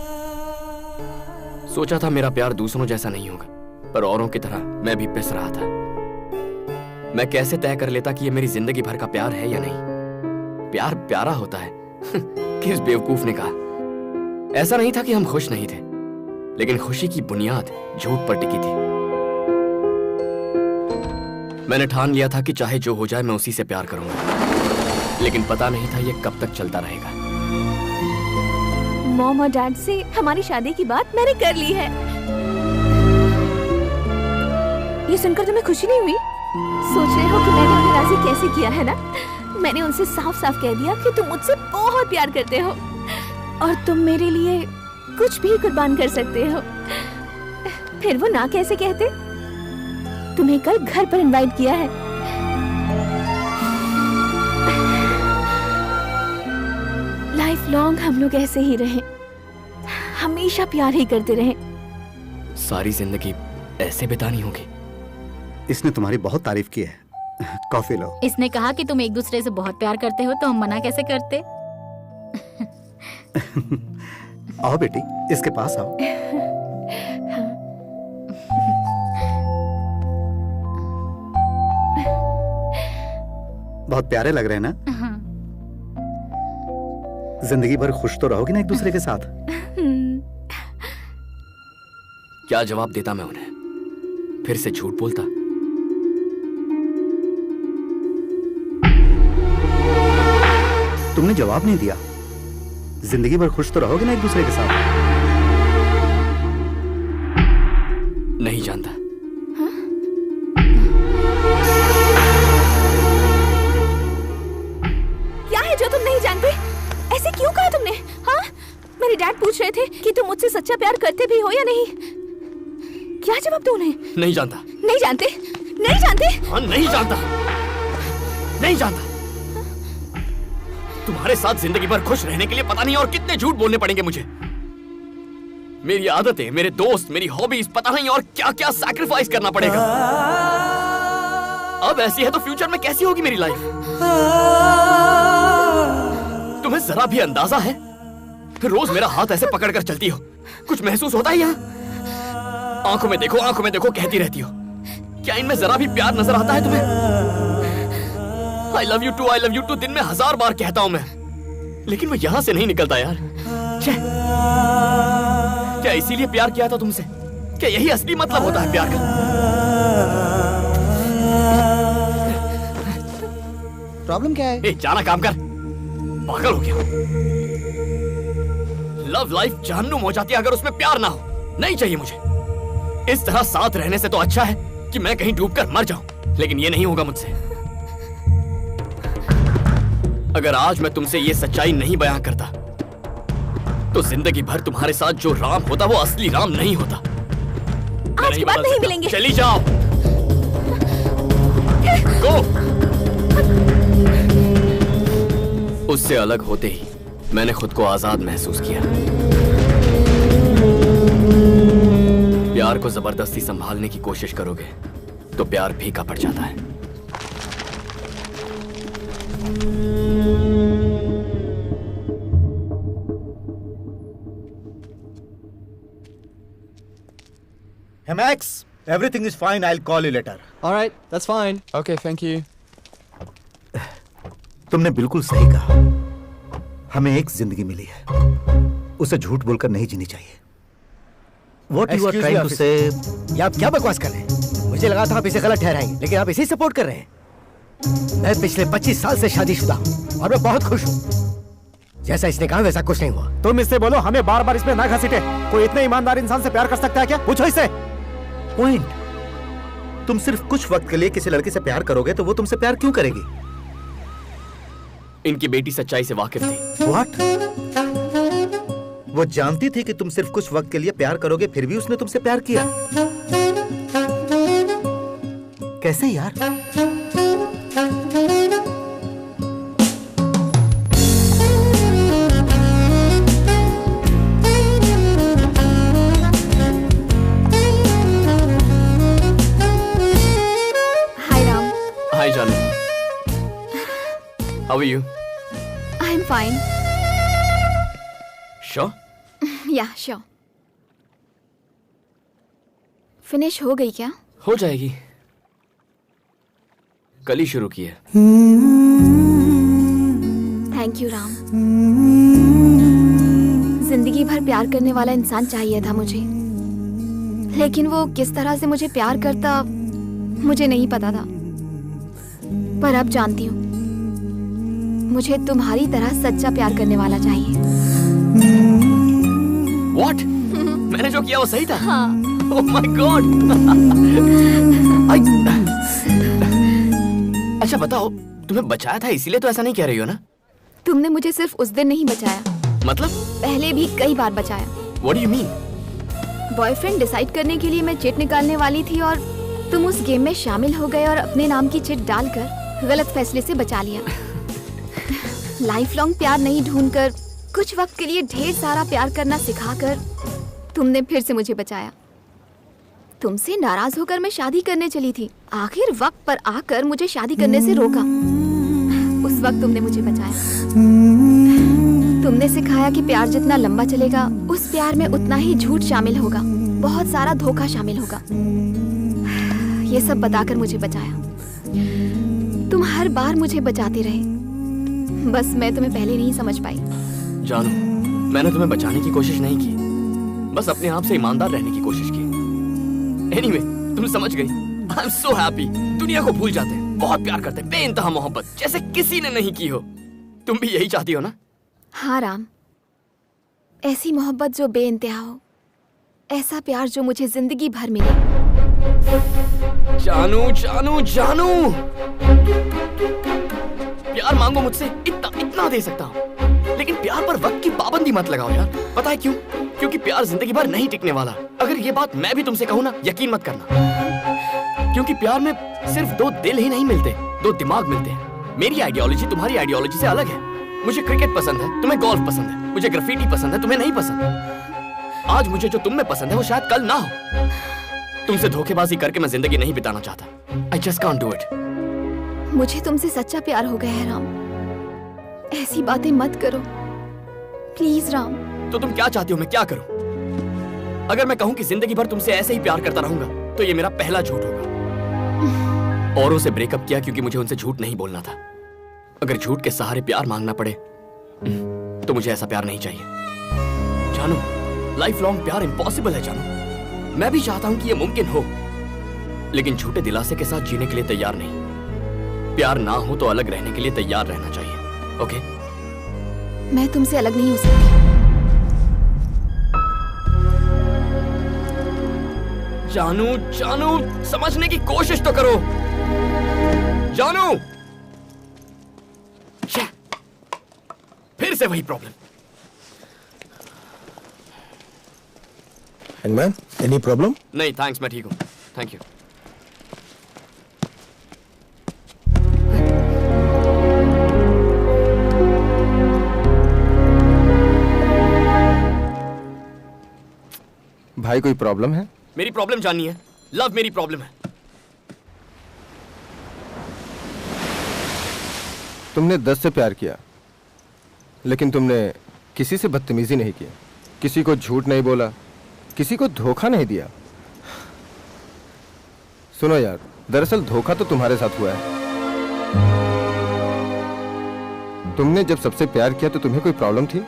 सोचा था मेरा प्यार दूसरों जैसा नहीं होगा, पर औरों की तरह मैं भी पिस रहा था। मैं कैसे तय कर लेता कि ये मेरी जिंदगी भर का प्यार है या नहीं। प्यार प्यारा होता है किस बेवकूफ ने कहा। ऐसा नहीं था कि हम खुश नहीं थे, लेकिन खुशी की बुनियाद झूठ पर टिकी थी। मैंने ठान लिया था कि चाहे जो हो जाए मैं उसी से प्यार करूंगा, लेकिन पता नहीं था ये कब तक चलता रहेगा। मॉम और डैड से हमारी शादी की बात मैंने कर ली है। ये सुनकर तुम्हें खुशी नहीं हुई? सोच रहे हो कि मैंने उन्हें राजी कैसे किया है ना? मैंने उनसे साफ साफ कह दिया कि तुम मुझसे बहुत प्यार करते हो और तुम मेरे लिए कुछ भी कुर्बान कर सकते हो। फिर वो ना कैसे कहते? तुम्हें कल घर पर इनवाइट किया है। लाइफ लॉन्ग हम लोग ऐसे ही रहे, हमेशा प्यार ही करते रहे। सारी जिंदगी ऐसे बितानी होगी। इसने तुम्हारी बहुत तारीफ की है। कॉफी लो। इसने कहा कि तुम एक दूसरे से बहुत प्यार करते हो, तो हम मना कैसे करते? आओ बेटी, इसके पास आओ। बहुत प्यारे लग रहे हैं ना? हाँ। जिंदगी भर खुश तो रहोगी ना एक दूसरे के साथ? क्या जवाब देता मैं उन्हें? फिर से झूठ बोलता? तुमने जवाब नहीं दिया। जिंदगी भर खुश तो रहोगे ना एक दूसरे के साथ? नहीं जानता। क्या है जो तुम नहीं जानते? ऐसे क्यों कहा तुमने? हाँ, मेरे डैड पूछ रहे थे कि तुम मुझसे सच्चा प्यार करते भी हो या नहीं। क्या जवाब दूं उन्हें? नहीं जानता। नहीं जानते? नहीं जानते? हाँ, नहीं जानता। नहीं जानता। तुम्हारे साथ जिंदगी भर खुश रहने के लिए पता नहीं और कितने झूठ बोलने पड़ेंगे मुझे। मेरी आदतें, मेरे दोस्त, मेरी हॉबीज, पता नहीं और क्या क्या सैक्रिफाइस करना पड़ेगा। अब ऐसी है तो फ्यूचर में कैसी होगी मेरी लाइफ? तुम्हें जरा भी अंदाजा है? रोज मेरा हाथ ऐसे पकड़कर चलती हो, कुछ महसूस होता है यहाँ? आंखों में देखो कहती रहती हो। क्या इनमें जरा भी प्यार नजर आता है तुम्हें? I love you too दिन में 1000 बार कहता हूं मैं, लेकिन वो यहां से नहीं निकलता यार। क्या इसीलिए प्यार किया था तुमसे? क्या यही असली मतलब होता है प्यार का? प्रॉब्लम क्या है? जाना काम कर, पागल हो गया। लव लाइफ जहन्नुम हो जाती है अगर उसमें प्यार ना हो। नहीं चाहिए मुझे। इस तरह साथ रहने से तो अच्छा है कि मैं कहीं डूबकर मर जाऊं, लेकिन ये नहीं होगा मुझसे। अगर आज मैं तुमसे ये सच्चाई नहीं बयां करता, तो जिंदगी भर तुम्हारे साथ जो राम होता वो असली राम नहीं होता। आज की बात नहीं मिलेंगे। चली जाओ। गो। उससे अलग होते ही मैंने खुद को आजाद महसूस किया। प्यार को जबरदस्ती संभालने की कोशिश करोगे तो प्यार फीका पड़ जाता है। Hey Max, everything is fine. I'll call you later. All right, that's fine. Okay, thank you. तुमने बिल्कुल सही कहा। हमें एक जिंदगी मिली है, उसे झूठ बोलकर नहीं जीनी चाहिए। What you are trying to say? ये आप क्या बकवास कर रहे हैं? मुझे लगा था आप इसे गलत ठहराएंगे, लेकिन आप इसे सपोर्ट कर रहे हैं। मैं पिछले 25 साल से शादीशुदा हूँ और मैं बहुत खुश हूँ। जैसा इसने कहा वैसा कुछ नहीं हुआ। तुम इससे बोलो हमें बार बार इसमें ना घसीटे। कोई इतने ईमानदार इंसान से प्यार कर सकता है क्या? पूछो इससे। पॉइंट, तुम सिर्फ कुछ वक्त के लिए किसी लड़के से प्यार करोगे तो वो तुमसे प्यार क्यों करेगी? इनकी बेटी सच्चाई से वाकिफ थी। What? वो जानती थी कि तुम सिर्फ कुछ वक्त के लिए प्यार करोगे, फिर भी उसने तुमसे प्यार किया। कैसे यार? Hi Janu. How are you? I'm fine. Sure? या श्योर। फिनिश हो गई क्या? हो जाएगी, कल ही शुरू की है। Thank you Ram. जिंदगी भर प्यार करने वाला इंसान चाहिए था मुझे, लेकिन वो किस तरह से मुझे प्यार करता मुझे नहीं पता था। पर अब जानती हूँ, मुझे तुम्हारी तरह सच्चा प्यार करने वाला चाहिए। What? मैंने जो किया वो सही था? हाँ। Oh my God! अच्छा बताओ, तुम्हें बचाया था इसीलिए तो ऐसा नहीं कह रही हो ना? तुमने मुझे सिर्फ उस दिन नहीं बचाया, मतलब? पहले भी कई बार बचाया। What do you mean? Boyfriend decide करने के लिए मैं चिट निकालने वाली थी और तुम उस गेम में शामिल हो गए और अपने नाम की चिट डालकर गलत फैसले से बचा लिया। लाइफ लॉन्ग प्यार नहीं ढूंढकर कुछ वक्त के लिए ढेर सारा प्यार करना सिखाकर तुमने फिर से मुझे बचाया। तुमसे नाराज होकर मैं शादी करने चली थी, आखिर वक्त पर आकर मुझे शादी करने से रोका। उस वक्त तुमने मुझे बचाया। तुमने सिखाया कि प्यार जितना लंबा चलेगा उस प्यार में उतना ही झूठ शामिल होगा, बहुत सारा धोखा शामिल होगा। ये सब बताकर मुझे बचाया। तुम हर बार मुझे बचाते रहे, बस मैं तुम्हें पहले नहीं समझ पाई। जानू, मैंने तुम्हें बचाने की कोशिश नहीं की, बस अपने आप से ईमानदार रहने की कोशिश की। Anyway, तुम समझ गई। I'm so happy। दुनिया को भूल जाते हैं, बहुत प्यार करते हैं, बेइंतहा मोहब्बत जैसे किसी ने नहीं की हो। तुम भी यही चाहती हो ना? हाँ राम, ऐसी मोहब्बत जो बेइंतहा हो, ऐसा प्यार जो मुझे जिंदगी भर मिले। जानू जानू जानू, प्यार मांगो मुझसे, इतना दे सकता हूँ, लेकिन प्यार पर वक्त की पाबंदी मत लगाओ यार। पता है क्यों? क्योंकि प्यार जिंदगी भर नहीं टिकने वाला। अगर ये बात मैं भी तुमसे कहूँ ना, यकीन मत करना, क्योंकि प्यार में सिर्फ दो दिल ही नहीं मिलते, दो दिमाग मिलते हैं। मेरी आइडियोलॉजी तुम्हारी आइडियोलॉजी से अलग है। मुझे क्रिकेट पसंद है, तुम्हें गोल्फ पसंद है। मुझे ग्राफिटी पसंद है, तुम्हें नहीं पसंद। आज मुझे जो तुम में पसंद है वो शायद कल ना हो। तुमसे धोखेबाजी करके मैं जिंदगी नहीं बिताना चाहता। I just can't do it। मुझे तुमसे सच्चा प्यार हो गया है राम, ऐसी बातें मत करो प्लीज राम। तो तुम क्या चाहती हो मैं क्या करूं? अगर मैं कहूं कि जिंदगी भर तुमसे ऐसे ही प्यार करता रहूंगा तो ये मेरा पहला झूठ होगा। औरों से ब्रेकअप किया क्योंकि मुझे उनसे झूठ नहीं बोलना था। अगर झूठ के सहारे प्यार मांगना पड़े तो मुझे ऐसा प्यार नहीं चाहिए। जानू, लाइफ लॉन्ग प्यार इम्पॉसिबल है जानू। मैं भी चाहता हूं कि यह मुमकिन हो, लेकिन झूठे दिलासे के साथ जीने के लिए तैयार नहीं। प्यार ना हो तो अलग रहने के लिए तैयार रहना चाहिए। ओके? मैं तुमसे अलग नहीं हो सकती। जानू जानू, समझने की कोशिश तो करो। जानू, फिर से वही प्रॉब्लम। Hangman, any problem? नहीं थैंक्स, मैं ठीक हूँ। Thank you. भाई कोई प्रॉब्लम है? मेरी प्रॉब्लम जाननी है? लव मेरी प्रॉब्लम है। तुमने 10 से प्यार किया, लेकिन तुमने किसी से बदतमीजी नहीं की, किसी को झूठ नहीं बोला, किसी को धोखा नहीं दिया। सुनो यार, दरअसल धोखा तो तुम्हारे साथ हुआ है। तुमने जब सबसे प्यार किया तो तुम्हें कोई प्रॉब्लम थी?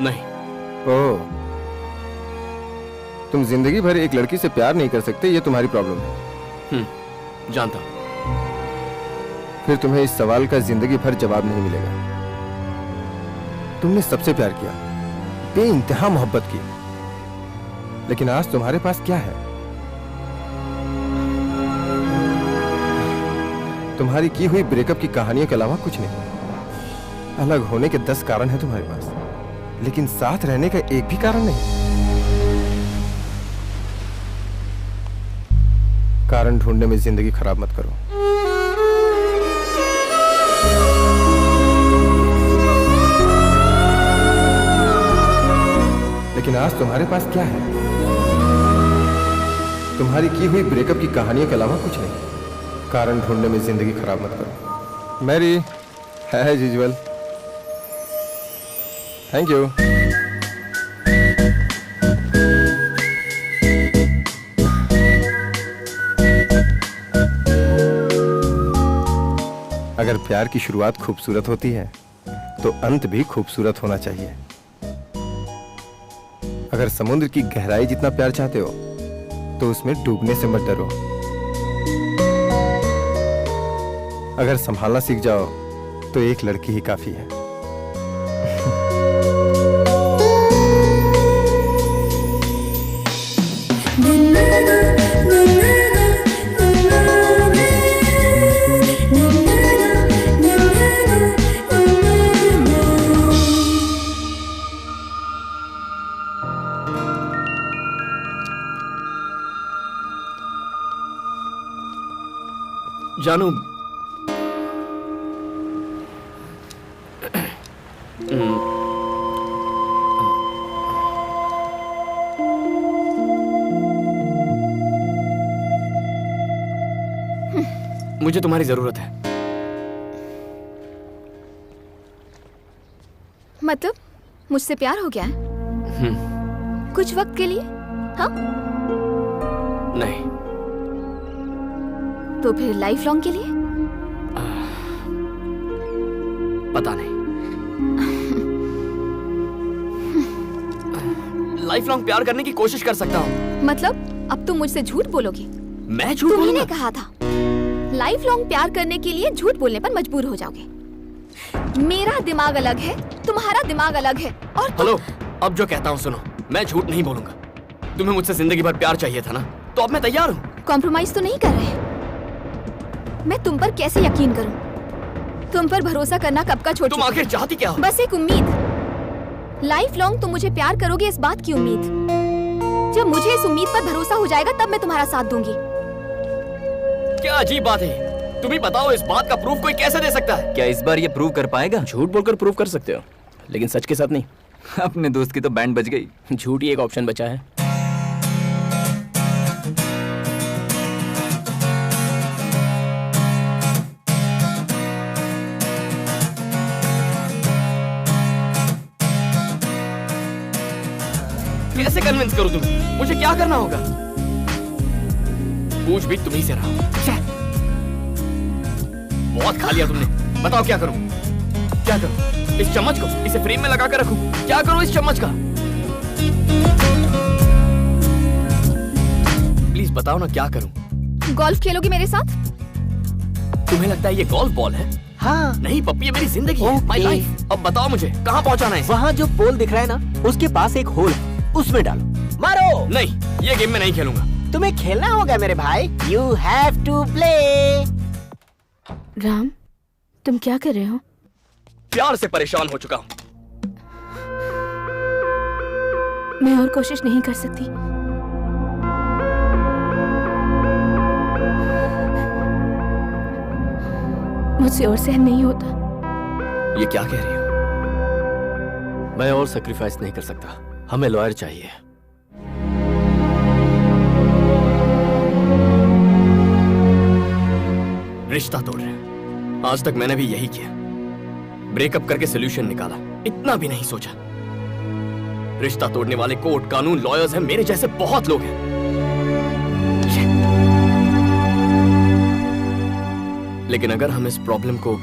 नहीं। ओह, तुम जिंदगी भर एक लड़की से प्यार नहीं कर सकते, ये तुम्हारी प्रॉब्लम है। जानता हूं। फिर तुम्हें इस सवाल का जिंदगी भर जवाब नहीं मिलेगा। तुमने सबसे प्यार किया, बेइंतहा मोहब्बत की, लेकिन आज तुम्हारे पास क्या है? तुम्हारी की हुई ब्रेकअप की कहानियों के अलावा कुछ नहीं। अलग होने के 10 कारण हैं तुम्हारे पास, लेकिन साथ रहने का एक भी कारण नहीं। कारण ढूंढने में जिंदगी खराब मत करो। लेकिन आज तुम्हारे पास क्या है? तुम्हारी की हुई ब्रेकअप की कहानियों के अलावा कुछ नहीं। कारण ढूंढने में जिंदगी खराब मत करो। मैरी है यूजुअल। Thank you. अगर प्यार की शुरुआत खूबसूरत होती है तो अंत भी खूबसूरत होना चाहिए। अगर समुद्र की गहराई जितना प्यार चाहते हो तो उसमें डूबने से मत डरो। अगर संभालना सीख जाओ तो एक लड़की ही काफी है। जानू, मुझे तुम्हारी जरूरत है। मतलब मुझसे प्यार हो गया है? कुछ वक्त के लिए? हाँ? नहीं। तो फिर लाइफ लॉन्ग के लिए? पता नहीं। लाइफ लॉन्ग प्यार करने की कोशिश कर सकता हूँ। मतलब अब तुम मुझसे झूठ बोलोगे? मैं झूठ बोलूंगा? तुमने कहा था लाइफ लॉन्ग प्यार करने के लिए झूठ बोलने पर मजबूर हो जाओगे। मेरा दिमाग अलग है, तुम्हारा दिमाग अलग है। और हेलो, अब जो कहता हूँ सुनो, मैं झूठ नहीं बोलूंगा। तुम्हें मुझसे जिंदगी भर प्यार चाहिए था ना, तो अब मैं तैयार हूँ। कॉम्प्रोमाइज तो नहीं कर रहे? मैं तुम पर कैसे यकीन करूं? तुम पर भरोसा करना कब का छोड़ चुका? तुम आखिर चाहती क्या हो? बस एक उम्मीद। लाइफ लॉन्ग तुम मुझे प्यार करोगे इस बात की उम्मीद। जब मुझे इस उम्मीद पर भरोसा हो जाएगा तब मैं तुम्हारा साथ दूंगी। क्या अजीब बात है। तुम ही बताओ, इस बात का प्रूफ कोई कैसे दे सकता है? क्या इस बार ये प्रूव कर पाएगा? झूठ बोलकर प्रूव कर सकते हो, लेकिन सच के साथ नहीं। अपने दोस्त की तो बैंड बज गई। झूठ ही एक ऑप्शन बचा है। कैसे कन्विंस करूं तुम्हें? मुझे क्या करना होगा? पूछ भी तुम्ही से रहा हूं। बहुत खा लिया तुमने, बताओ क्या करूं? क्या करूं? इस चम्मच को इसे फ्रेम में लगा कर रखूं? क्या करूं इस चम्मच का? प्लीज बताओ ना, क्या करूं? गोल्फ खेलोगे मेरे साथ? तुम्हें लगता है ये गोल्फ बॉल है? हाँ। नहीं पप्पी, ये मेरी जिंदगी है, माय लाइफ। अब बताओ मुझे कहाँ पहुँचाना है? वहाँ जो पोल दिख रहा है ना, उसके पास एक होल है, उसमें डालो। मारो। नहीं, ये गेम में नहीं खेलूंगा। तुम्हें खेलना होगा मेरे भाई। You have to play। Ram, तुम क्या कर रहे हो? प्यार से परेशान हो चुका हूँ। मैं और कोशिश नहीं कर सकती। मुझसे और सहन नहीं होता। ये क्या कह रही हो? मैं और सैक्रिफाइस नहीं कर सकता, हमें लॉयर चाहिए। रिश्ता तोड़ रहे हैं। आज तक मैंने भी यही किया, ब्रेकअप करके सोल्यूशन निकाला, इतना भी नहीं सोचा। रिश्ता तोड़ने वाले कोर्ट, कानून, लॉयर्स हैं, मेरे जैसे बहुत लोग हैं। लेकिन अगर हम इस प्रॉब्लम को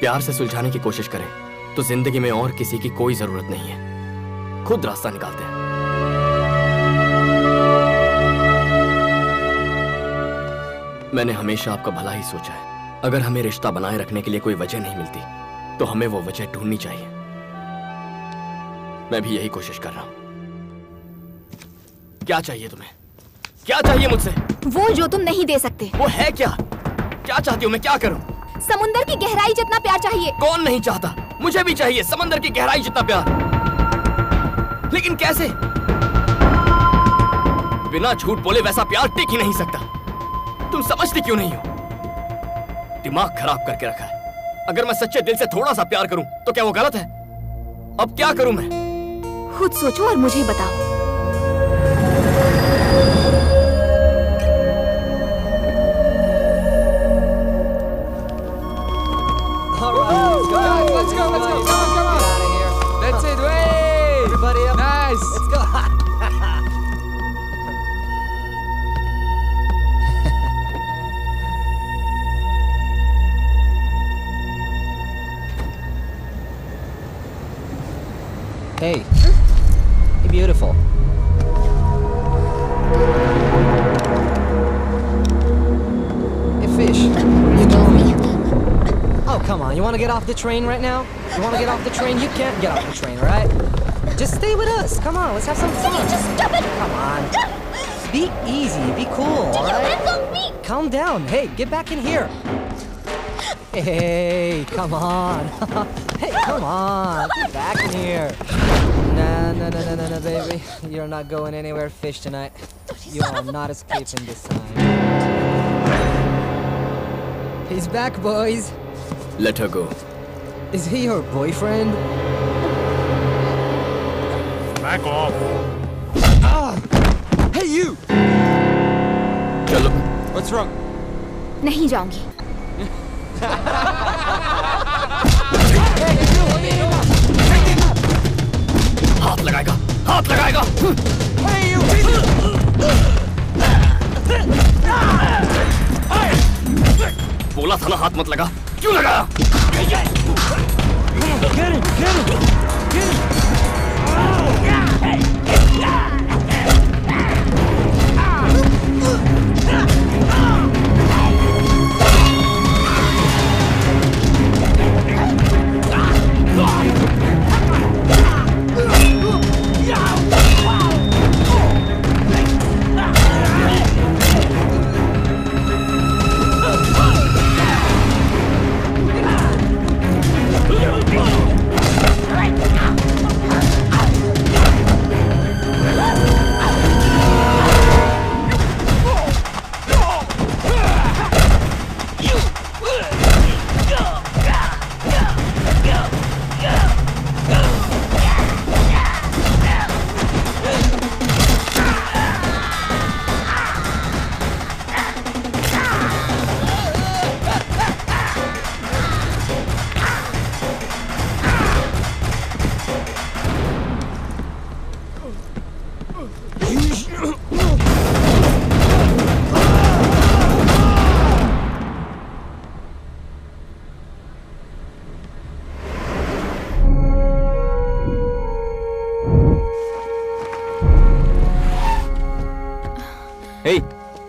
प्यार से सुलझाने की कोशिश करें तो जिंदगी में और किसी की कोई जरूरत नहीं है, खुद रास्ता निकालते हैं। मैंने हमेशा आपका भला ही सोचा है। अगर हमें रिश्ता बनाए रखने के लिए कोई वजह नहीं मिलती तो हमें वो वजह ढूंढनी चाहिए। मैं भी यही कोशिश कर रहा हूं। क्या चाहिए तुम्हें? क्या चाहिए मुझसे? वो जो तुम नहीं दे सकते। वो है क्या? क्या चाहती हो? मैं क्या करूं? समुंदर की गहराई जितना प्यार चाहिए। कौन नहीं चाहता? मुझे भी चाहिए समंदर की गहराई जितना प्यार। लेकिन कैसे? बिना झूठ बोले वैसा प्यार टिक ही नहीं सकता। तुम समझती क्यों नहीं हो? दिमाग खराब करके रखा है। अगर मैं सच्चे दिल से थोड़ा सा प्यार करूं तो क्या वो गलत है? अब क्या करूं मैं? खुद सोचो और मुझे बताओ। Let's go. Come on. Get out of here. That's it. Way. Everybody up. Nice. Let's go. You're beautiful. Hey, fish. Where are you going? Oh, come on. You want to get off the train right now? You want to get off the train? You can't get off the train, all right? Just stay with us. Come on, let's have some fun. Just stop it! Come on. Be easy. Be cool, all right? Hands off me! Calm down. Hey, get back in here. Hey, come on. Hey, come on. Get back in here. No, baby. You're not going anywhere, fish, tonight. You are not escaping this time. He's back, boys. Let her go. Is he your boyfriend? Back off. Ah! Hey, you! चलो. What's wrong? नहीं जाऊंगी। हाथ लगाएगा. हाथ लगाएगा. बोला था ना हाथ मत लगा. क्यों लगाया?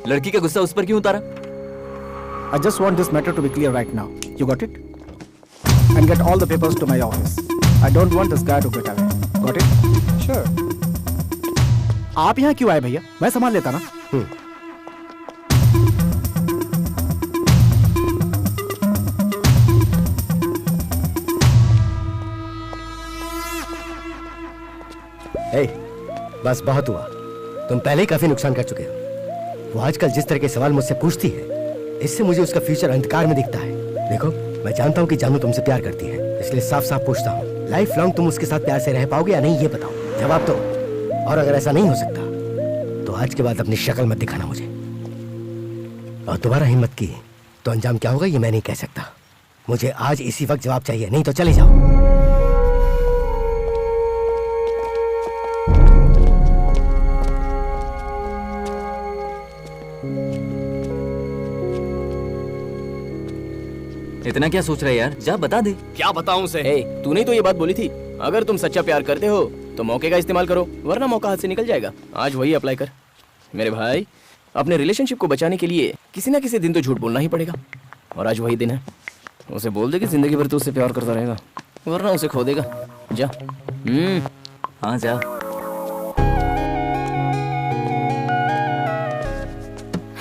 लड़की का गुस्सा उस पर क्यों उतारा? I just want this matter to be clear right now. You got it? And get all the papers to my office. I don't want this guy to get away. Got it? Sure. आप यहाँ क्यों आए भैया? मैं संभाल लेता ना. Hey, बस बहुत हुआ. तुम पहले ही काफी नुकसान कर चुके हो. वो आजकल जिस तरह के सवाल मुझसे पूछती है, इससे मुझे उसका फ्यूचर अंधकार में दिखता है. देखो, मैं जानता हूँ कि जानू तुमसे प्यार करती है, इसलिए साफ साफ पूछता हूँ, लाइफ लॉन्ग तुम उसके साथ प्यार से रह पाओगे या नहीं, ये बताओ. जवाब दो. और अगर ऐसा नहीं हो सकता तो आज के बाद अपनी शक्ल मत दिखाना मुझे. और दोबारा हिम्मत की तो अंजाम क्या होगा ये मैं नहीं कह सकता. मुझे आज इसी वक्त जवाब चाहिए, नहीं तो चले जाओ. इतना क्या सोच रहा है यार? जा बता दे. क्या बताऊं उसे? तूने तो ये बात बोली थी, अगर तुम सच्चा प्यार करते हो तो मौके का इस्तेमाल करो, वरना मौका हाथ से निकल जाएगा. आज वही अप्लाई कर मेरे भाई. अपने रिलेशनशिप को बचाने के लिए किसी ना किसी दिन तो झूठ बोलना ही पड़ेगा, और आज वही दिन है. उसे बोल दे कि जिंदगी भर तो उससे प्यार करता रहेगा, वरना उसे खो देगा. जा. हाँ जा.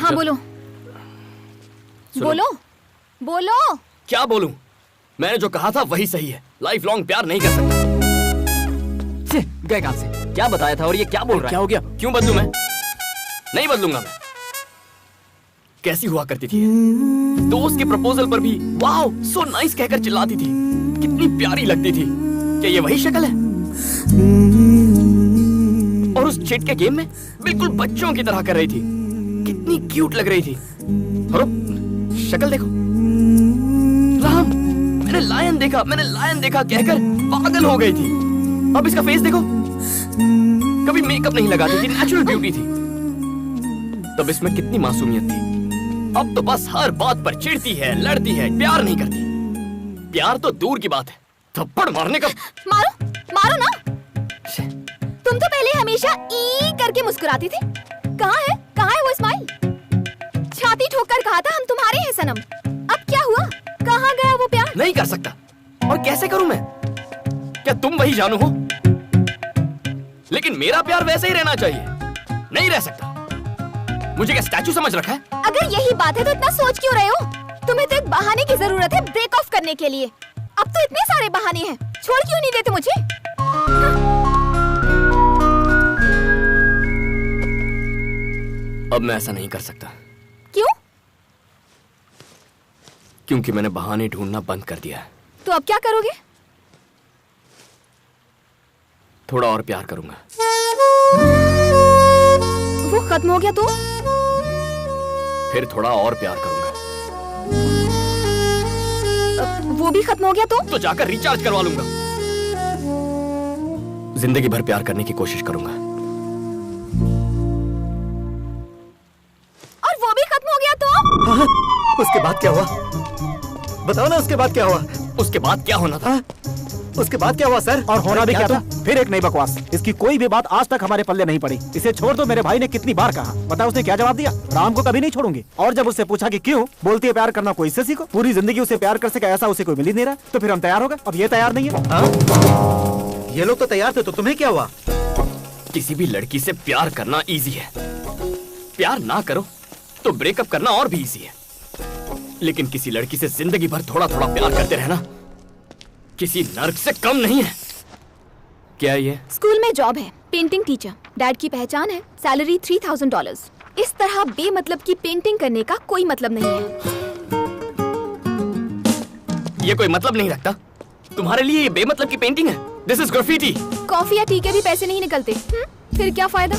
हाँ बोलो. बोलो बोलो. क्या बोलूं? मैंने जो कहा था वही सही है. लाइफ लॉन्ग प्यार नहीं कर सकता. गए काम से. क्या बताया था और ये क्या बोल रहा है? क्या हो गया? क्यों बदलूं मैं? नहीं बदलूंगा मैं. कैसी हुआ करती थी दोस्त के प्रपोजल पर भी वाओ सो नाइस कहकर चिल्लाती थी. कितनी प्यारी लगती थी. क्या ये वही शक्ल है? और उस चिट के गेम में बिल्कुल बच्चों की तरह कर रही थी. कितनी क्यूट लग रही थी. और शक्ल देखो. राम, मैंने लायन देखा कहकर पागल हो गई थी. अब इसका फेस देखो. कभी मेकअप नहीं लगाती थी, नेचुरल ब्यूटी थी. तब इसमें कितनी मासूमियत थी. अब तो बस हर बात पर चिढ़ती है, लड़ती है, प्यार नहीं करती. प्यार तो दूर की बात है, थप्पड़ मारने का. मारो ना. तुम तुम तो पहले हमेशा ई करके मुस्कुराती थी। कहाँ है वो स्माइल? छाती ठोकर कहा था हम तुम्हारे हैं सनम। अब क्या हुआ? कहाँ गया वो प्यार? नहीं कर सकता। और कैसे करूं मैं? क्या तुम वही जानू हो? लेकिन मेरा प्यार वैसे ही रहना चाहिए। नहीं रह सकता। मुझे क्या स्टैचू समझ रखा है? अगर यही बात है तो इतना सोच क्यों रहे हो? तुम्हें तो एक बहाने की जरूरत है ब्रेक ऑफ करने के लिए। अब तो इतने सारे बहाने हैं, छोड़ क्यों नहीं देते मुझे? अब मैं ऐसा नहीं कर सकता। क्यों? क्योंकि मैंने बहाने ढूंढना बंद कर दिया है। तो अब क्या करोगे? थोड़ा और प्यार करूंगा। वो खत्म हो गया तो? फिर थोड़ा और प्यार करूंगा। वो भी खत्म हो गया तो जाकर रिचार्ज करवा लूंगा। जिंदगी भर प्यार करने की कोशिश करूंगा। और वो भी खत्म हो गया तो? हाँ, उसके बाद क्या हुआ? बताओ ना, उसके बाद क्या हुआ? उसके बाद क्या होना था? उसके बाद क्या हुआ सर? और होना भी क्या था? फिर एक नई बकवास। इसकी कोई भी बात आज तक हमारे पल्ले नहीं पड़ी। इसे छोड़ दो, मेरे भाई ने कितनी बार कहा। पता उसने क्या जवाब दिया? राम को कभी नहीं छोड़ूंगी। और जब उससे पूछा कि क्यों, बोलती है प्यार करना कोई इससे सीखो। पूरी जिंदगी उसे प्यार कर सके ऐसा उसे कोई मिल ही नहीं रहा। तो फिर हम तैयार हो गए। अब ये तैयार नहीं है। ये लोग तो तैयार थे, तो तुम्हें क्या हुआ? किसी भी लड़की से प्यार करना इजी है। प्यार ना करो तो ब्रेकअप करना और भी इजी है। लेकिन किसी लड़की से जिंदगी भर थोड़ा थोड़ा प्यार करते रहना किसी नर्क से कम नहीं है। क्या ये? स्कूल में जॉब है, पेंटिंग टीचर। डैड की पहचान है, सैलरी $3000। इस तरह बेमतलब की पेंटिंग करने का कोई मतलब नहीं है। ये कोई मतलब नहीं रखता? तुम्हारे लिए ये बेमतलब की पेंटिंग है? This is graffiti. कॉफी या टी के भी पैसे नहीं निकलते। फिर क्या फायदा?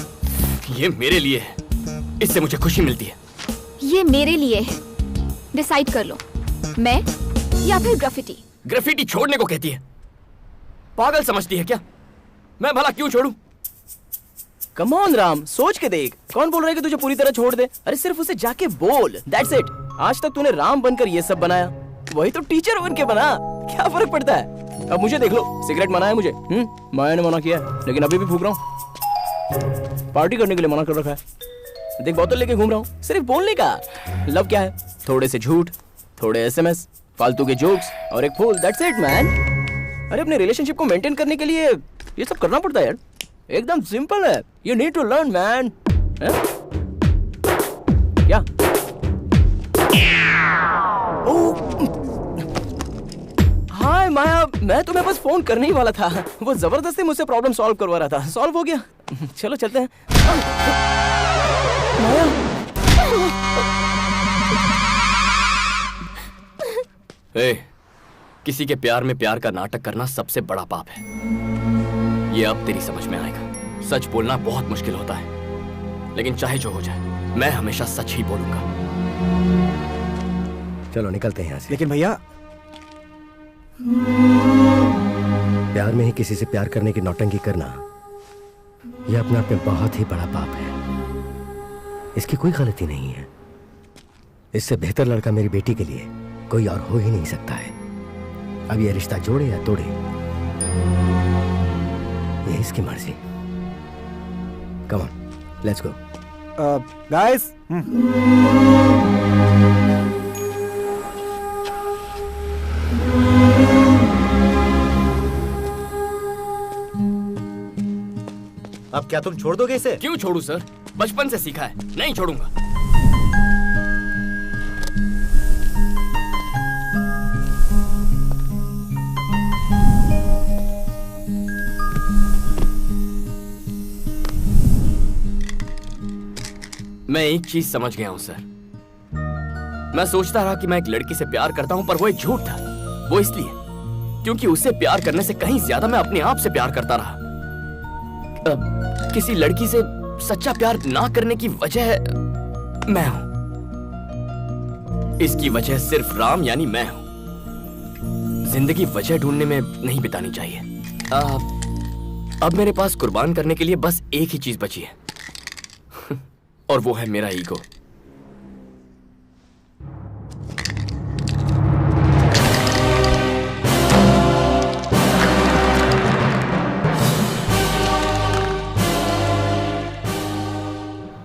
ये मेरे लिए है, इससे मुझे खुशी मिलती है। ये मेरे लिए है, डिसाइड कर लो, मैं या फिर ग्राफिटी। ग्राफिटी छोड़ने को कहती है। पागल समझती है क्या? मैं भला क्यों छोड़ूं? कम ऑन राम, सोच के देख। कौन बोल रहा है कि तुझे पूरी तरह छोड़ दे? अरे सिर्फ उसे जाके बोल, दैट्स इट। आज तक तूने राम बनकर ये सब बनाया, वही तो टीचर बन के बना। क्या फर्क पड़ता है? अब मुझे देख लो, सिगरेट मना है मुझे। मैंने मना किया है, लेकिन अभी भी फूक रहा हूँ। पार्टी करने के लिए मना कर रखा है। देख बोतल लेके घूम रहा हूँ, सिर्फ बोलने का। लव क्या है? थोड़े से झूठ, थोड़े SMS, फालतू के जोक्स और एक फूल, दैट्स इट मैन। अरे अपने रिलेशनशिप को मेंटेन करने के लिए ये सब करना पड़ता है यार। एकदम सिंपल है। You need to learn man. क्या? हाय माया, मैं तुम्हें बस फोन करने ही वाला था। वो जबरदस्ती मुझसे प्रॉब्लम सॉल्व करवा रहा था। सॉल्व हो गया, चलो चलते हैं। माया, किसी के प्यार में प्यार का नाटक करना सबसे बड़ा पाप है। ये अब तेरी समझ में आएगा। सच बोलना बहुत मुश्किल होता है, लेकिन चाहे जो हो जाए मैं हमेशा सच ही बोलूंगा। चलो निकलते हैं यहाँ से। लेकिन भैया, प्यार में ही किसी से प्यार करने की नौटंकी करना यह अपने आप में बहुत ही बड़ा पाप है। इसकी कोई गलती नहीं है। इससे बेहतर लड़का मेरी बेटी के लिए कोई और हो ही नहीं सकता है। अब ये रिश्ता जोड़े या तोड़े, ये इसकी मर्जी। Come on, let's go guys. अब क्या तुम छोड़ दोगे इसे? क्यों छोड़ू सर? बचपन से सीखा है, नहीं छोड़ूंगा। मैं एक चीज समझ गया हूं सर। मैं सोचता रहा कि मैं एक लड़की से प्यार करता हूं, पर वो एक झूठ था। वो इसलिए क्योंकि उससे प्यार करने से कहीं ज्यादा मैं अपने आप से प्यार करता रहा। किसी लड़की से सच्चा प्यार ना करने की वजह मैं हूं। इसकी वजह सिर्फ राम यानी मैं हूं। जिंदगी वजह ढूंढने में नहीं बितानी चाहिए। अब मेरे पास कुर्बान करने के लिए बस एक ही चीज बची है, और वो है मेरा ईगो।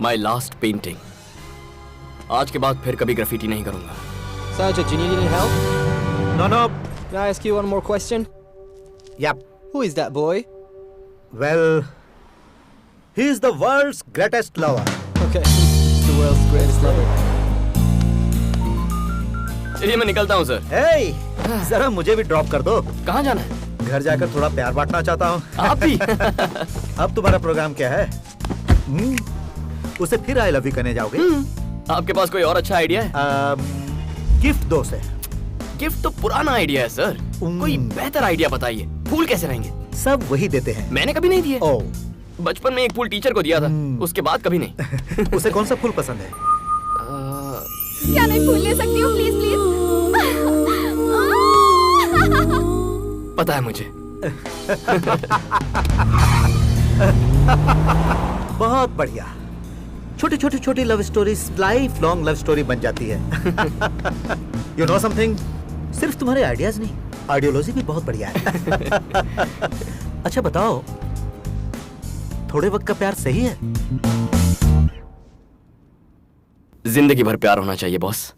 My last painting. आज के बाद फिर कभी ग्राफिटी नहीं करूंगा। Sajid, do you need any help? No. Can I ask you one more question? Yep. Who is that boy? Well, he is the world's greatest lover. Okay, he's the world's greatest lover. चलिए मैं निकलता हूँ sir. Hey, जरा मुझे भी drop कर दो। कहाँ जाना है? घर जाकर थोड़ा प्यार बांटना चाहता हूँ। आप भी? अब तुम्हारा प्रोग्राम क्या है? उसे फिर आई लव यू कहने जाओगे? आपके पास कोई और अच्छा आइडिया है? गिफ्ट दो उसे। गिफ्ट तो पुराना आइडिया है सर। कोई बेहतर आइडिया बताइए। फूल कैसे रहेंगे? सब वही देते हैं। मैंने कभी नहीं दिए। ओह, बचपन में एक फूल टीचर को दिया था, उसके बाद कभी नहीं। उसे कौन सा फूल पसंद है? क्या मैं फूल ले सकती हूँ प्लीज प्लीज? पता है मुझे। बहुत बढ़िया। छोटी love story life long love story बन जाती है। यू नो समथिंग, सिर्फ तुम्हारे आइडियाज नहीं, आइडियोलॉजी भी बहुत बढ़िया है। अच्छा बताओ, थोड़े वक्त का प्यार सही है? जिंदगी भर प्यार होना चाहिए बॉस।